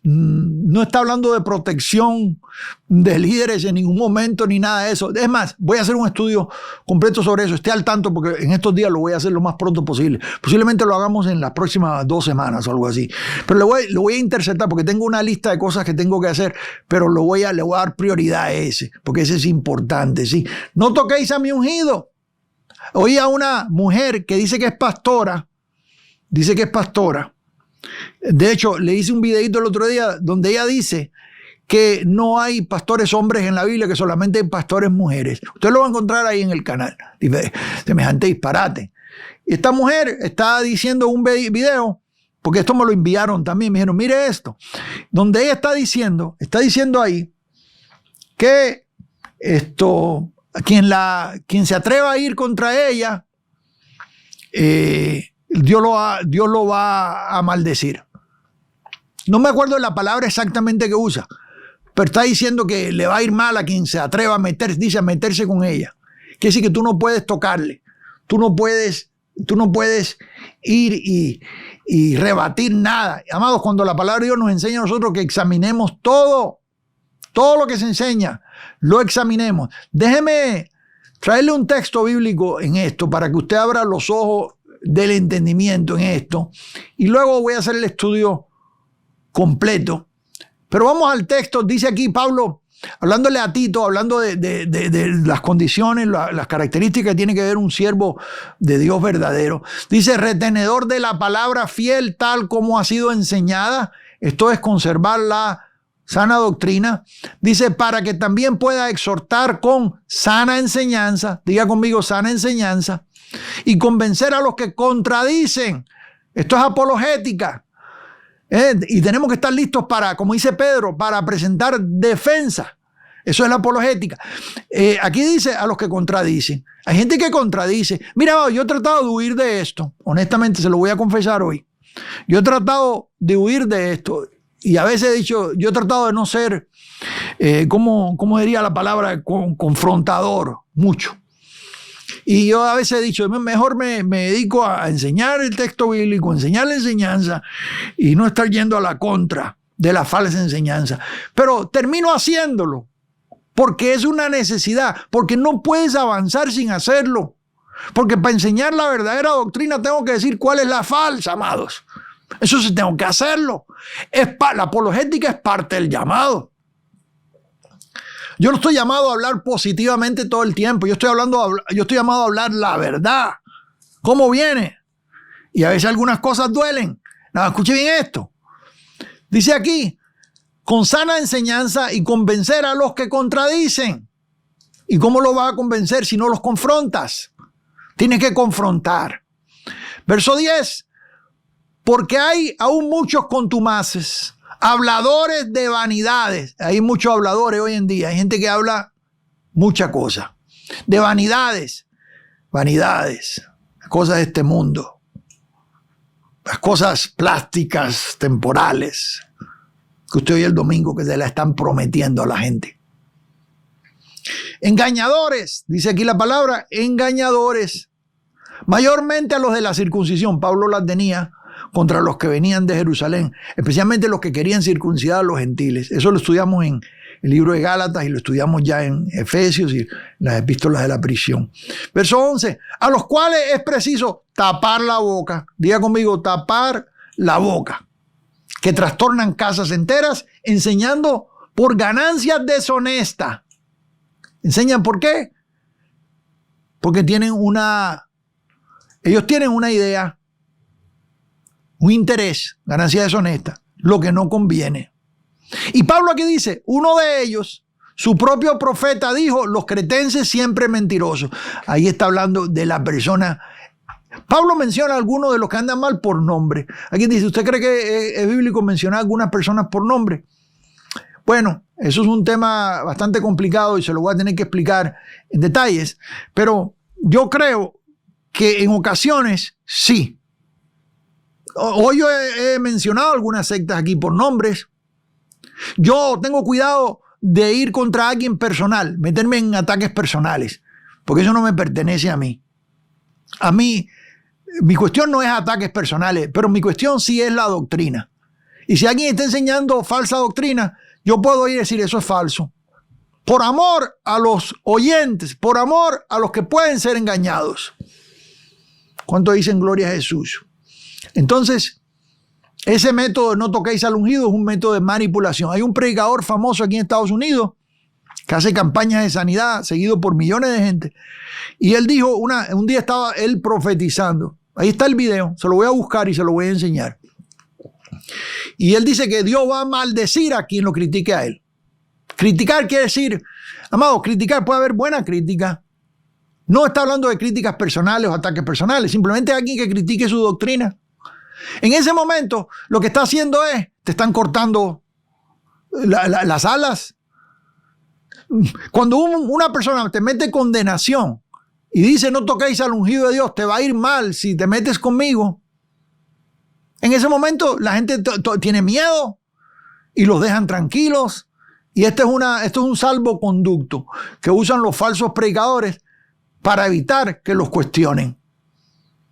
No está hablando de protección de líderes en ningún momento ni nada de eso. Es más, voy a hacer un estudio completo sobre eso. Esté al tanto porque en estos días lo voy a hacer lo más pronto posible. Posiblemente lo hagamos en las próximas 2 semanas o algo así. Pero lo voy a interceptar porque tengo una lista de cosas que tengo que hacer, pero le voy a dar prioridad a ese, porque ese es importante. ¿Sí? No toquéis a mi ungido. Oí a una mujer que dice que es pastora. Dice que es pastora. De hecho, le hice un videito el otro día donde ella dice que no hay pastores hombres en la Biblia, que solamente hay pastores mujeres. Usted lo va a encontrar ahí en el canal. Dice, semejante disparate. Y esta mujer está diciendo un video, porque esto me lo enviaron también. Me dijeron, mire esto. Donde ella está diciendo ahí que quien se atreva a ir contra ella, Dios lo va a maldecir. No me acuerdo de la palabra exactamente que usa, pero está diciendo que le va a ir mal a quien se atreva a meterse con ella. Quiere decir que tú no puedes tocarle, tú no puedes ir y rebatir nada. Amados, cuando la palabra de Dios nos enseña a nosotros que examinemos todo lo que se enseña, lo examinemos. Déjeme traerle un texto bíblico en esto para que usted abra los ojos del entendimiento en esto, y luego voy a hacer el estudio completo. Pero vamos al texto. Dice aquí Pablo, hablándole a Tito, hablando de las condiciones, las características que tiene que ver un siervo de Dios verdadero. Dice, retenedor de la palabra fiel tal como ha sido enseñada, esto es conservar la sana doctrina. Dice, para que también pueda exhortar con sana enseñanza, diga conmigo, sana enseñanza, y convencer a los que contradicen. Esto es apologética. Y tenemos que estar listos para, como dice Pedro, para presentar defensa. Eso es la apologética. Aquí dice a los que contradicen. Hay gente que contradice. Mira, yo he tratado de huir de esto. Honestamente, se lo voy a confesar hoy. Yo he tratado de huir de esto. Y a veces he dicho, yo he tratado de no ser, ¿cómo diría la palabra? Confrontador, mucho. Y yo a veces he dicho, mejor me dedico a enseñar el texto bíblico, enseñar la enseñanza y no estar yendo a la contra de la falsa enseñanza. Pero termino haciéndolo porque es una necesidad, porque no puedes avanzar sin hacerlo. Porque para enseñar la verdadera doctrina tengo que decir cuál es la falsa, amados. Eso sí tengo que hacerlo. La apologética es parte del llamado. Yo no estoy llamado a hablar positivamente todo el tiempo. Yo estoy llamado a hablar la verdad. ¿Cómo viene? Y a veces algunas cosas duelen. No, escuche bien esto. Dice aquí, con sana enseñanza y convencer a los que contradicen. ¿Y cómo lo vas a convencer si no los confrontas? Tienes que confrontar. Verso 10. Porque hay aún muchos contumaces, habladores de vanidades. Hay muchos habladores hoy en día. Hay gente que habla mucha cosa. De vanidades. vanidades, las cosas de este mundo, las cosas plásticas, temporales, que usted oye el domingo que se la están prometiendo a la gente. Engañadores, dice aquí la palabra, engañadores, mayormente a los de la circuncisión. Pablo las tenía contra los que venían de Jerusalén, especialmente los que querían circuncidar a los gentiles. Eso lo estudiamos en el libro de Gálatas y lo estudiamos ya en Efesios y las epístolas de la prisión. Verso 11, a los cuales es preciso tapar la boca. Diga conmigo, tapar la boca. Que trastornan casas enteras enseñando por ganancias deshonestas. ¿Enseñan por qué? Porque ellos tienen una idea, un interés, ganancia deshonesta, lo que no conviene. Y Pablo aquí dice, uno de ellos, su propio profeta dijo, los cretenses siempre mentirosos. Ahí está hablando de la persona. Pablo menciona a algunos de los que andan mal por nombre. Aquí dice, ¿usted cree que es bíblico mencionar a algunas personas por nombre? Bueno, eso es un tema bastante complicado y se lo voy a tener que explicar en detalles, pero yo creo que en ocasiones sí. Hoy yo he mencionado algunas sectas aquí por nombres. Yo tengo cuidado de ir contra alguien personal, meterme en ataques personales, porque eso no me pertenece a mí. A mí, mi cuestión no es ataques personales, pero mi cuestión sí es la doctrina. Y si alguien está enseñando falsa doctrina, yo puedo ir a decir eso es falso. Por amor a los oyentes, por amor a los que pueden ser engañados. ¿Cuánto dicen gloria a Jesús? Entonces, ese método de no toquéis al ungido es un método de manipulación. Hay un predicador famoso aquí en Estados Unidos que hace campañas de sanidad, seguido por millones de gente. Y él dijo, un día estaba él profetizando. Ahí está el video, se lo voy a buscar y se lo voy a enseñar. Y él dice que Dios va a maldecir a quien lo critique a él. Criticar quiere decir, amado, criticar puede haber buena crítica. No está hablando de críticas personales o ataques personales, simplemente alguien que critique su doctrina. En ese momento, lo que está haciendo es, te están cortando las alas. Cuando una persona te mete condenación y dice no toquéis al ungido de Dios, te va a ir mal si te metes conmigo. En ese momento la gente tiene miedo y los dejan tranquilos. Y esto es un salvoconducto que usan los falsos predicadores para evitar que los cuestionen.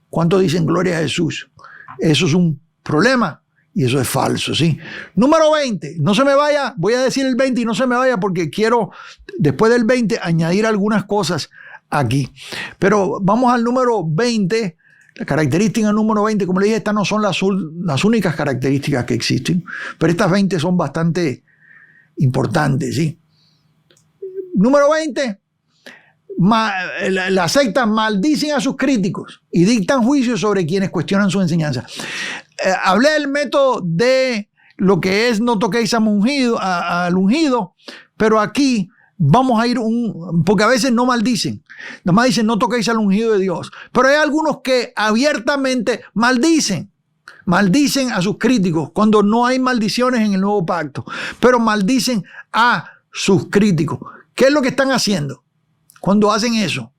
¿Cuántos dicen gloria a Jesús? Eso es un problema y eso es falso, ¿sí? Número 20, no se me vaya, voy a decir el 20 y no se me vaya porque quiero después del 20 añadir algunas cosas aquí. Pero vamos al número 20, la característica número 20, como le dije, estas no son las únicas características que existen, pero estas 20 son bastante importantes, ¿sí? Número 20, las sectas maldicen a sus críticos y dictan juicios sobre quienes cuestionan su enseñanza. Hablé del método de lo que es no toquéis al ungido, pero aquí vamos a ir porque a veces no maldicen, nada más dicen no toquéis al ungido de Dios, pero hay algunos que abiertamente maldicen a sus críticos cuando no hay maldiciones en el nuevo pacto, pero maldicen a sus críticos. ¿Qué es lo que están haciendo? Cuando hacen eso,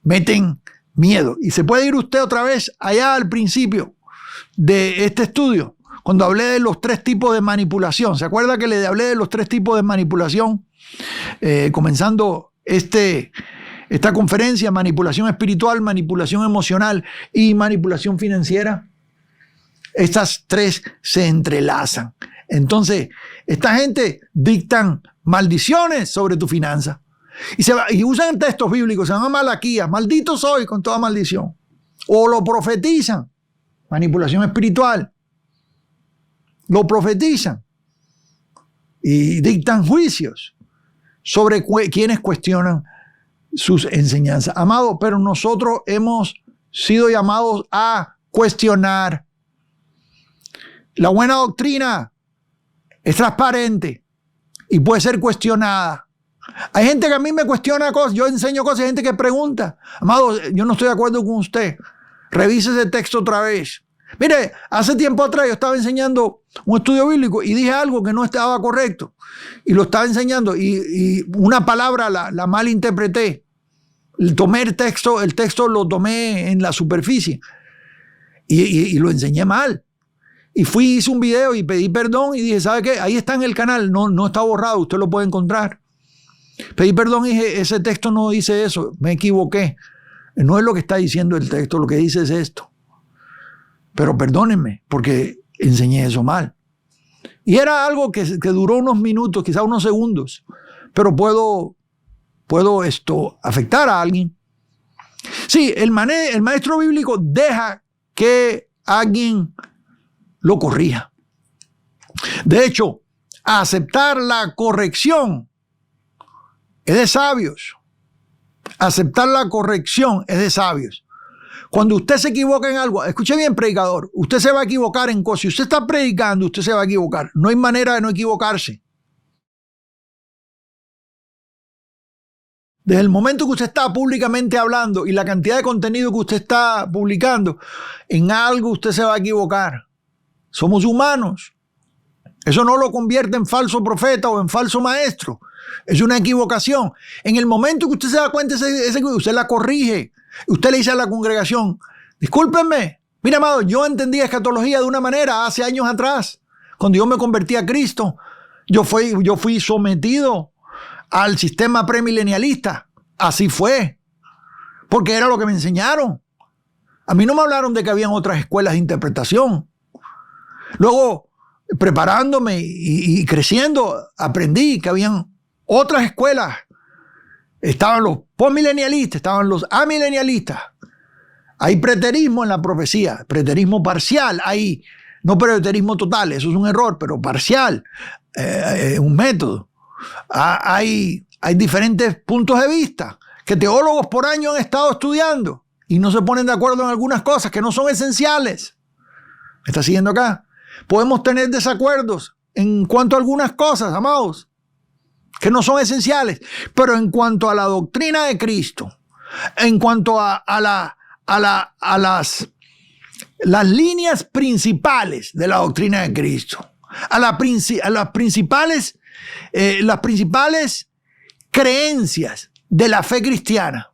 meten miedo. Y se puede ir usted otra vez allá al principio de este estudio, cuando hablé de los 3 tipos de manipulación. ¿Se acuerda que le hablé de los 3 tipos de manipulación? Comenzando esta conferencia, manipulación espiritual, manipulación emocional y manipulación financiera. Estas 3 se entrelazan. Entonces, esta gente dictan maldiciones sobre tu finanza. Y usan textos bíblicos, se llama Malaquías, maldito soy con toda maldición. O lo profetizan, manipulación espiritual. Lo profetizan y dictan juicios sobre quienes cuestionan sus enseñanzas. Amado, pero nosotros hemos sido llamados a cuestionar. La buena doctrina es transparente y puede ser cuestionada. Hay gente que a mí me cuestiona cosas, yo enseño cosas, hay gente que pregunta, amado, yo no estoy de acuerdo con usted, revise ese texto otra vez. Mire, hace tiempo atrás yo estaba enseñando un estudio bíblico y dije algo que no estaba correcto y lo estaba enseñando y una palabra la malinterpreté. Tomé el texto lo tomé en la superficie y lo enseñé mal. Y hice un video y pedí perdón y dije, ¿sabe qué? Ahí está en el canal, no está borrado, usted lo puede encontrar. Pedí perdón y dije, ese texto no dice eso, me equivoqué. No es lo que está diciendo el texto, lo que dice es esto. Pero perdónenme, porque enseñé eso mal. Y era algo que duró unos minutos, quizás unos segundos, pero puedo afectar a alguien. Sí, el maestro bíblico deja que alguien lo corrija. De hecho, aceptar la corrección es de sabios. Aceptar la corrección es de sabios. Cuando usted se equivoca en algo, escuche bien, predicador, usted se va a equivocar en cosas. Si usted está predicando, usted se va a equivocar. No hay manera de no equivocarse. Desde el momento que usted está públicamente hablando y la cantidad de contenido que usted está publicando, en algo usted se va a equivocar. Somos humanos. Eso no lo convierte en falso profeta o en falso maestro. Es una equivocación. En el momento que usted se da cuenta, usted la corrige. Usted le dice a la congregación, discúlpenme, mira, amado, yo entendí escatología de una manera hace años atrás. Cuando yo me convertí a Cristo, yo fui sometido al sistema premilenialista. Así fue. Porque era lo que me enseñaron. A mí no me hablaron de que habían otras escuelas de interpretación. Luego, preparándome y creciendo, aprendí que habían otras escuelas. Estaban los postmilenialistas, estaban los amilenialistas. Hay preterismo en la profecía, preterismo parcial, hay no preterismo total, eso es un error, pero parcial, un método. Hay diferentes puntos de vista que teólogos por año han estado estudiando y no se ponen de acuerdo en algunas cosas que no son esenciales. ¿Me está siguiendo acá? Podemos tener desacuerdos en cuanto a algunas cosas, amados, que no son esenciales, pero en cuanto a la doctrina de Cristo, en cuanto a las líneas principales de la doctrina de Cristo, a las principales creencias de la fe cristiana.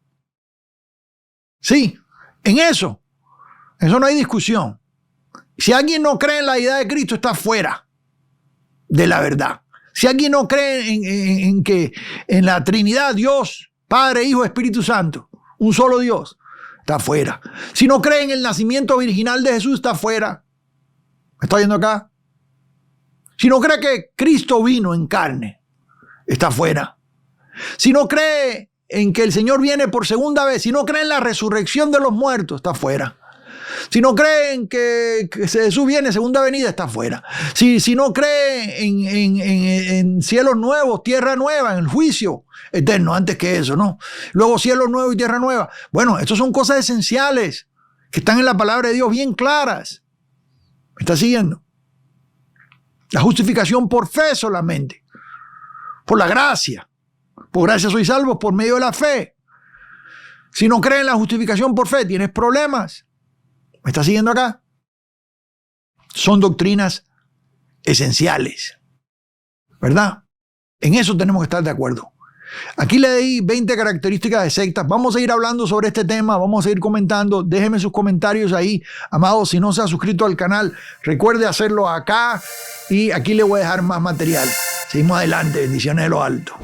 Sí, en eso no hay discusión. Si alguien no cree en la deidad de Cristo, está fuera de la verdad. Si alguien no cree en la Trinidad, Dios, Padre, Hijo, Espíritu Santo, un solo Dios, está fuera. Si no cree en el nacimiento virginal de Jesús, está fuera. ¿Me está oyendo acá? Si no cree que Cristo vino en carne, está fuera. Si no cree en que el Señor viene por segunda vez, si no cree en la resurrección de los muertos, está fuera. Si no cree en que Jesús viene segunda venida, está fuera. Si no cree en cielos nuevos, tierra nueva, en el juicio eterno, antes que eso, ¿no? Luego cielos nuevos y tierra nueva. Bueno, estas son cosas esenciales que están en la palabra de Dios bien claras. ¿Me está siguiendo? La justificación por fe solamente, por la gracia. Por gracia sois salvos por medio de la fe. Si no creen en la justificación por fe, tienes problemas. ¿Me está siguiendo acá? Son doctrinas esenciales, ¿verdad? En eso tenemos que estar de acuerdo. Aquí le di 20 características de sectas. Vamos a ir hablando sobre este tema, vamos a ir comentando. Déjenme sus comentarios ahí. Amados, si no se ha suscrito al canal, recuerde hacerlo acá y aquí le voy a dejar más material. Seguimos adelante. Bendiciones de lo alto.